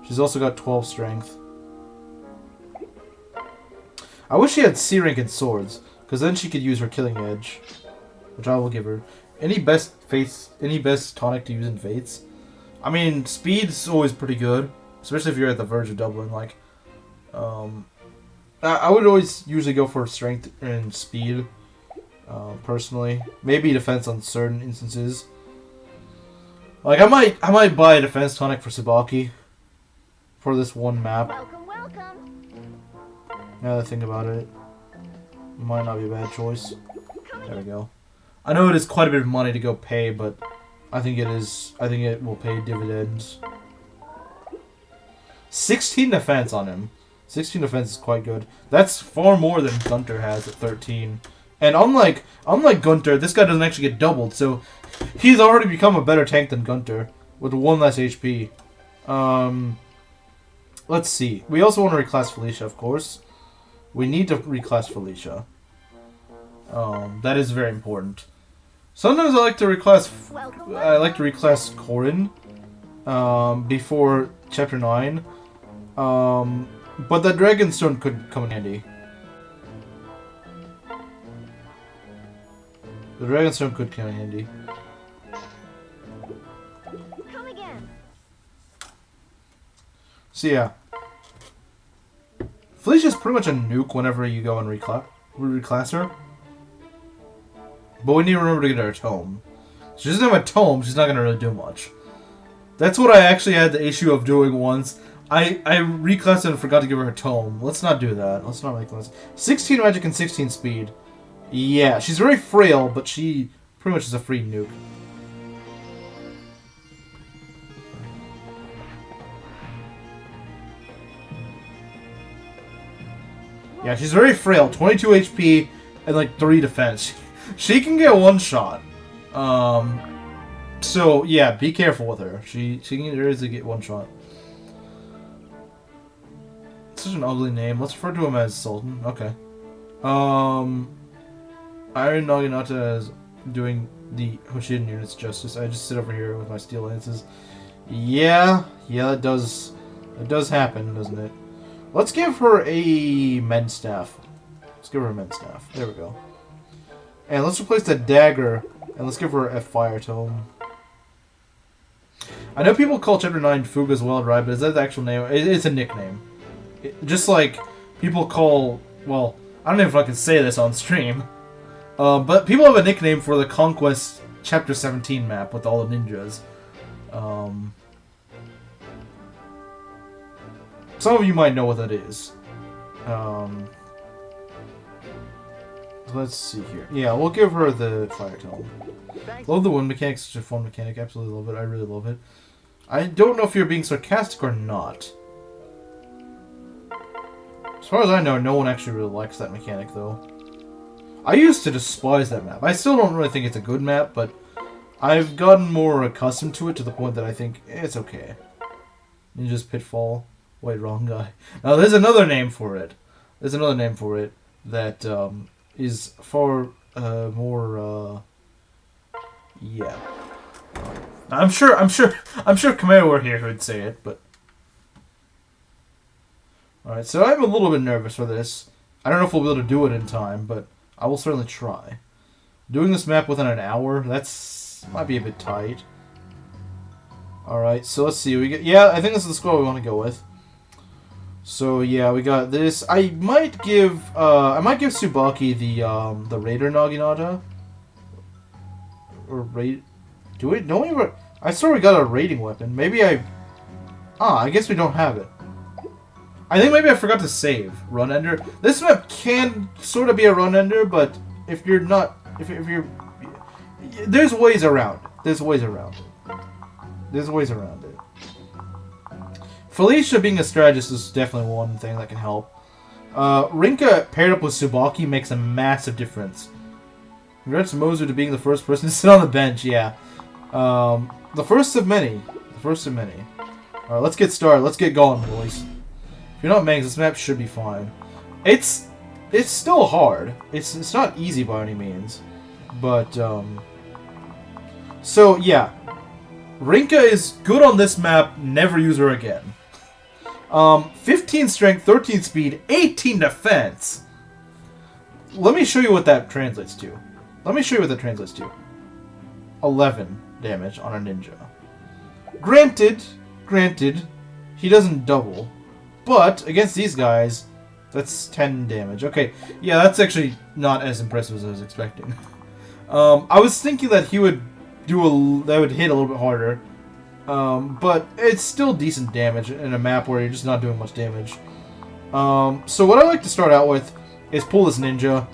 She's also got 12 strength. I wish she had C rank in swords, because then she could use her killing edge, which I will give her. Any best tonic to use in Fates? I mean, speed's always pretty good, especially if you're at the verge of doubling. Like, I would always usually go for strength and speed, personally. Maybe defense on certain instances. Like, I might buy a defense tonic for Tsubaki for this one map. Welcome, welcome. Now that I think about it, might not be a bad choice. There we go. I know it is quite a bit of money to go pay, but I think it is. I think it will pay dividends. 16 defense on him. 16 defense is quite good. That's far more than Gunter has at 13. And unlike Gunter, this guy doesn't actually get doubled, so he's already become a better tank than Gunter with 1 less HP. Let's see. We also want to reclass Felicia, of course. We need to reclass Felicia. That is very important. Sometimes I like to reclass. I like to reclass Corrin before Chapter 9. But the Dragonstone could come in handy. The Dragonstone could come in handy. Come again. So yeah. Felicia's pretty much a nuke whenever you go and reclass her. But we need to remember to get her a tome. She doesn't have a tome, she's not going to really do much. That's what I actually had the issue of doing once. I reclassed it and forgot to give her a tome. Let's not do that. Let's not make this. 16 magic and 16 speed. Yeah, she's very frail, but she pretty much is a free nuke. Yeah, she's very frail. 22 HP and like 3 defense. She can get one shot. So yeah, be careful with her. She can easily get one shot. Such an ugly name. Let's refer to him as Sultan. Okay. Iron Naginata is doing the Hoshidan units justice. I just sit over here with my steel lances. Yeah, it does happen, doesn't it? Let's give her a Men's Staff. Let's give her a Men's Staff. There we go. And let's replace the dagger, and let's give her a Fire Tome. I know people call Chapter 9 Fuga's Wild Ride, but is that the actual name? It's a nickname. Just like people call... Well, I don't know if I can say this on stream. But people have a nickname for the Conquest Chapter 17 map with all the ninjas. Some of you might know what that is. Let's see here. Yeah, we'll give her the Fire Tome. Love the wind mechanic, such a fun mechanic. Absolutely love it. I really love it. I don't know if you're being sarcastic or not. As far as I know, no one actually really likes that mechanic, though. I used to despise that map. I still don't really think it's a good map, but I've gotten more accustomed to it to the point that I think it's okay. Ninja's Pitfall. Wait, wrong guy. Now, there's another name for it. There's another name for it that is far more. Yeah. I'm sure Kameo were here who would say it, but. Alright, so I'm a little bit nervous for this. I don't know if we'll be able to do it in time, but I will certainly try. Doing this map within an hour, might be a bit tight. Alright, so let's see. Yeah, I think this is the squad we want to go with. So yeah, we got this. I might give Tsubaki the Raider Naginata. Or raid. I swear we got a raiding weapon. Maybe I guess we don't have it. I think maybe I forgot to save run ender. This map can sort of be a run ender, but if you're not, if you're, there's ways around it. There's ways around it. Felicia being a strategist is definitely one thing that can help. Rinka paired up with Tsubaki makes a massive difference. Congrats to Mozu to being the first person to sit on the bench. Yeah, the first of many. All right, let's get started. Let's get going, boys. If you're not Mangs, this map should be fine. It's still hard. It's not easy by any means, but so yeah, Rinka is good on this map. Never use her again. 15 strength, 13 speed, 18 defense. let me show you what that translates to. 11 damage on a ninja. Granted, he doesn't double, but against these guys, that's 10 damage. Okay, yeah, that's actually not as impressive as I was expecting. I was thinking that he would that would hit a little bit harder, but it's still decent damage in a map where you're just not doing much damage. So what I like to start out with is pull this ninja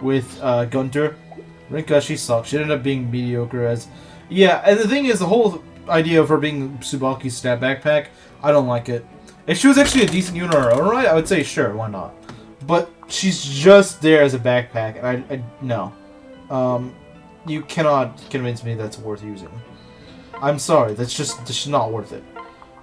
with Gunter. Rinka, she sucks. She ended up being mediocre as... Yeah, and the thing is, the whole idea of her being Tsubaki's stat backpack, I don't like it. If she was actually a decent unit in her own right, I would say sure, why not? But she's just there as a backpack, and I no. You cannot convince me that's worth using. I'm sorry, that's just not worth it.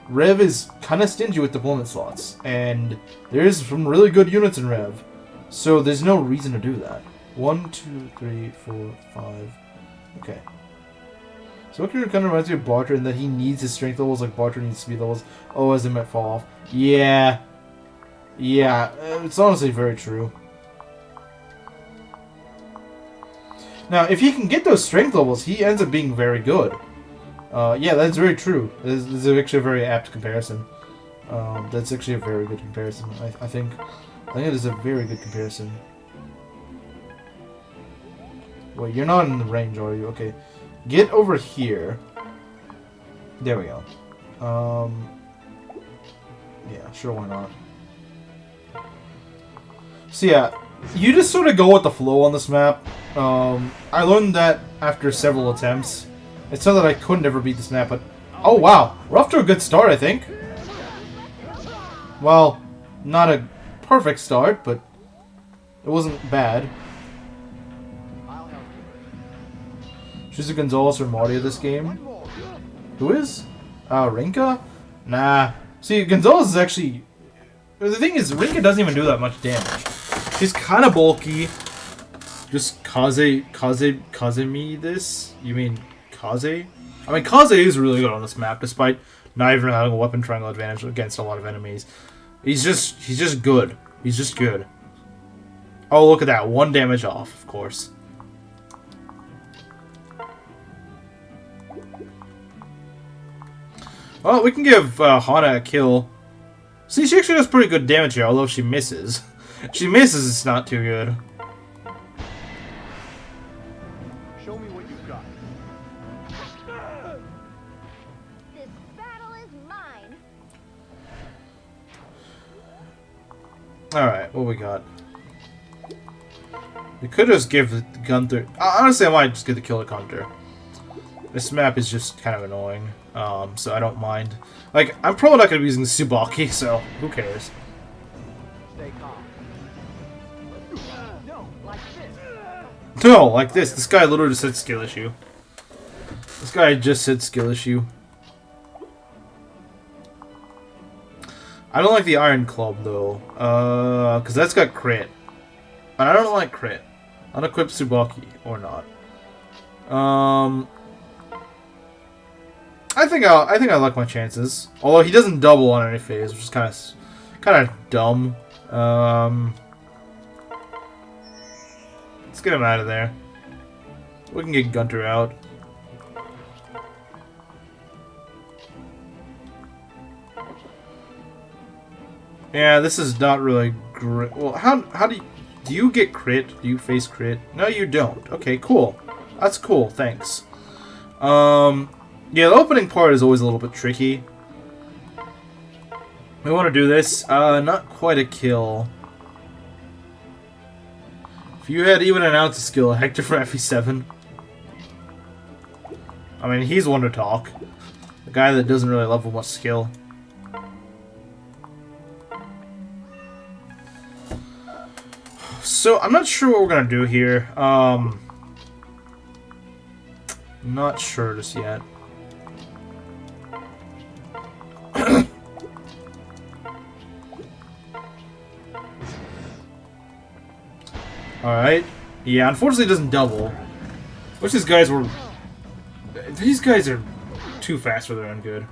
REV is kind of stingy with deployment slots, and there's some really good units in REV, so there's no reason to do that. 1, 2, 3, 4, 5. Okay. So what kind of reminds me of Barter in that he needs his strength levels like Barter needs speed levels. Oh, as they might fall off. Yeah. Yeah, it's honestly very true. Now, if he can get those strength levels, he ends up being very good. Yeah, that's very true. This is actually a very apt comparison. That's actually a very good comparison. I think it is a very good comparison. Wait, you're not in the range, are you? Okay. Get over here. There we go. Yeah, sure, why not? So yeah, you just sort of go with the flow on this map. I learned that after several attempts. It's not that I couldn't ever beat this map, but... Oh, wow! We're off to a good start, I think. Well, not a perfect start, but it wasn't bad. She's a Gonzalez or Marty this game. Who is? Rinka? Nah. See, Gonzalez is actually... The thing is, Rinka doesn't even do that much damage. She's kind of bulky. Just Kaze this? You mean Kaze? I mean, Kaze is really good on this map, despite not even having a weapon triangle advantage against a lot of enemies. He's just good. He's just good. Oh, look at that. 1 damage off, of course. Well, we can give Hana a kill. See, she actually does pretty good damage here, although if she misses. If she misses, it's not too good. Show me what you've got. This battle is mine. Alright, what we got? We could just give Gunther... Honestly, I might just get the kill at Gunther. This map is just kind of annoying, so I don't mind. Like, I'm probably not going to be using Tsubaki, so who cares? Stay calm. No, like this. No, like this. This guy literally just said skill issue. This guy just said skill issue. I don't like the Iron Club, though, because that's got crit. And I don't like crit. Unequip Tsubaki, or not. I think I like my chances. Although he doesn't double on any phase, which is kind of dumb. Let's get him out of there. We can get Gunter out. Yeah, this is not really great. Well, how do you get crit? Do you face crit? No, you don't. Okay, cool. That's cool. Thanks. Yeah, the opening part is always a little bit tricky. We want to do this. Not quite a kill. If you had even an ounce of skill, Hector for FE7. I mean, he's one to talk. The guy that doesn't really level much skill. So, I'm not sure what we're going to do here. Not sure just yet. Alright. Yeah, unfortunately it doesn't double. Which these guys were... These guys are too fast for their own good.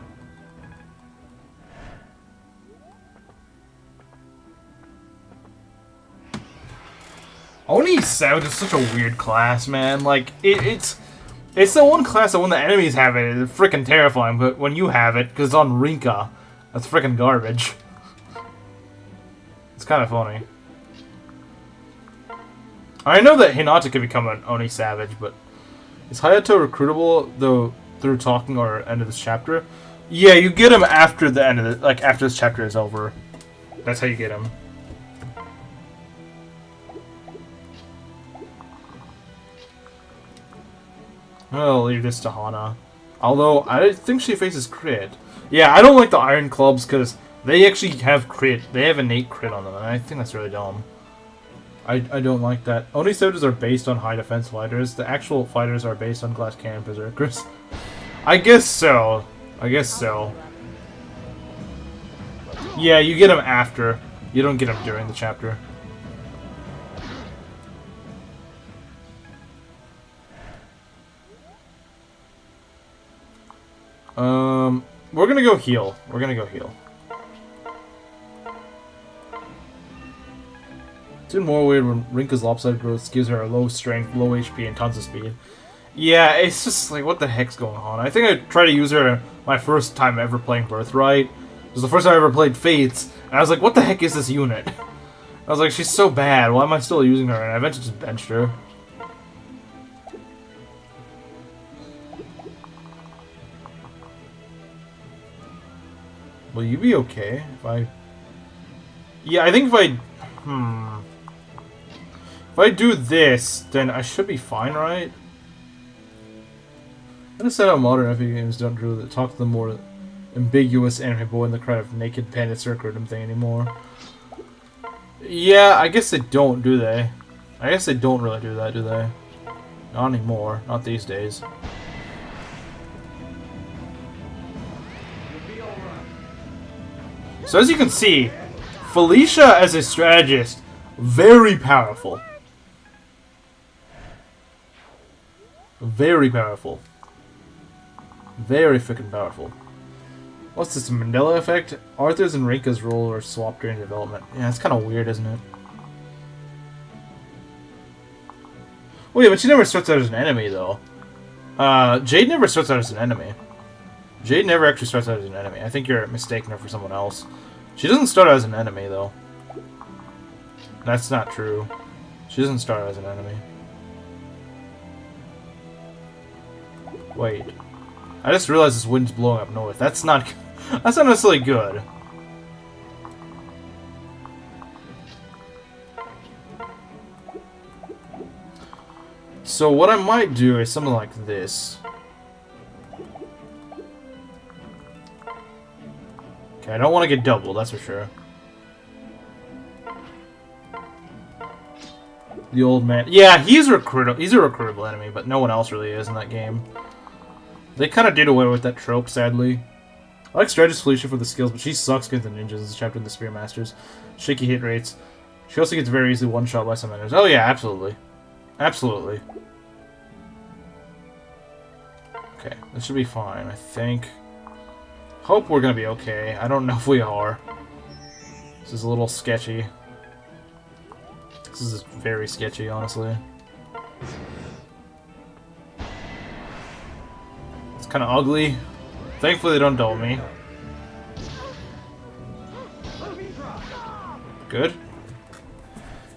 Oni Savage is such a weird class, man. Like, it's the one class that when the enemies have it, it's freaking terrifying, but when you have it, because it's on Rinka, that's freaking garbage. It's kind of funny. I know that Hinata could become an Oni Savage, but is Hayato recruitable, though, through talking or end of this chapter? Yeah, you get him after the end of it, like, after this chapter is over. That's how you get him. I'll leave this to Hana. Although, I think she faces crit. Yeah, I don't like the Iron Clubs because they actually have crit. They have innate crit on them, and I think that's really dumb. I don't like that. Oni Savages are based on high defense fighters. The actual fighters are based on glass cannon berserkers. I guess so. I guess so. Yeah, you get them after. You don't get them during the chapter. We're gonna go heal. We're gonna go heal. It's even more weird when Rinka's lopsided growth gives her a low strength, low HP, and tons of speed. Yeah, it's just like, what the heck's going on? I think I tried to use her my first time ever playing Birthright. It was the first time I ever played Fates, and I was like, what the heck is this unit? I was like, she's so bad, why am I still using her? And I eventually just benched her. Will you be okay if I... Yeah, I think if I... If I do this, then I should be fine, right? I understand how modern FP games don't really talk to the more ambiguous anime boy in the crowd of naked panda circlet thing anymore. Yeah, I guess they don't, do they? I guess they don't really do that, do they? Not anymore. Not these days. So as you can see, Felicia as a strategist, very powerful. Very powerful. Very freaking powerful. What's this, Mandela effect? Arthur's and Rinka's role are swapped during development. Yeah, it's kind of weird, isn't it? Oh yeah, but she never starts out as an enemy, though. Jade never starts out as an enemy. Jade never actually starts out as an enemy. I think you're mistaking her for someone else. She doesn't start out as an enemy, though. That's not true. She doesn't start out as an enemy. Wait. I just realized this wind's blowing up north. That's not necessarily good. So what I might do is something like this. Okay, I don't want to get doubled, that's for sure. The old man. Yeah, he's a recruitable enemy, but no one else really is in that game. They kind of did away with that trope, sadly. I like Strategist Felicia for the skills, but she sucks against the ninjas in this chapter in the Spear Masters. Shaky hit rates. She also gets very easily one-shot by some enemies. Oh yeah, absolutely. Absolutely. Okay, this should be fine, I think. Hope we're gonna be okay. I don't know if we are. This is a little sketchy. This is very sketchy, honestly. It's kind of ugly. Thankfully, they don't dull me. Good.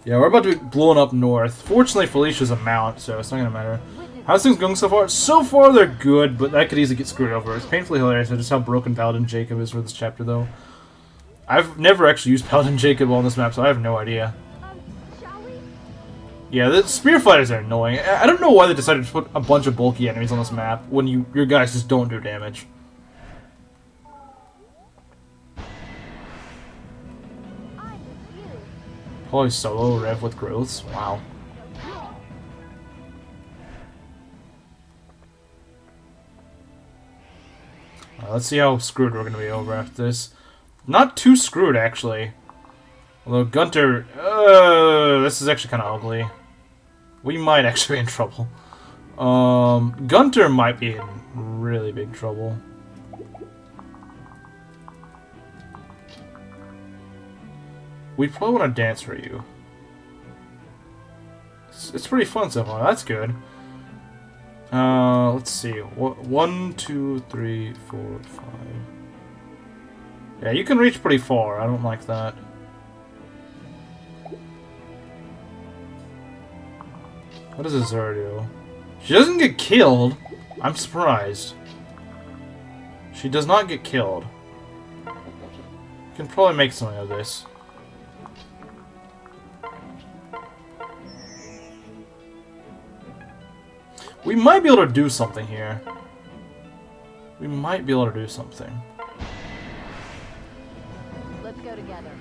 Yeah, we're about to be blown up north. Fortunately, Felicia's a mount, so it's not gonna matter. How's things going so far? So far, they're good, but that could easily get screwed over. It's painfully hilarious just how broken Paladin Jacob is for this chapter, though. I've never actually used Paladin Jacob on this map, so I have no idea. Shall we? Yeah, the spear fighters are annoying. I don't know why they decided to put a bunch of bulky enemies on this map when your guys just don't do damage. I'm with you. Probably solo Rev with growths. Wow. Let's see how screwed we're going to be over after this. Not too screwed, actually. Although Gunter... this is actually kind of ugly. We might actually be in trouble. Gunter might be in really big trouble. We probably want to dance for you. It's pretty fun so far. That's good. Let's see. 1, 2, 3, 4, 5. Yeah, you can reach pretty far. I don't like that. What does Azura do? She doesn't get killed. I'm surprised. She does not get killed. Can probably make something of this. We might be able to do something here. We might be able to do something. Let's go together.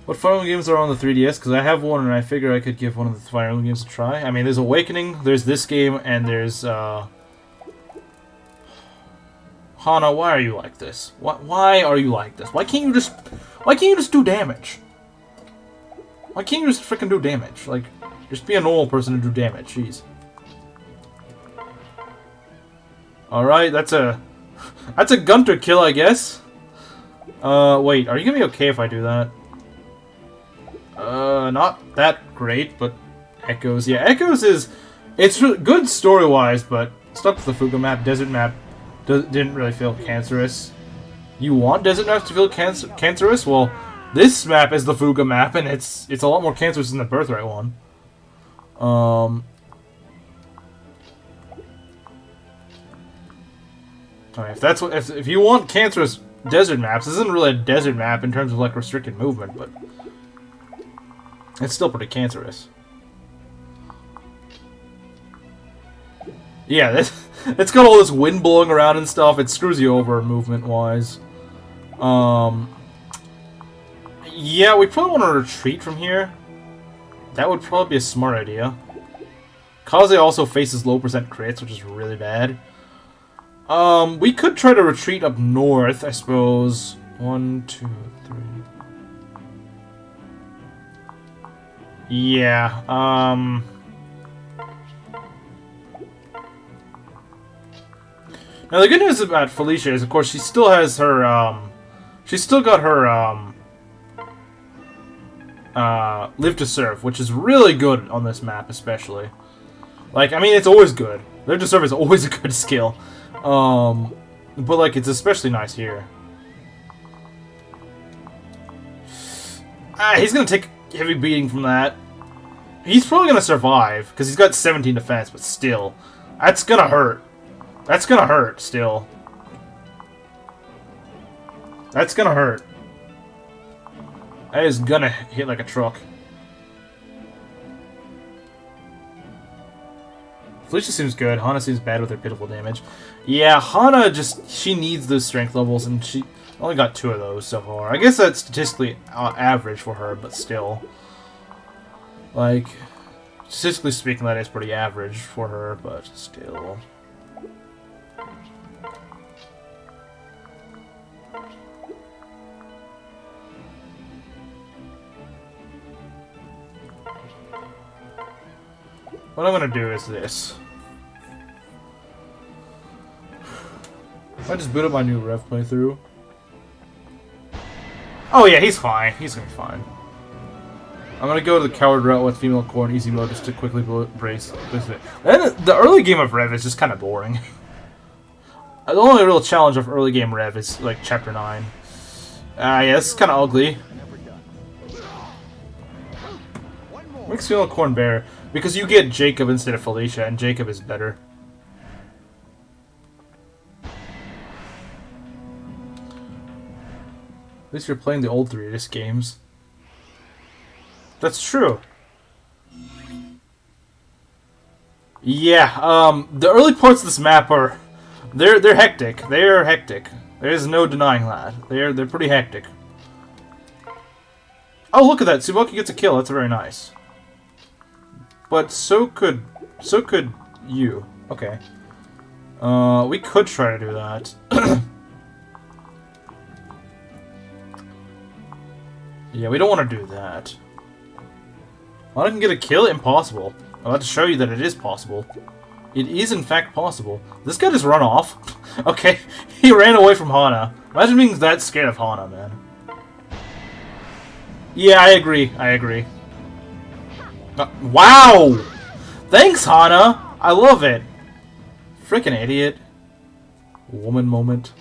What Fire Emblem games are on the 3DS? Because I have one and I figure I could give one of the Fire Emblem games a try. I mean, there's Awakening, there's this game, and there's, Hana, why are you like this? Why are you like this? Why can't you just do damage? Why can't you just freaking do damage? Like, just be a normal person and do damage, jeez. Alright, that's a Gunter kill, I guess. Wait, are you gonna be okay if I do that? Not that great, but Echoes. Yeah, Echoes it's good story-wise, but stuck with the Fuga map, desert map, didn't really feel cancerous. You want desert maps to feel cancerous? Well, this map is the Fuga map, and it's a lot more cancerous than the Birthright one. Alright, if you want cancerous desert maps, this isn't really a desert map in terms of like restricted movement, but it's still pretty cancerous. Yeah, it's got all this wind blowing around and stuff. It screws you over movement-wise. Yeah, we probably want to retreat from here. That would probably be a smart idea. Kaze also faces low percent crits, which is really bad. We could try to retreat up north, I suppose. 1, 2, 3. Yeah, now the good news about Felicia is, of course, she still has her, she's still got her, Live to Serve, which is really good on this map, especially. Like, I mean, it's always good. Live to Serve is always a good skill. But, like, it's especially nice here. He's gonna take a heavy beating from that. He's probably gonna survive, because he's got 17 defense, but still. That's gonna hurt. That's gonna hurt, still. That's gonna hurt. That is gonna hit like a truck. Felicia seems good. Hana seems bad with her pitiful damage. Yeah, Hana she needs those strength levels, and she only got 2 of those so far. I guess that's statistically average for her, but still. Like, statistically speaking, that is pretty average for her, but still. What I'm gonna do is this. I just boot up my new REV playthrough. Oh yeah, he's fine. He's gonna be fine. I'm gonna go to the coward route with female core and easy mode just to quickly brace it. Then the early game of REV is just kind of boring. The only real challenge of early game REV is like chapter 9. Yeah, it's kind of ugly. Makes female corn bear because you get Jacob instead of Felicia, and Jacob is better. At least you're playing the old 3DS games. That's true. Yeah, the early parts of this map are they're hectic. They're hectic. There's no denying that. They're pretty hectic. Oh, look at that. Tsubaki gets a kill. That's very nice. But so could you. Okay. We could try to do that. Yeah, we don't want to do that. I can get a kill? Impossible. I'll have to show you that it is possible. It is, in fact, possible. This guy just run off. Okay, he ran away from Hana. Imagine being that scared of Hana, man. Yeah, I agree. I agree. Wow! Thanks, Hana! I love it. Frickin' idiot. Woman moment.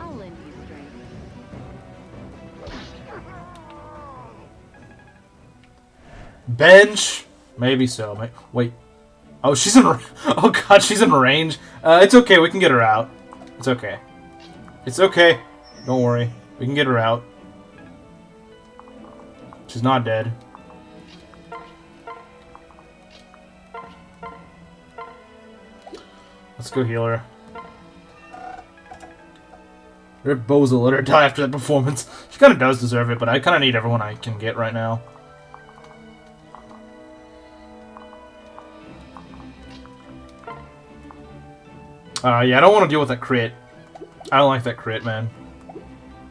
I'll lend you strength. Bench? Maybe so. Wait. Oh, she's in... Oh, God, she's in range. It's okay. We can get her out. It's okay. It's okay. Don't worry. We can get her out. She's not dead. Let's go heal her. Rip Bozo, let her die after that performance. She kind of does deserve it, but I kind of need everyone I can get right now. Yeah, I don't want to deal with that crit. I don't like that crit, man.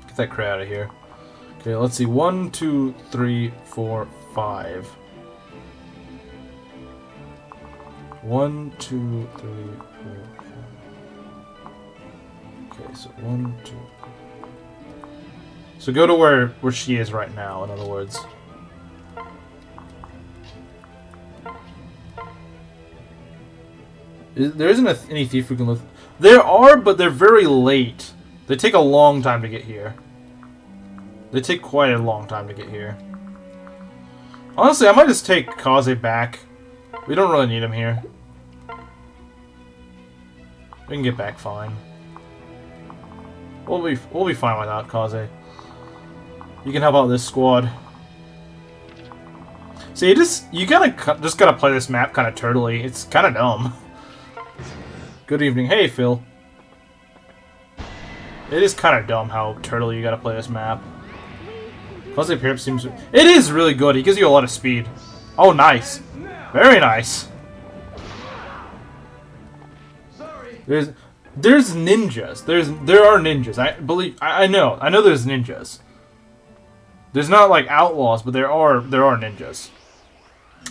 Get that crit out of here. Okay, let's see. 1, 2, 3, 4, 5. 1, 2, 3, 4, 5. Okay, so 1, 2. So go to where she is right now, in other words. There isn't any thief we can look. There are, but they're very late. They take a long time to get here. They take quite a long time to get here. Honestly, I might just take Kaze back. We don't really need him here. We can get back fine. We'll be fine without Kaze. You can help out this squad. See, you just gotta play this map kind of turtly. It's kind of dumb. Good evening. Hey, Phil. It is kind of dumb how turtly you gotta play this map. Plus, it seems... It is really good. He gives you a lot of speed. Oh, nice. Very nice. There's ninjas. There are ninjas. I know there's ninjas. There's not like outlaws, but there are ninjas.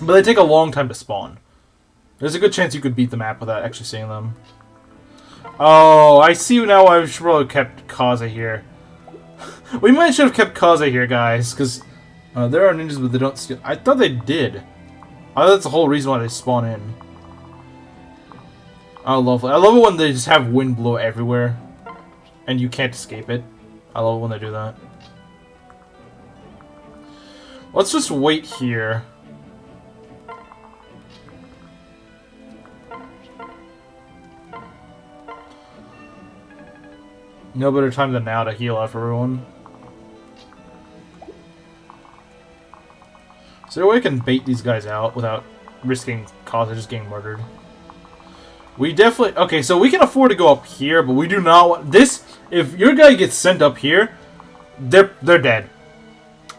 But they take a long time to spawn. There's a good chance you could beat the map without actually seeing them. Oh, I see now why we should probably have kept Kaze here. We might should have kept Kaze here, guys, because there are ninjas, but they don't steal. I thought they did. I thought that's the whole reason why they spawn in. Oh, lovely. I love it when they just have wind blow everywhere, and you can't escape it. I love it when they do that. Let's just wait here. No better time than now to heal up everyone. Is there a way I can bait these guys out without risking Kaze just getting murdered? We definitely... Okay, so we can afford to go up here, but we do not want... This... If your guy gets sent up here, they're dead.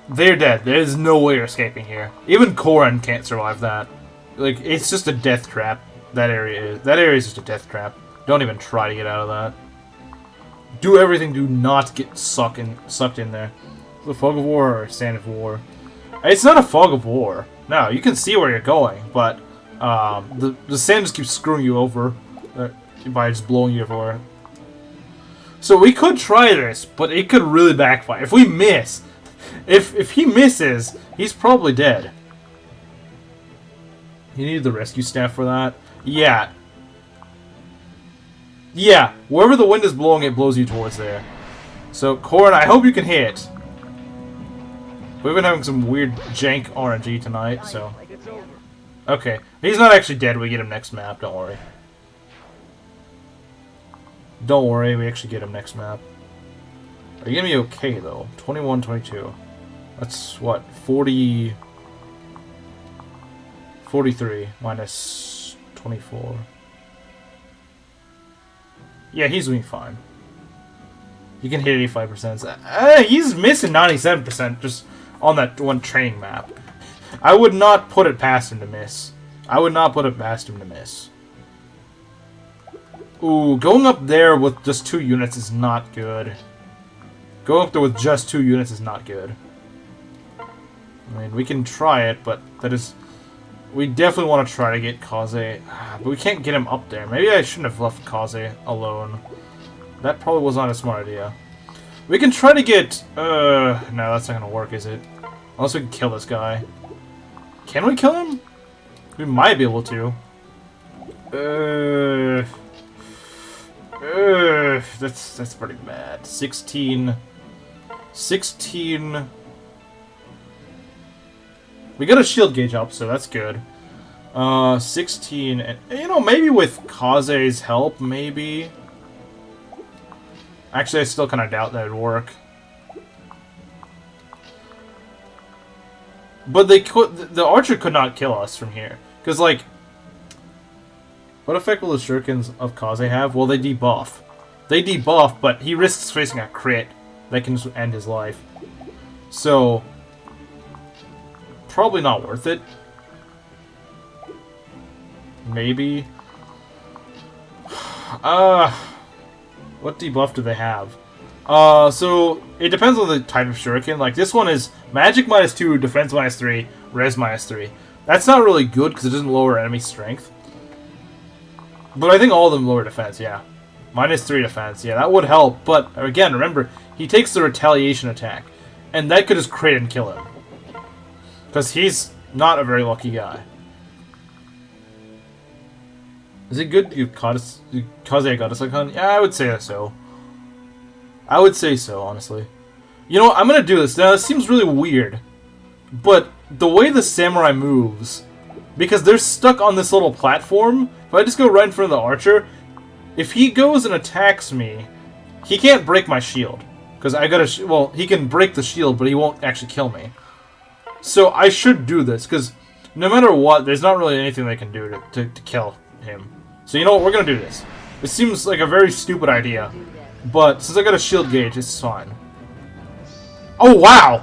They're dead. There is no way you're escaping here. Even Koran can't survive that. Like, it's just a death trap. That area is. That area is just a death trap. Don't even try to get out of that. Do everything. Do not get sucked in there. The fog of war or sand of war? It's not a fog of war. No, you can see where you're going, but the sand just keeps screwing you over by just blowing you everywhere. So we could try this, but it could really backfire. If we miss, if he misses, he's probably dead. You need the rescue staff for that? Yeah. Yeah, wherever the wind is blowing, it blows you towards there. So, Koran, I hope you can hit. We've been having some weird jank RNG tonight, so... Okay. He's not actually dead. We get him next map. Don't worry. Don't worry. We actually get him next map. Are you gonna be okay, though? 21, 22. That's, what, 40... 43 minus 24. Yeah, he's doing fine. You can hit 85%. He's missing 97% just on that one training map. I would not put it past him to miss. I would not put it past him to miss. Ooh, going up there with just 2 units is not good. Going up there with just 2 units is not good. I mean, we can try it, but that is... We definitely want to try to get Kaze, but we can't get him up there. Maybe I shouldn't have left Kaze alone. That probably was not a smart idea. We can try to get... no, that's not going to work, is it? Unless we can kill this guy. Can we kill him? We might be able to. That's pretty bad. 16... 16... We got a shield gauge up, so that's good. 16, and you know, maybe with Kaze's help, maybe. Actually, I still kind of doubt that would work. But they could. The archer could not kill us from here, because like, what effect will the shurikens of Kaze have? Well, they debuff. They debuff, but he risks facing a crit that can just end his life. So. Probably not worth it. Maybe. What debuff do they have? So it depends on the type of shuriken. Like this one is magic -2, defense -3, res -3. That's not really good because it doesn't lower enemy strength. But I think all of them lower defense. Yeah, -3 defense. Yeah, that would help. But again, remember he takes the retaliation attack, and that could just crit and kill him. Because he's not a very lucky guy. Is it good you Kaze got us like hun? Yeah, I would say so. I would say so, honestly. You know what? I'm gonna do this. Now, this seems really weird. But the way the samurai moves, because they're stuck on this little platform, if I just go right in front of the archer, if he goes and attacks me, he can't break my shield. Because I gotta... well, he can break the shield, but he won't actually kill me. So I should do this, because no matter what, there's not really anything they can do to kill him. So you know what, we're going to do this. It seems like a very stupid idea, but since I got a shield gauge, it's fine. Oh, wow!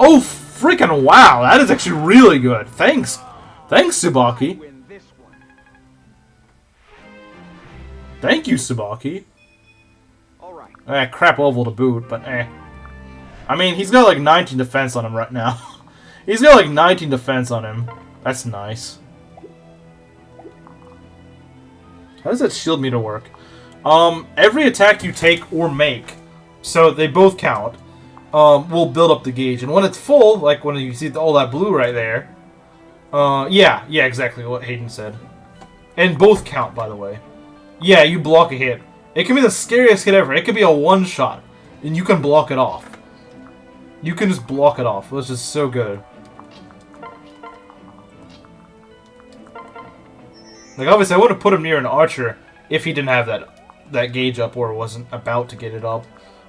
Oh, freaking wow! That is actually really good. Thanks. Thanks, Tsubaki. Thank you, Tsubaki. Crap level to boot, but eh. I mean, he's got like 19 defense on him right now. He's got like 19 defense on him. That's nice. How does that shield meter work? Every attack you take or make, so they both count, will build up the gauge. And when it's full, like when you see all that blue right there, yeah, exactly what Hayden said. And both count, by the way. Yeah, you block a hit. It can be the scariest hit ever. It could be a one-shot, and you can block it off. You can just block it off, which is so good. Like, obviously, I wouldn't have put him near an archer if he didn't have that gauge up or wasn't about to get it up.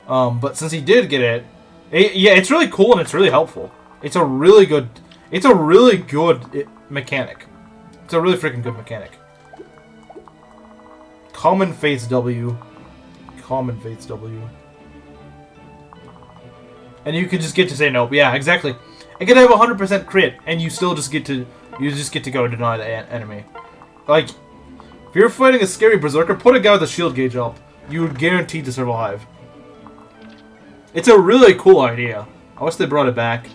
But since he did get it, yeah, it's really cool and it's really helpful. It's a really good mechanic. It's a really freaking good mechanic. Common Fates W. Common Fates W. And you can just get to say nope. Yeah, exactly. It can have 100% crit, and you still just get to go deny the enemy. Like, if you're fighting a scary berserker, put a guy with a shield gauge up. You're guaranteed to survive. It's a really cool idea. I wish they brought it back.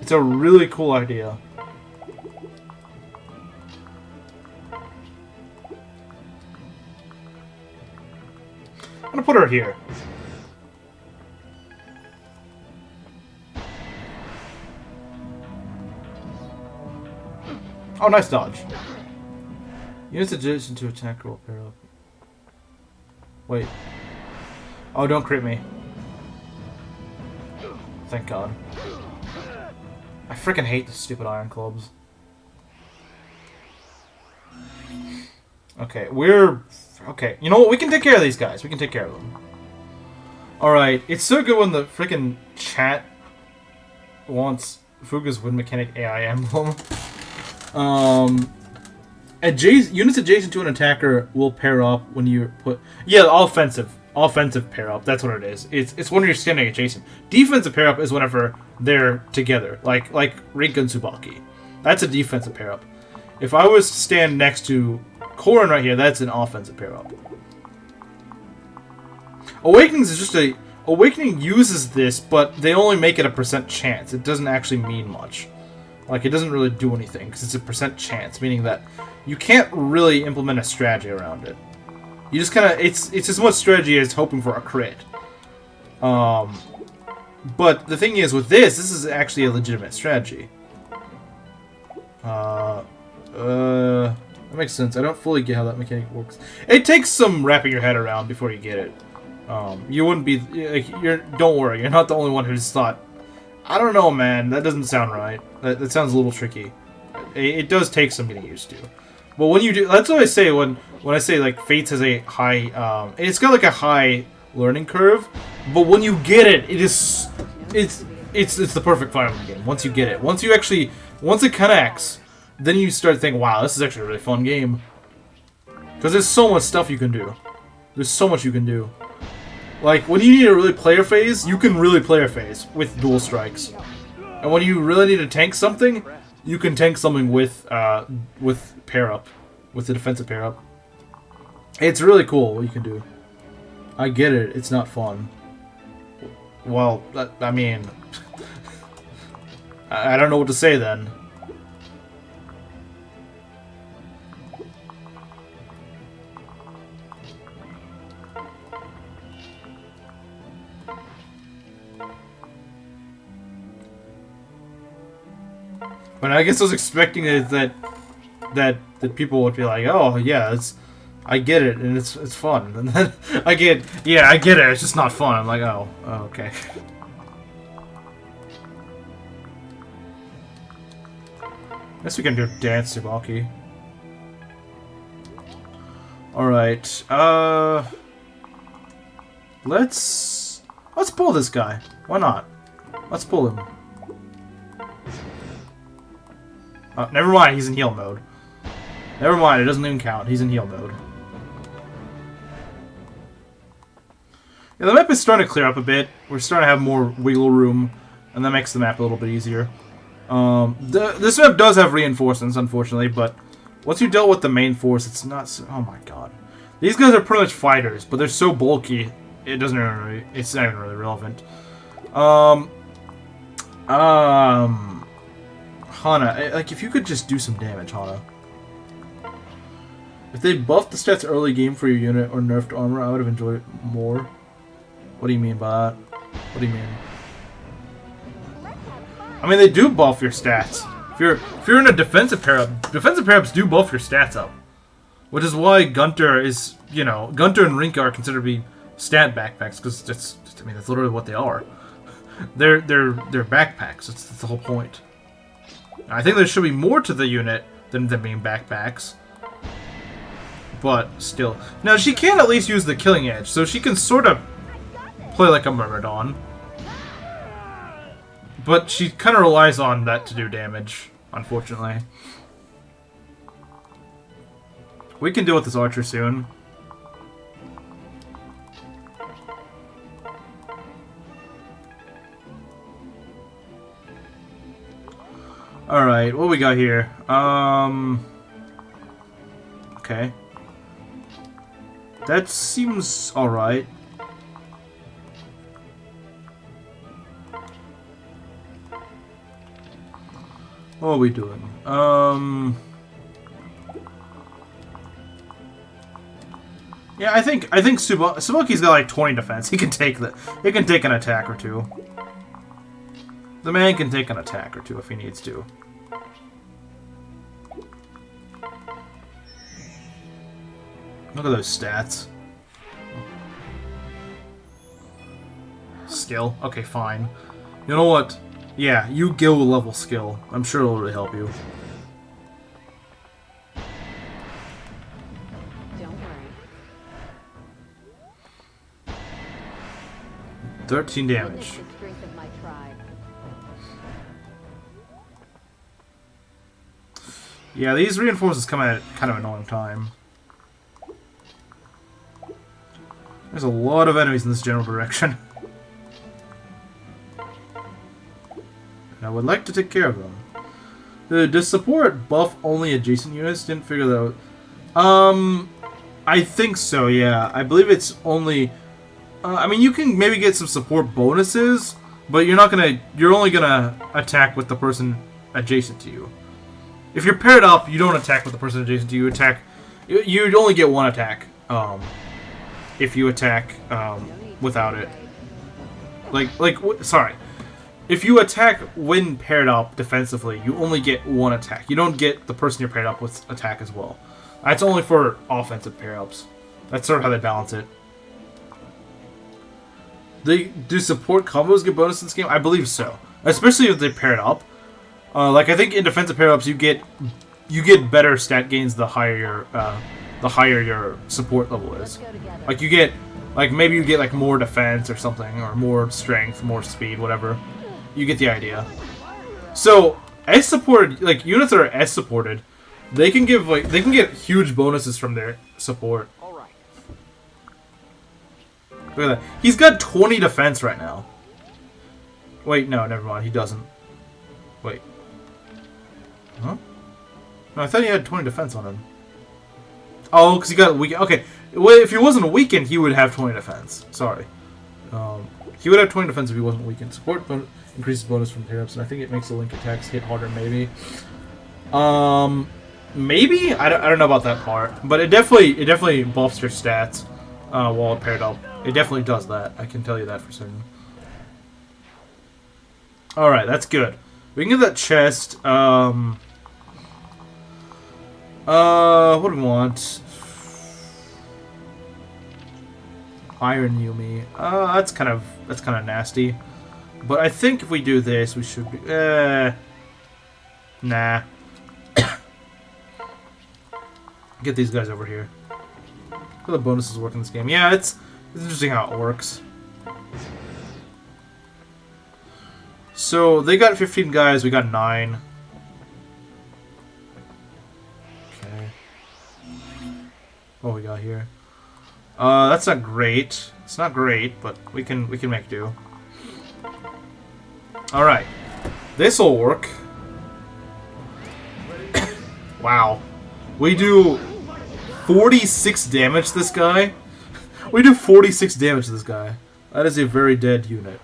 It's a really cool idea. I'm gonna put her here. Oh, nice dodge. Use adjacent to attack roll pair up. Wait. Oh, don't crit me. Thank God. I freaking hate the stupid iron clubs. Okay, okay, you know what? We can take care of these guys. We can take care of them. Alright, it's so good when the freaking chat wants Fuga's Wind Mechanic AI emblem. Units adjacent to an attacker will pair up when you put... Yeah, offensive pair up. That's what it is. It's when you're standing adjacent. Defensive pair up is whenever they're together, like Rinka and Tsubaki. That's a defensive pair up. If I was to stand next to Korin right here, that's an offensive pair up. Awakenings is just a... Awakening uses this, but they only make it a % chance. It doesn't actually mean much. Like, it doesn't really do anything, because it's a percent chance, meaning that you can't really implement a strategy around it. You just kind of, it's as much strategy as hoping for a crit. But the thing is, with this is actually a legitimate strategy. That makes sense. I don't fully get how that mechanic works. It takes some wrapping your head around before you get it. You wouldn't be, like, don't worry, you're not the only one who's thought, I don't know, man, that doesn't sound right. That sounds a little tricky. It does take some getting used to. But when you do, that's what I say when I say, like, Fates has a high, it's got, like, a high learning curve, but when you get it, it's the perfect Fire Emblem game. Once you get it. Once it connects, then you start thinking, wow, this is actually a really fun game. Because there's so much stuff you can do. There's so much you can do. Like, when you need a really player phase, you can really player phase with dual strikes. And when you really need to tank something, you can tank something with pair up. With the defensive pair up. It's really cool what you can do. I get it, it's not fun. Well, I mean... I don't know what to say then. But I guess I was expecting that people would be like, oh yeah, I get it and it's fun, and then I get it, it's just not fun. I'm like, oh okay. Guess we can do Dance Tsubaki. Alright, let's pull this guy. Why not? Let's pull him. Never mind, he's in heal mode. Never mind, it doesn't even count. He's in heal mode. Yeah, the map is starting to clear up a bit. We're starting to have more wiggle room, and that makes the map a little bit easier. This map does have reinforcements, unfortunately, but once you dealt with the main force, it's not so... Oh my god. These guys are pretty much fighters, but they're so bulky, it's not even really relevant. Hana, like, if you could just do some damage, Hana. If they buffed the stats early game for your unit or nerfed armor, I would have enjoyed it more. What do you mean by that? What do you mean? I mean, they do buff your stats. If you're in a defensive pair-ups do buff your stats up. Which is why Gunter is, you know, Gunter and Rinka are considered to be stat backpacks, because that's literally what they are. They're backpacks. That's the whole point. I think there should be more to the unit than them being backpacks. But still. Now, she can at least use the killing edge, so she can sort of play like a Myrmidon. But she kind of relies on that to do damage, unfortunately. We can deal with this archer soon. Alright, what we got here? Okay. That seems alright. What are we doing? Yeah, I think Tsubaki's got like 20 defense. He can take an attack or two. The man can take an attack or two if he needs to. Look at those stats. Skill? Okay, fine. You know what? Yeah, you Gil level skill. I'm sure it'll really help you. Don't worry. 13 damage. Witness the strength of my tribe. Yeah, these reinforcements come at kind of an annoying time. There's a lot of enemies in this general direction. And I would like to take care of them. Does support buff only adjacent units? Didn't figure that out. I think so, yeah. I believe it's only... I mean, you can maybe get some support bonuses, but you're only gonna attack with the person adjacent to you. If you're paired up, you don't attack with the person adjacent to you. You'd only get one attack. If you attack without it. Sorry. If you attack when paired up defensively, you only get one attack. You don't get the person you're paired up with attack as well. That's only for offensive pair-ups. That's sort of how they balance it. Do support combos get bonus in this game? I believe so. Especially if they're paired up. I think in defensive pair-ups you get better stat gains the higher your support level is. Like maybe you get more defense or something, or more strength, more speed, whatever. You get the idea. So S supported, units that are S supported, they can get huge bonuses from their support. All right. Look at that. He's got 20 defense right now. Wait, no, never mind. He doesn't. Wait. Huh? No, I thought he had 20 defense on him. Oh, because he got weakened. Okay. Well, if he wasn't weakened, he would have 20 defense. Sorry. He would have 20 defense if he wasn't weakened. Support increases bonus from pair-ups, and I think it makes the link attacks hit harder, maybe. Maybe? I don't know about that part. But it definitely buffs your stats while paired up. It definitely does that. I can tell you that for certain. Alright, that's good. We can get that chest. What do we want? Iron Yumi. That's kind of nasty. But I think if we do this, we should be. Nah. Get these guys over here. How the bonuses work in this game? Yeah, it's interesting how it works. So they got 15 guys. We got 9. Okay. What we got here? That's not great. It's not great, but we can make do. All right, this'll work. Wow, we do 46 damage to this guy. We do 46 damage to this guy. That is a very dead unit.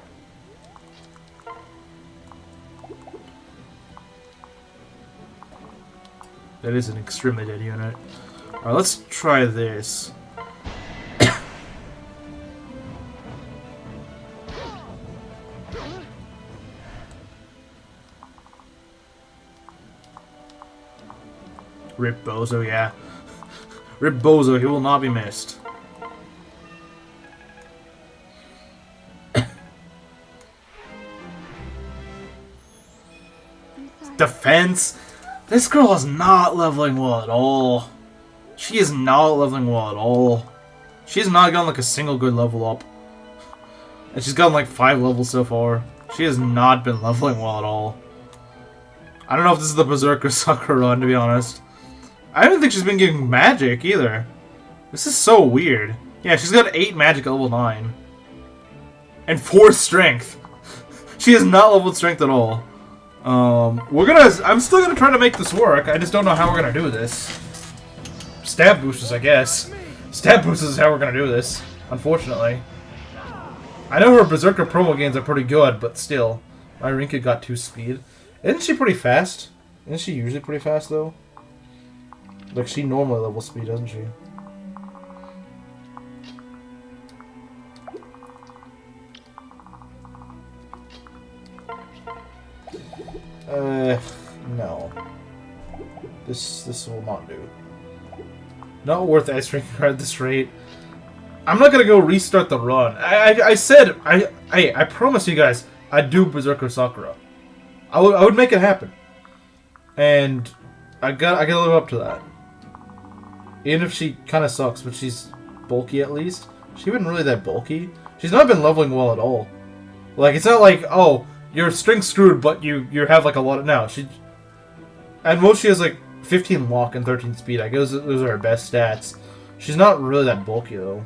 That is an extremely dead unit. Alright, let's try this. Rip Bozo, yeah. Rip Bozo, he will not be missed. Defense? This girl is not leveling well at all. She is not leveling well at all. She has not gotten a single good level up. And she's gotten 5 levels so far. She has not been leveling well at all. I don't know if this is the Berserker Sucker run, to be honest. I don't think she's been getting magic either. This is so weird. Yeah, she's got 8 magic at level 9. And 4 strength. She has not leveled strength at all. I'm still gonna try to make this work. I just don't know how we're gonna do this. Stab boosters, I guess. Stab boosters is how we're gonna do this, unfortunately. I know her Berserker promo gains are pretty good, but still. My Rinka got 2 speed. Isn't she pretty fast? Isn't she usually pretty fast, though? She normally levels speed, doesn't she? No. This will not do. Not worth ice drinking at this rate. I'm not gonna go restart the run. I said I promise you guys I'd do Berserker Sakura. I would make it happen. And I gotta live up to that. Even if she kind of sucks, but she's bulky at least. She isn't really that bulky. She's not been leveling well at all. It's not like, oh, you're string screwed, but you have a lot of... No, she... At most she has 15 walk and 13 speed. I guess those are her best stats. She's not really that bulky though.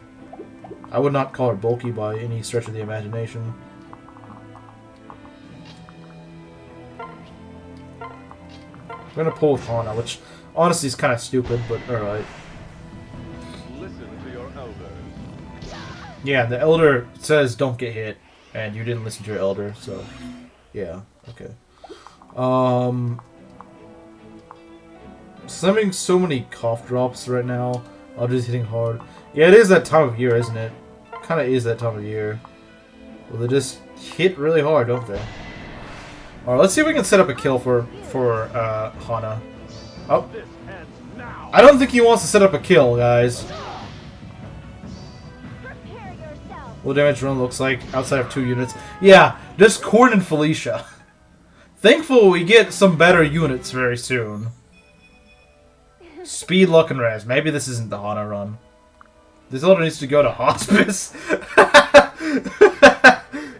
I would not call her bulky by any stretch of the imagination. I'm gonna pull with Hana, which honestly is kind of stupid, but alright. Listen to your elders. Yeah, the elder says don't get hit, and you didn't listen to your elder, so... Yeah, okay. Summoning so many cough drops right now. I'm just hitting hard. Yeah, it is that time of year, isn't it? Kind of is that time of year. Well, they just hit really hard, don't they? Alright, let's see if we can set up a kill for Hana. Oh. I don't think he wants to set up a kill, guys. Prepare yourself. What damage run looks like outside of 2 units. Yeah, just Corn and Felicia. Thankful we get some better units very soon. Speed, luck, and res. Maybe this isn't the Hana run. This elder needs to go to hospice.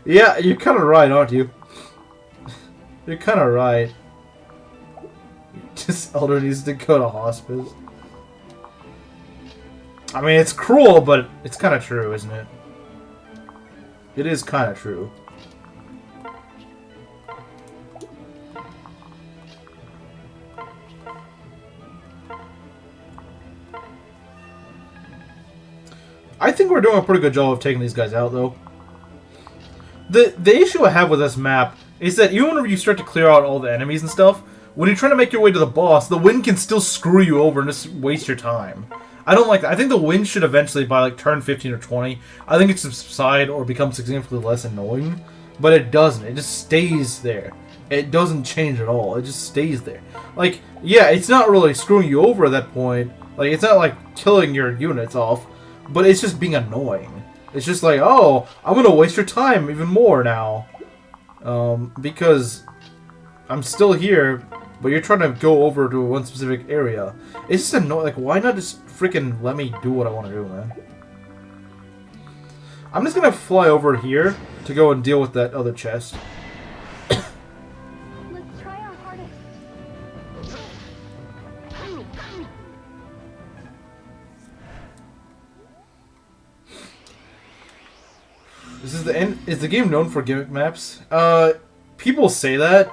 Yeah, you're kind of right, aren't you? You're kind of right. This elder needs to go to hospice. I mean, it's cruel, but it's kind of true, isn't it? It is kind of true. I think we're doing a pretty good job of taking these guys out, though. The issue I have with this map is that even whenever you start to clear out all the enemies and stuff, when you're trying to make your way to the boss, the wind can still screw you over and just waste your time. I don't like that. I think the wind should eventually, by like turn 15 or 20, I think it should subside or become significantly less annoying. But it doesn't. It just stays there. It doesn't change at all. It just stays there. Like, yeah, it's not really screwing you over at that point. Like, it's not like killing your units off. But it's just being annoying. It's just like, oh, I'm going to waste your time even more now. Because I'm still here, but you're trying to go over to one specific area. It's just annoying. Like, why not just freaking let me do what I want to do, man? I'm just going to fly over here to go and deal with that other chest. Let's try our hardest. This is the end. Is the game known for gimmick maps? People say that.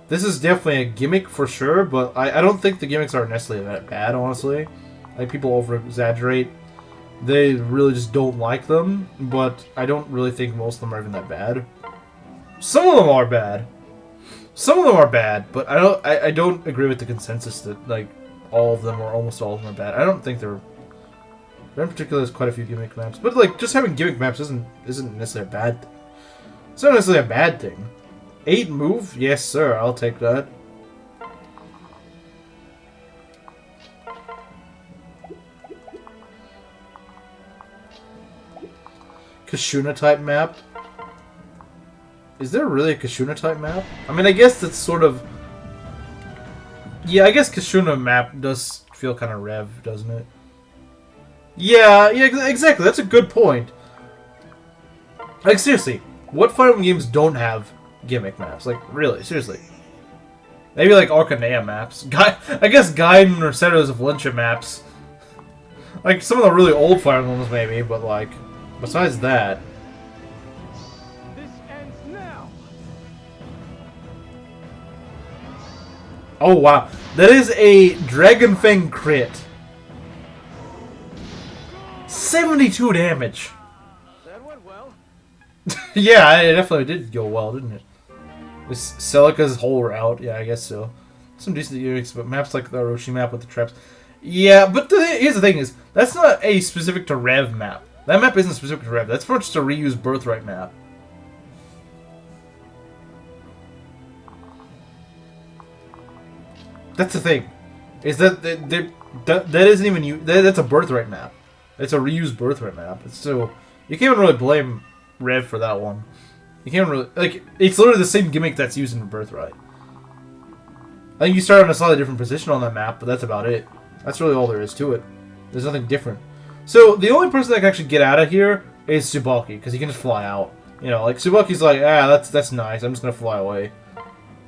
This is definitely a gimmick for sure, but I don't think the gimmicks are necessarily that bad, honestly. Like, people over-exaggerate. They really just don't like them, but I don't really think most of them are even that bad. Some of them are bad. Some of them are bad, but I don't agree with the consensus that, like, all of them or almost all of them are bad. I don't think they're... In particular, there's quite a few gimmick maps. But, like, just having gimmick maps isn't necessarily a bad thing. It's not necessarily a bad thing. 8 move? Yes, sir. I'll take that. Kashuna type map? Is there really a Kashuna type map? I mean, I guess that's sort of... Yeah, I guess Kashuna map does feel kind of REV, doesn't it? Yeah, exactly. That's a good point. Like, seriously, what Fire Emblem games don't have gimmick maps? Like, really, seriously. Maybe, like, Arcanea maps. I guess Gaiden or Shadows of Valencia maps. Like, some of the really old Fire Emblems, maybe, but, like, besides that... This ends now. Oh, wow. That is a Dragon Fang crit. 72 damage. That went well. Yeah, it definitely did go well, didn't it? With Celica's whole route, yeah, I guess so. Some decent units, but maps like the Orochi map with the traps. Yeah, but here's the thing is, that's not a specific to REV map. That map isn't specific to REV. That's more just a reused Birthright map. That's the thing. Is that isn't even you. That's a Birthright map. It's a reused Birthright map. So you can't even really blame REV for that one. You can't really like. It's literally the same gimmick that's used in Birthright. I think you start on a slightly different position on that map, but that's about it. That's really all there is to it. There's nothing different. So the only person that can actually get out of here is Tsubaki, because he can just fly out. You know, like Tsubaki's like, that's nice. I'm just gonna fly away.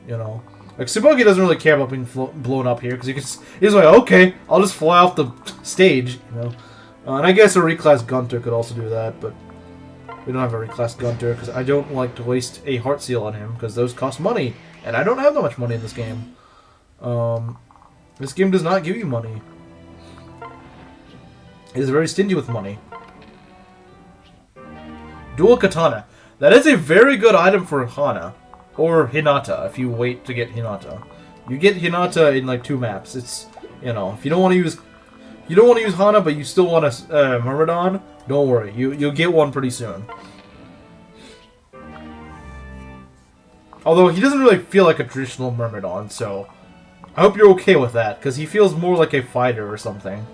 You know, like Tsubaki doesn't really care about being blown up here because he's like, okay, I'll just fly off the stage. You know. And I guess a reclass Gunter could also do that, but we don't have a reclass Gunter because I don't like to waste a heart seal on him because those cost money, and I don't have that much money in this game. This game does not give you money. It is very stingy with money. Dual Katana. That is a very good item for Hana. Or Hinata, if you wait to get Hinata. You get Hinata in like 2 maps. It's, you know, if you don't want to use... You don't want to use Hana, but you still want a Myrmidon, don't worry. You'll get one pretty soon. Although he doesn't really feel like a traditional Myrmidon, so... I hope you're okay with that, because he feels more like a fighter or something.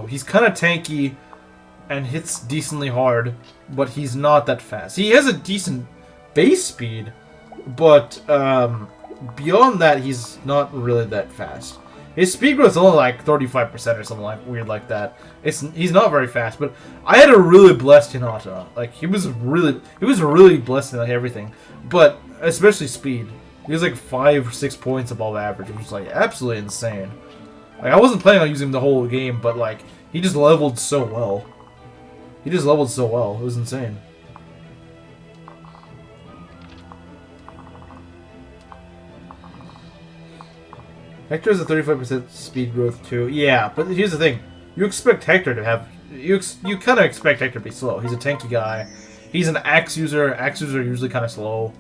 He's kind of tanky and hits decently hard, but he's not that fast. He has a decent base speed, but beyond that, he's not really that fast. His speed growth is only like 35% or something like weird like that. He's not very fast, but I had a really blessed Hinata. Like he was really blessed in like everything, but especially speed. He was like 5 or 6 points above average, which was like absolutely insane. Like I wasn't planning on using him the whole game, but like he just leveled so well. He just leveled so well. It was insane. Hector has a 35% speed growth too. Yeah, but here's the thing: you expect Hector to have you kind of expect Hector to be slow. He's a tanky guy. He's an axe user. Axe users are usually kind of slow.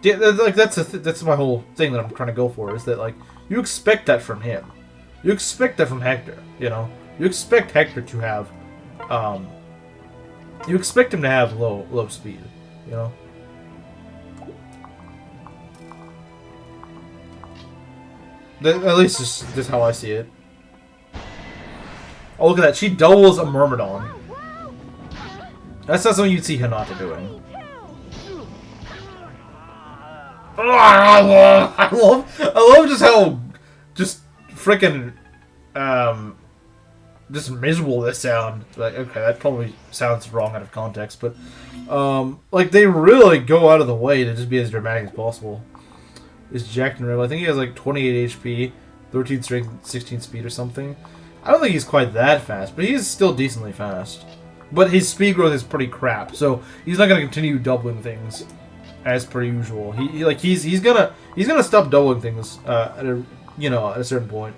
Yeah, like that's my whole thing that I'm trying to go for is that like you expect that from him. You expect that from Hector. You know, you expect Hector to have, you expect him to have low speed. You know. At least this is how I see it. Oh, look at that. She doubles a Myrmidon. That's not something you'd see Hinata doing. I love just how just freaking just miserable this sound. Like, okay, that probably sounds wrong out of context, but like they really go out of the way to just be as dramatic as possible. Is Jack and Rev. I think he has like 28 HP, 13 strength, 16 speed or something. I don't think he's quite that fast, but he is still decently fast. But his speed growth is pretty crap, so he's not gonna continue doubling things as per usual. He's gonna stop doubling things at a certain point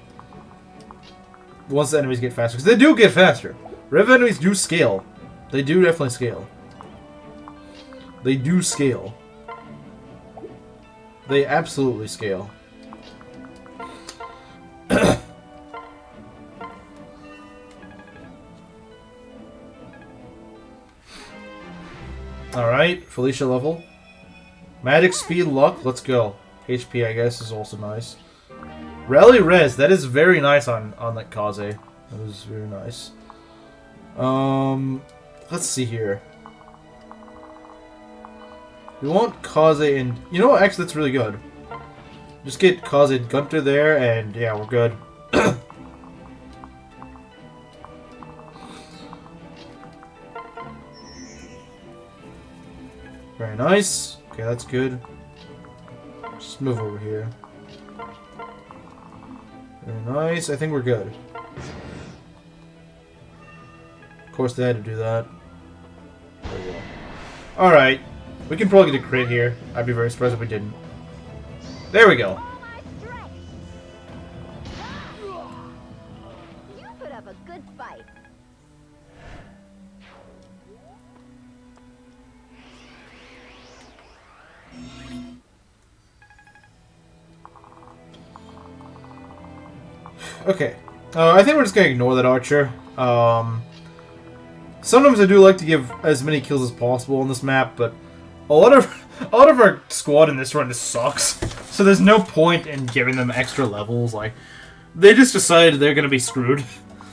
once the enemies get faster, because they do get faster. Rev enemies do scale. They do definitely scale. They do scale. They absolutely scale. Alright, Felicia level. Magic, speed, luck, let's go. HP, I guess, is also nice. Rally res, that is very nice on that Kaze. That is very nice. Let's see here. We want Kaze and... You know what? Actually, that's really good. Just get Kaze and Gunter there, and yeah, we're good. Very nice. Okay, that's good. Just move over here. Very nice. I think we're good. Of course, they had to do that. There we go. Alright. We can probably get a crit here. I'd be very surprised if we didn't. There we go. You put up a good fight. Okay. I think we're just gonna ignore that archer. Sometimes I do like to give as many kills as possible on this map, but a lot of our squad in this run just sucks. So there's no point in giving them extra levels. Like, they just decided they're gonna be screwed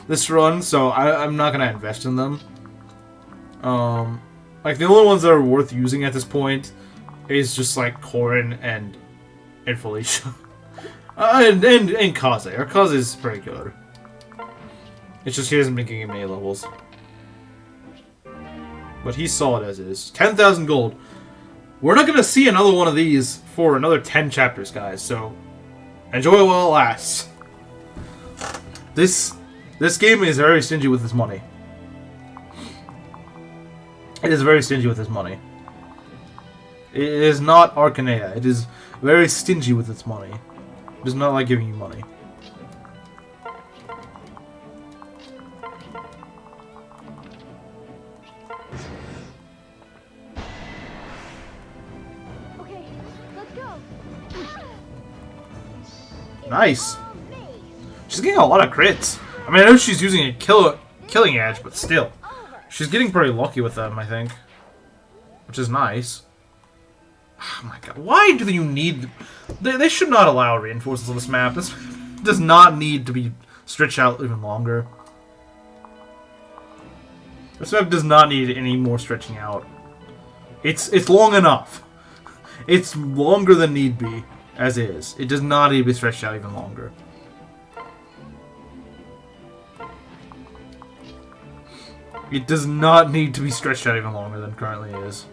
this run, so I'm not gonna invest in them. Like the only ones that are worth using at this point is just like Corin and Felicia. And Kaze. Our Kaze is pretty good. It's just he hasn't been getting many levels. But he's solid as is. 10,000 gold. We're not going to see another one of these for another 10 chapters, guys. So, enjoy while it lasts. This game is very stingy with its money. It is very stingy with its money. It is not Arcanea. It is very stingy with its money. It does not like giving you money. Nice. She's getting a lot of crits. I mean, I know she's using a killing edge, but still. She's getting pretty lucky with them, I think. Which is nice. Oh my god. Why do you need... They should not allow reinforcements on this map. This does not need to be stretched out even longer. This map does not need any more stretching out. It's long enough. It's longer than need be, as is. It does not need to be stretched out even longer. It does not need to be stretched out even longer than it currently is.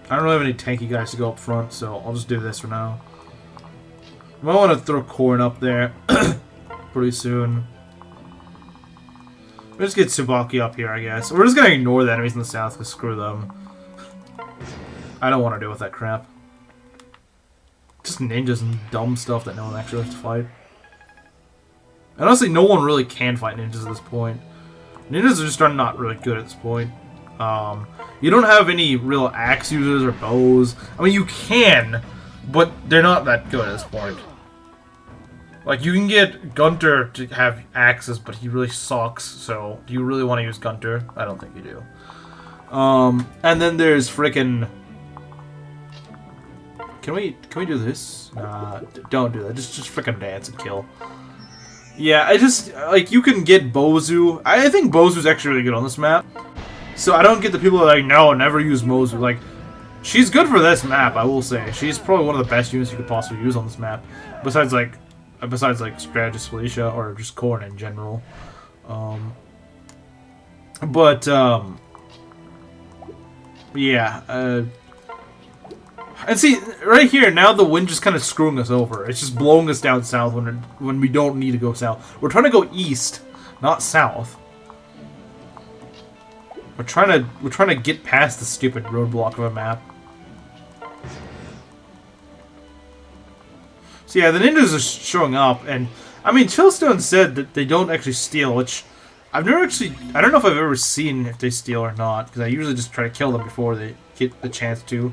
I don't really have any tanky guys to go up front, so I'll just do this for now. I might want to throw corn up there pretty soon. We'll just get Tsubaki up here, I guess. We're just going to ignore the enemies in the south, because screw them. I don't want to deal with that crap. Just ninjas and dumb stuff that no one actually has to fight. And honestly, no one really can fight ninjas at this point. Ninjas are just not really good at this point. You don't have any real axe users or bows. I mean, you can, but they're not that good at this point. Like, you can get Gunter to have axes, but he really sucks, so do you really want to use Gunter? I don't think you do. And then there's frickin'... Can we do this? Don't do that. Just frickin' dance and kill. Yeah, I just... Like, you can get Bozu. I think Bozu's actually really good on this map. So I don't get the people that are like, no, never use Mozu. Like, she's good for this map, I will say. She's probably one of the best units you could possibly use on this map. Besides Strategist Felicia, or just Korn in general. Yeah, and see, right here, now the wind just kind of screwing us over. It's just blowing us down south when we don't need to go south. We're trying to go east, not south. We're trying to get past the stupid roadblock of a map. So yeah, the ninjas are showing up, and I mean, Chillstone said that they don't actually steal, which I've never actually... I don't know if I've ever seen if they steal or not, because I usually just try to kill them before they get the chance to.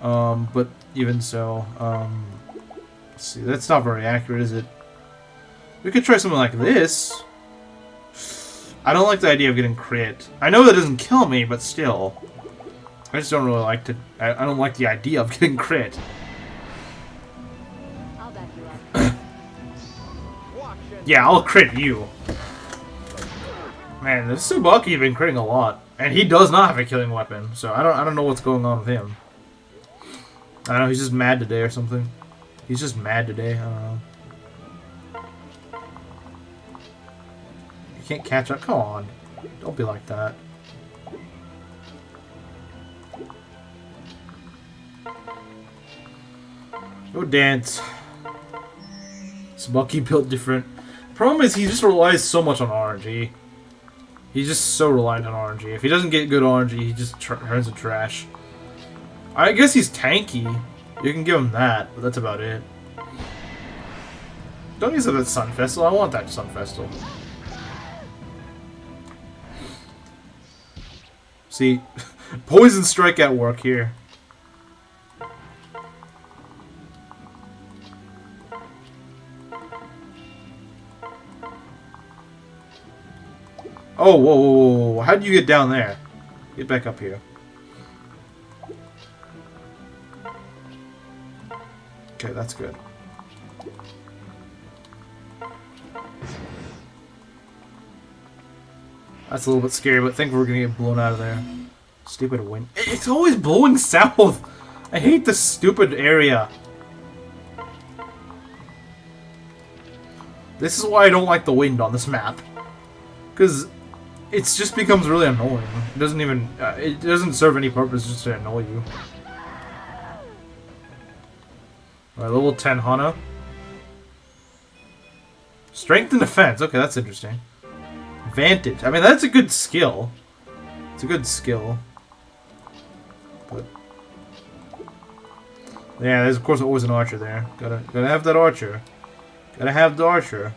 But even so, let's see, that's not very accurate, is it? We could try something like this. I don't like the idea of getting crit. I know that doesn't kill me, but still. I just don't really like to... I don't like the idea of getting crit. I'll back you up. Yeah, I'll crit you. Man, this Tsubaki has been critting a lot. And he does not have a killing weapon, so I don't know what's going on with him. I don't know, he's just mad today or something. He's just mad today, I don't know. You can't catch up, come on. Don't be like that. Go dance. Tsubaki built different. Problem is, he just relies so much on RNG. He's just so reliant on RNG. If he doesn't get good RNG, he just turns to trash. I guess he's tanky. You can give him that, but that's about it. Don't use that Sun Festal. I want that Sun Festal. See, Poison Strike at work here. Oh, whoa, whoa, whoa, whoa. How'd you get down there? Get back up here. Okay, that's good. That's a little bit scary, but I think we're gonna get blown out of there. Stupid wind. It's always blowing south! I hate this stupid area. This is why I don't like the wind on this map. Because it just becomes really annoying. It doesn't even... it doesn't serve any purpose just to annoy you. Alright, level 10 Hana. Strength and defense. Okay, that's interesting. Vantage. I mean, that's a good skill. It's a good skill. But... yeah, there's of course always an archer there. Gotta have that archer. Gotta have the archer.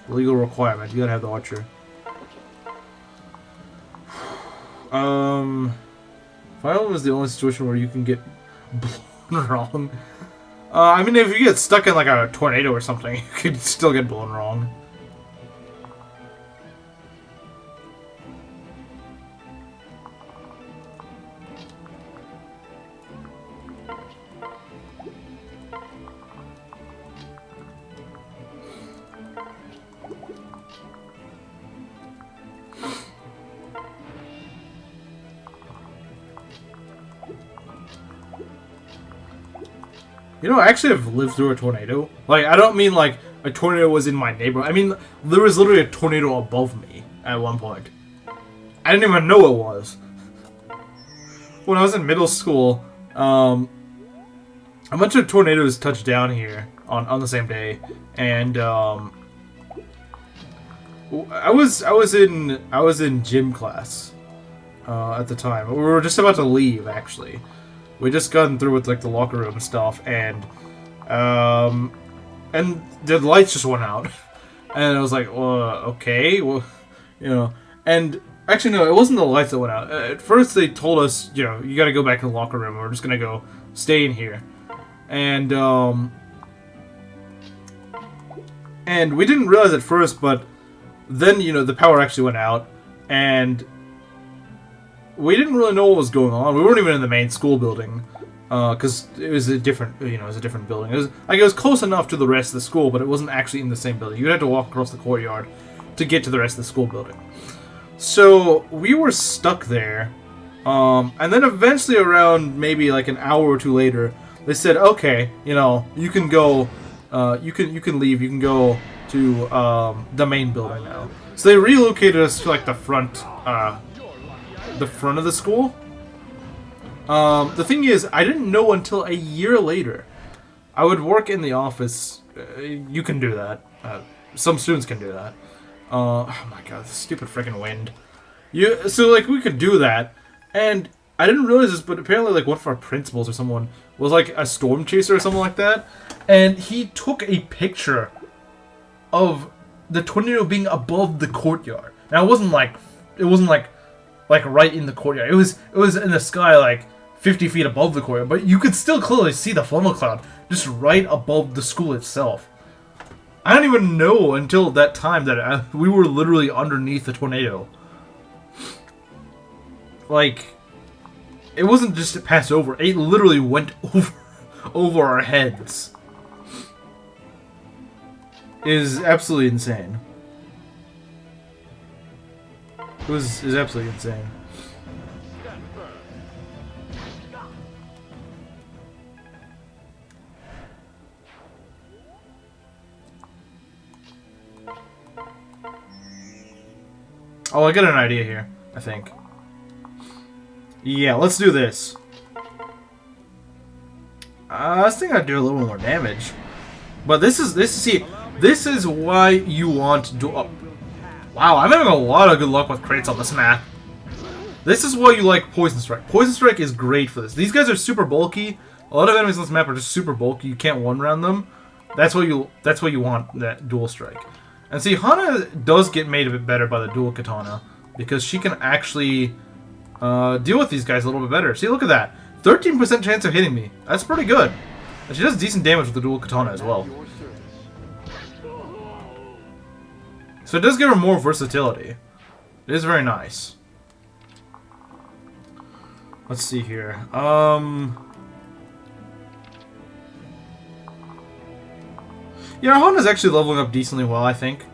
Legal requirement. You gotta have the archer. Fire Emblem is the only situation where you can get blown wrong. I mean, if you get stuck in like a tornado or something, you could still get blown wrong. You know, I actually have lived through a tornado. Like, I don't mean like a tornado was in my neighborhood. I mean, there was literally a tornado above me at one point. I didn't even know it was. When I was in middle school, a bunch of tornadoes touched down here on the same day, and I was in gym class at the time. We were just about to leave, actually. We just gotten through with like the locker room stuff, and the lights just went out, and I was like, okay, well, you know. And actually, no, it wasn't the lights that went out. At first, they told us, you know, you got to go back to the locker room. We're just gonna go stay in here, and we didn't realize at first, but then, you know, the power actually went out, and we didn't really know what was going on. We weren't even in the main school building, because it was a different, you know, it was a different building. It was close enough to the rest of the school, but it wasn't actually in the same building. You'd have to walk across the courtyard to get to the rest of the school building. So we were stuck there, and then eventually, around maybe like an hour or two later, they said, "Okay, you know, you can go, you can leave. You can go to the main building now." So they relocated us to like the front of the school. The thing is, I didn't know until a year later. I would work in the office. You can do that. Some students can do that. Oh my god, this stupid freaking wind. So like we could do that, and I didn't realize this, but apparently like one of our principals or someone was like a storm chaser or something like that, and he took a picture of the tornado being above the courtyard. Now it wasn't like right in the courtyard. It was in the sky like 50 feet above the courtyard, but you could still clearly see the funnel cloud just right above the school itself. I don't even know until that time that we were literally underneath the tornado. Like, it wasn't just to pass over. It literally went over our heads. It is absolutely insane. It was absolutely insane. Oh, I got an idea here, I think. Yeah, let's do this. I was thinking I'd do a little more damage. But this is why you want to do... Wow, I'm having a lot of good luck with crates on this map. This is why you like Poison Strike. Poison Strike is great for this. These guys are super bulky. A lot of enemies on this map are just super bulky. You can't one-round them. That's why you want that dual strike. And see, Hana does get made a bit better by the dual katana, because she can actually deal with these guys a little bit better. See, look at that. 13% chance of hitting me. That's pretty good. And she does decent damage with the dual katana as well. So it does give her more versatility. It is very nice. Let's see here. Yeah, Hana's actually leveling up decently well, I think.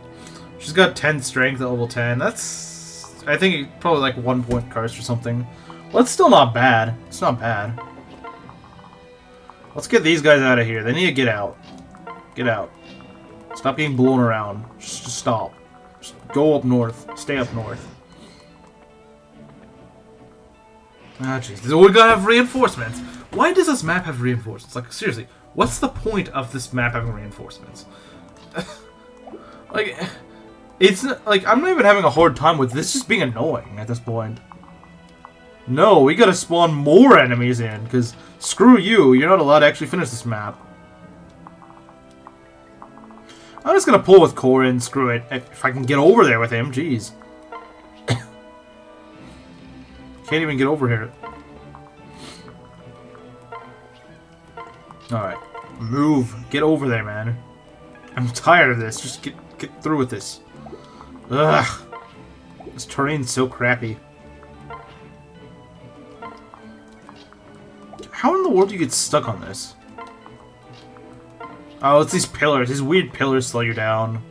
She's got 10 strength at level 10. That's, I think, probably like 1 point cursed or something. Well, it's still not bad. It's not bad. Let's get these guys out of here. They need to get out. Get out. Stop being blown around. Just stop. Just go up north. Stay up north. Ah, jeez. We gotta have reinforcements. Why does this map have reinforcements? Like, seriously. What's the point of this map having reinforcements? Like, it's not, like, I'm not even having a hard time with this just being annoying at this point. No, we gotta spawn more enemies in, because screw you, you're not allowed to actually finish this map. I'm just gonna pull with Corin, screw it, if I can get over there with him, jeez. Can't even get over here. Alright. Move. Get over there, man. I'm tired of this. Just get through with this. Ugh. This terrain's so crappy. How in the world do you get stuck on this? Oh, it's these pillars. These weird pillars slow you down.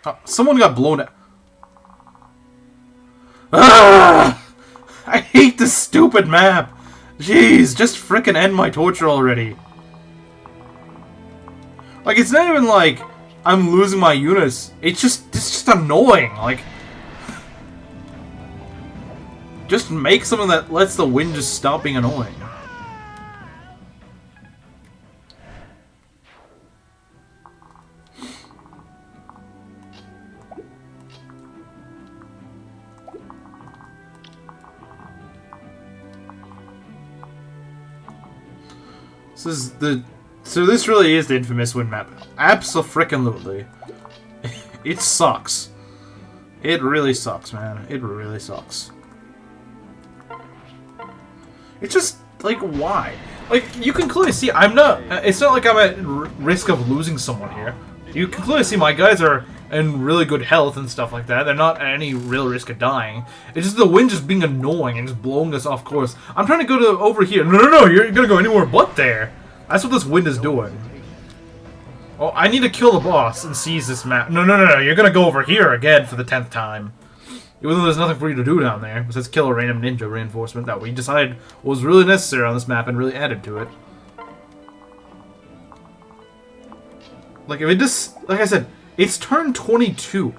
Oh, someone got blown out. Ah! I hate this stupid map. Jeez, just frickin' end my torture already. Like, it's not even like I'm losing my units. It's just annoying. Like, just make something that lets the wind just stop being annoying. So this really is the infamous wind map. Abso-frickin-lutely. It sucks. It really sucks, man. It really sucks. It's just, like, why? Like, you can clearly see I'm not... It's not like I'm at risk of losing someone here. You can clearly see my guys are in really good health and stuff like that. They're not at any real risk of dying. It's just the wind just being annoying and just blowing us off course. I'm trying to go to over here. No, you're gonna go anywhere but there. That's what this wind is doing. Oh, I need to kill the boss and seize this map. No, you're gonna go over here again for the 10th time. Even though there's nothing for you to do down there, besides kill a random ninja reinforcement that we decided was really necessary on this map and really added to it. Like, if it just... Like I said, it's turn 22.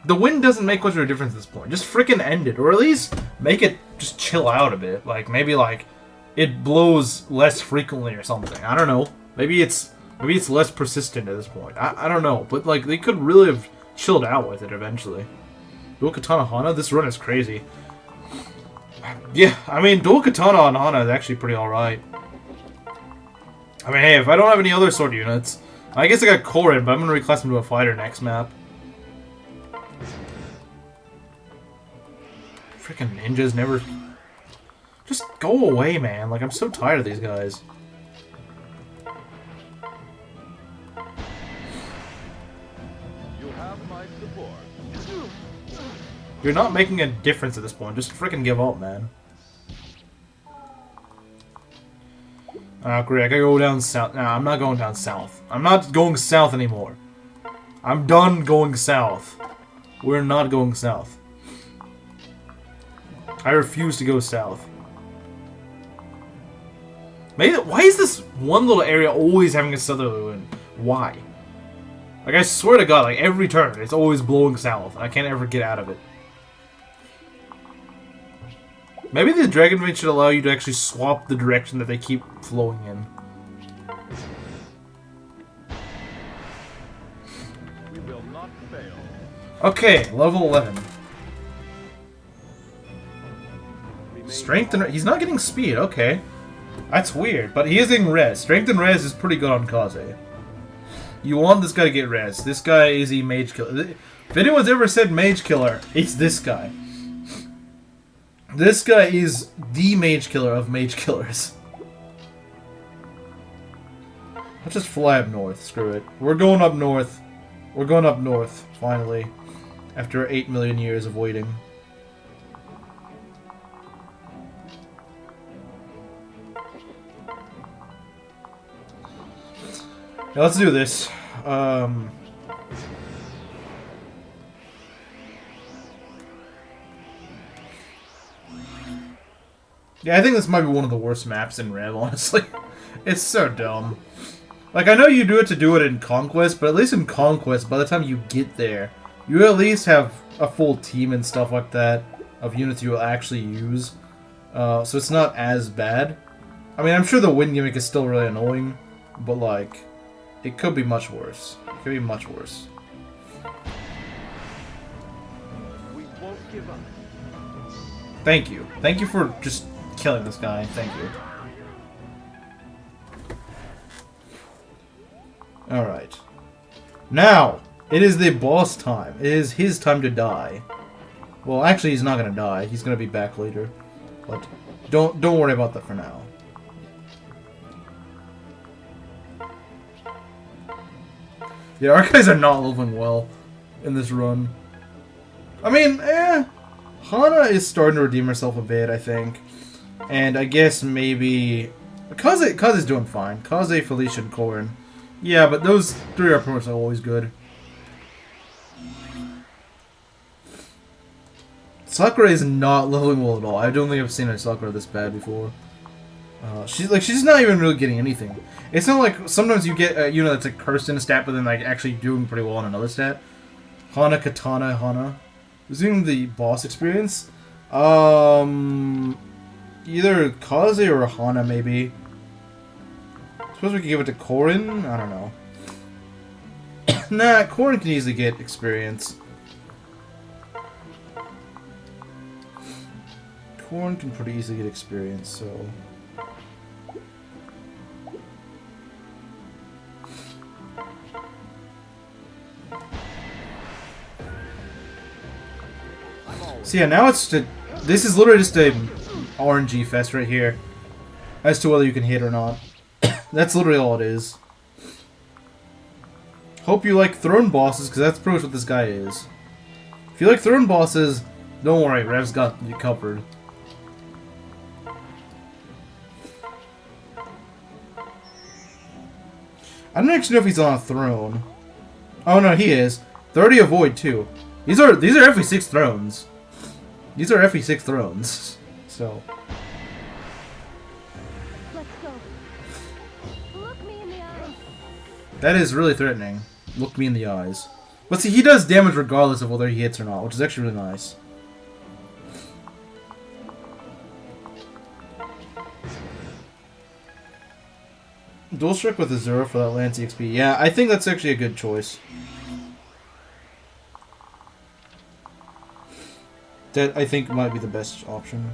The wind doesn't make much of a difference at this point. Just frickin' end it. Or at least make it just chill out a bit. Like, maybe, like, it blows less frequently or something. I don't know. Maybe it's less persistent at this point. I don't know. But, like, they could really have chilled out with it eventually. Dual Katana Hana? This run is crazy. Yeah, I mean, Dual Katana on Hana is actually pretty alright. I mean, hey, if I don't have any other sword units... I guess I got Korin, but I'm gonna reclass him to a fighter next map. Freaking ninjas never... Just go away, man. Like, I'm so tired of these guys. You have my support. You're not making a difference at this point. Just freaking give up, man. Oh, great. I gotta go down south. Nah, I'm not going down south. I'm not going south anymore. I'm done going south. We're not going south. I refuse to go south. Maybe, why is this one little area always having a southerly wind? Why? Like, I swear to God, like, every turn, it's always blowing south. I can't ever get out of it. Maybe the Dragon Vein should allow you to actually swap the direction that they keep flowing in. We will not fail. Okay, level 11. Strength and... He's not getting speed, okay. That's weird, but he is getting res. Strength and res is pretty good on Kaze. You want this guy to get res. This guy is a mage killer. If anyone's ever said mage killer, it's this guy. This guy is the mage killer of mage killers. Let's just fly up north. Screw it. We're going up north. We're going up north, finally. After 8 million years of waiting. Now let's do this. Yeah, I think this might be one of the worst maps in REV, honestly. It's so dumb. Like, I know you do it in Conquest, but at least in Conquest, by the time you get there, you at least have a full team and stuff like that of units you will actually use. So it's not as bad. I mean, I'm sure the wind gimmick is still really annoying, but, like, it could be much worse. It could be much worse. We won't give up. Thank you. Thank you for just killing this guy. Thank you. Alright. Now, it is the boss time. It is his time to die. Well, actually, he's not gonna die. He's gonna be back later. But don't worry about that for now. Yeah, our guys are not leveling well in this run. I mean, Hana is starting to redeem herself a bit, I think. And I guess maybe... Kaze's doing fine. Kaze, Felicia, and Korin. Yeah, but those three are pretty much always good. Sakura is not leveling well at all. I don't think I've seen a Sakura this bad before. She's not even really getting anything. It's not like sometimes you get that's like cursed in a stat, but then like actually doing pretty well on another stat. Hana, Katana, Hana. Resuming the boss experience. Either Kaze or Hana maybe. Suppose we could give it to Korin? I don't know. Nah, Korin can easily get experience. Korin can pretty easily get experience, so... So yeah, now it's just this is literally just a RNG fest right here. As to whether you can hit or not. That's literally all it is. Hope you like throne bosses, because that's pretty much what this guy is. If you like throne bosses, don't worry, Rev's got you covered. I don't actually know if he's on a throne. Oh no, he is. 30 avoid too. These are FE6 thrones. These are FE6 thrones. So Let's go. Look me in the eye. that is really threatening. Look me in the eyes. But see, he does damage regardless of whether he hits or not, which is actually really nice. Dual strike with Azura for that Lance EXP. Yeah, I think that's actually a good choice. That, I think, might be the best option.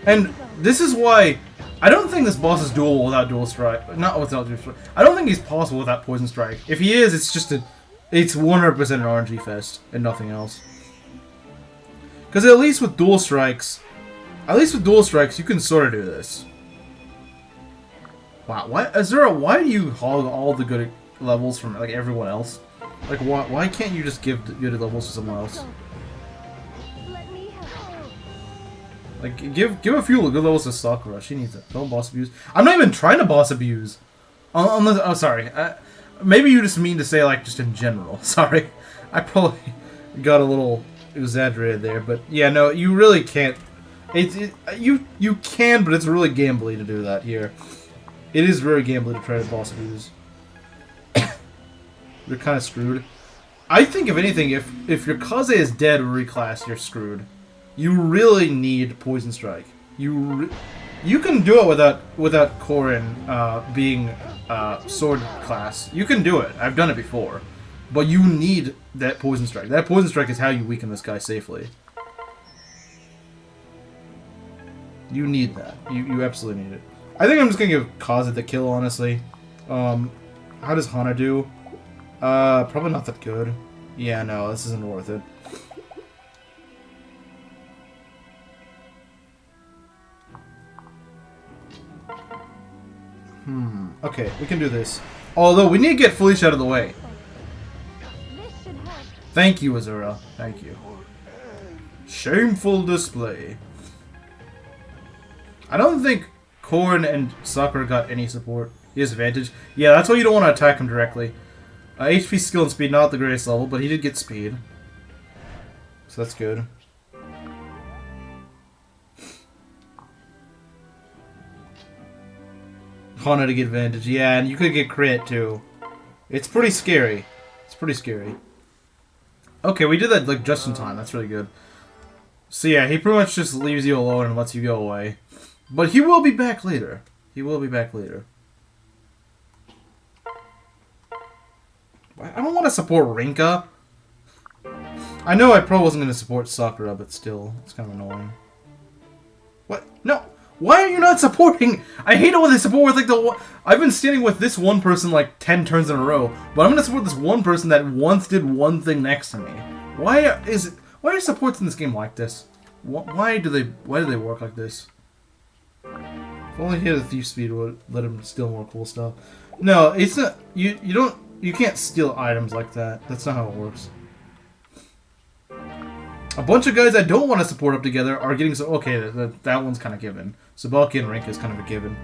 And this is why I don't think this boss is doable without dual strike. Not without dual strike. I don't think he's possible without poison strike. If he is, it's just it's 100% an RNG fest and nothing else. Because at least with dual strikes, you can sort of do this. Wow, Azura, why do you hog all the good levels from like everyone else? Like, why can't you just give good levels to someone else? Let me help. Like, give a few good levels to Sakura. She needs it. Don't boss abuse. I'm not even trying to boss abuse. Unless, oh, sorry. Maybe you just mean to say, like, just in general. Sorry. I probably got a little exaggerated there. But, yeah, no, you really can't. You can, but it's really gambly to do that here. It is very gambly to try to boss abuse. You're kind of screwed. I think, if anything, if your Kaze is dead or reclassed, you're screwed. You really need Poison Strike. You can do it without Korin being Sword class. You can do it. I've done it before. But you need that Poison Strike. That Poison Strike is how you weaken this guy safely. You need that. You absolutely need it. I think I'm just gonna give Kaze the kill, honestly. How does Hana do? Probably not that good. Yeah, no, this isn't worth it. Okay, we can do this. Although, we need to get Felicia out of the way. This should help. Thank you, Azura. Thank you. Shameful display. I don't think Korin and Sakura got any support. He has advantage. Yeah, that's why you don't want to attack him directly. HP, skill, and speed, not the greatest level, but he did get speed. So that's good. Hana to get advantage. Yeah, and you could get crit, too. It's pretty scary. It's pretty scary. Okay, we did that, like, just in time. That's really good. So yeah, he pretty much just leaves you alone and lets you go away. But he will be back later. He will be back later. I don't want to support Rinka. I know I probably wasn't going to support Sakura, but still, it's kind of annoying. What? No! Why are you not supporting? I hate it when they support with like the. I've been standing with this one person like 10 turns in a row, but I'm gonna support this one person that once did one thing next to me. Why are supports in this game like this? Why do they work like this? If only he had a thief speed would let him steal more cool stuff. No, it's not. You can't steal items like that. That's not how it works. A bunch of guys that don't want to support up together are getting so okay. That one's kind of given. Sabalki and Rink is kind of a given.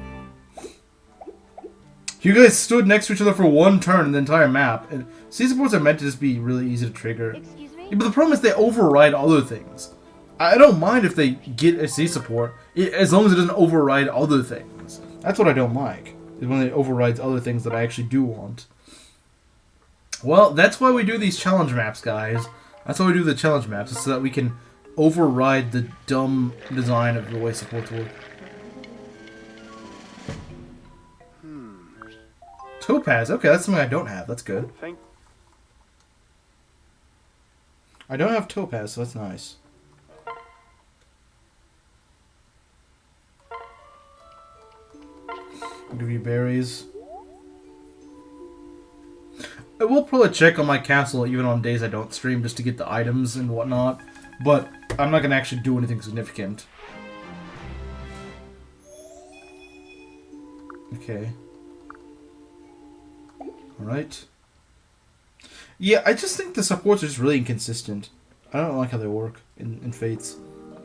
You guys stood next to each other for one turn in the entire map, and C supports are meant to just be really easy to trigger. Excuse me? Yeah, but the problem is they override other things. I don't mind if they get a C support, as long as it doesn't override other things. That's what I don't like, is when it overrides other things that I actually do want. Well, that's why we do these challenge maps, guys. That's why we do the challenge maps, is so that we can override the dumb design of the way supports work. Topaz, okay, that's something I don't have. That's good. I don't have Topaz, so that's nice. I'll give you berries. I will probably check on my castle even on days I don't stream just to get the items and whatnot, but I'm not going to actually do anything significant. Okay. Alright. Yeah, I just think the supports are just really inconsistent. I don't like how they work in Fates.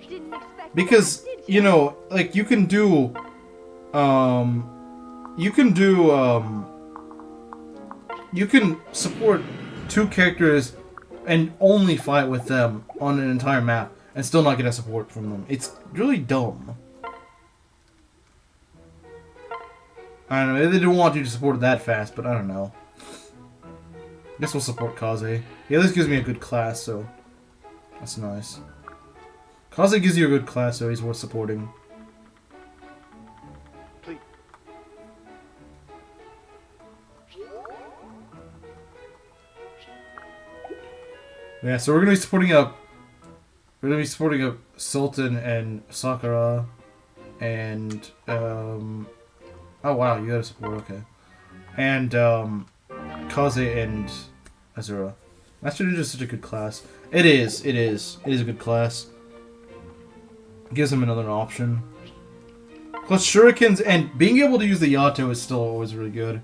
Didn't expect Because, that, did you know, like, you can do, you can support two characters and only fight with them on an entire map and still not get a support from them. It's really dumb. I don't know, they didn't want you to support it that fast, but I don't know. I guess we'll support Kaze. Yeah, this gives me a good class, so that's nice. Kaze gives you a good class, so he's worth supporting. Please. Yeah, so we're gonna be supporting a Sultan and Sakura, and oh wow, you got a support, okay, and Kaze and Azura. Master Ninja is such a good class. It is a good class. Gives him another option. Plus shurikens and being able to use the Yato is still always really good.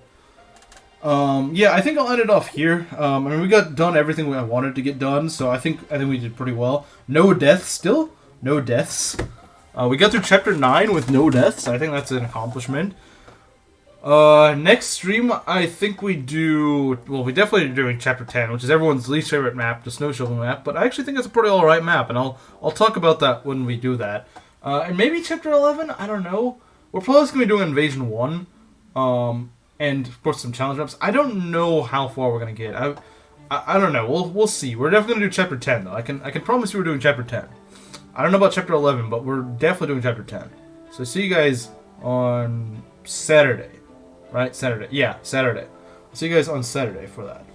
Yeah, I think I'll end it off here. I mean, we got done everything I wanted to get done, so I think we did pretty well. No deaths still. No deaths. We got through chapter 9 with no deaths. I think that's an accomplishment. Next stream, I think we do... Well, we definitely are doing chapter 10, which is everyone's least favorite map, the snow shovel map, but I actually think it's a pretty alright map, and I'll talk about that when we do that. And maybe chapter 11? I don't know. We're probably just going to be doing Invasion 1. And, of course, some challenge maps. I don't know how far we're going to get. I don't know. We'll see. We're definitely going to do chapter 10, though. I can promise you we're doing chapter 10. I don't know about chapter 11, but we're definitely doing chapter 10. So see you guys on Saturday. Right? Saturday. Yeah, Saturday. I'll see you guys on Saturday for that.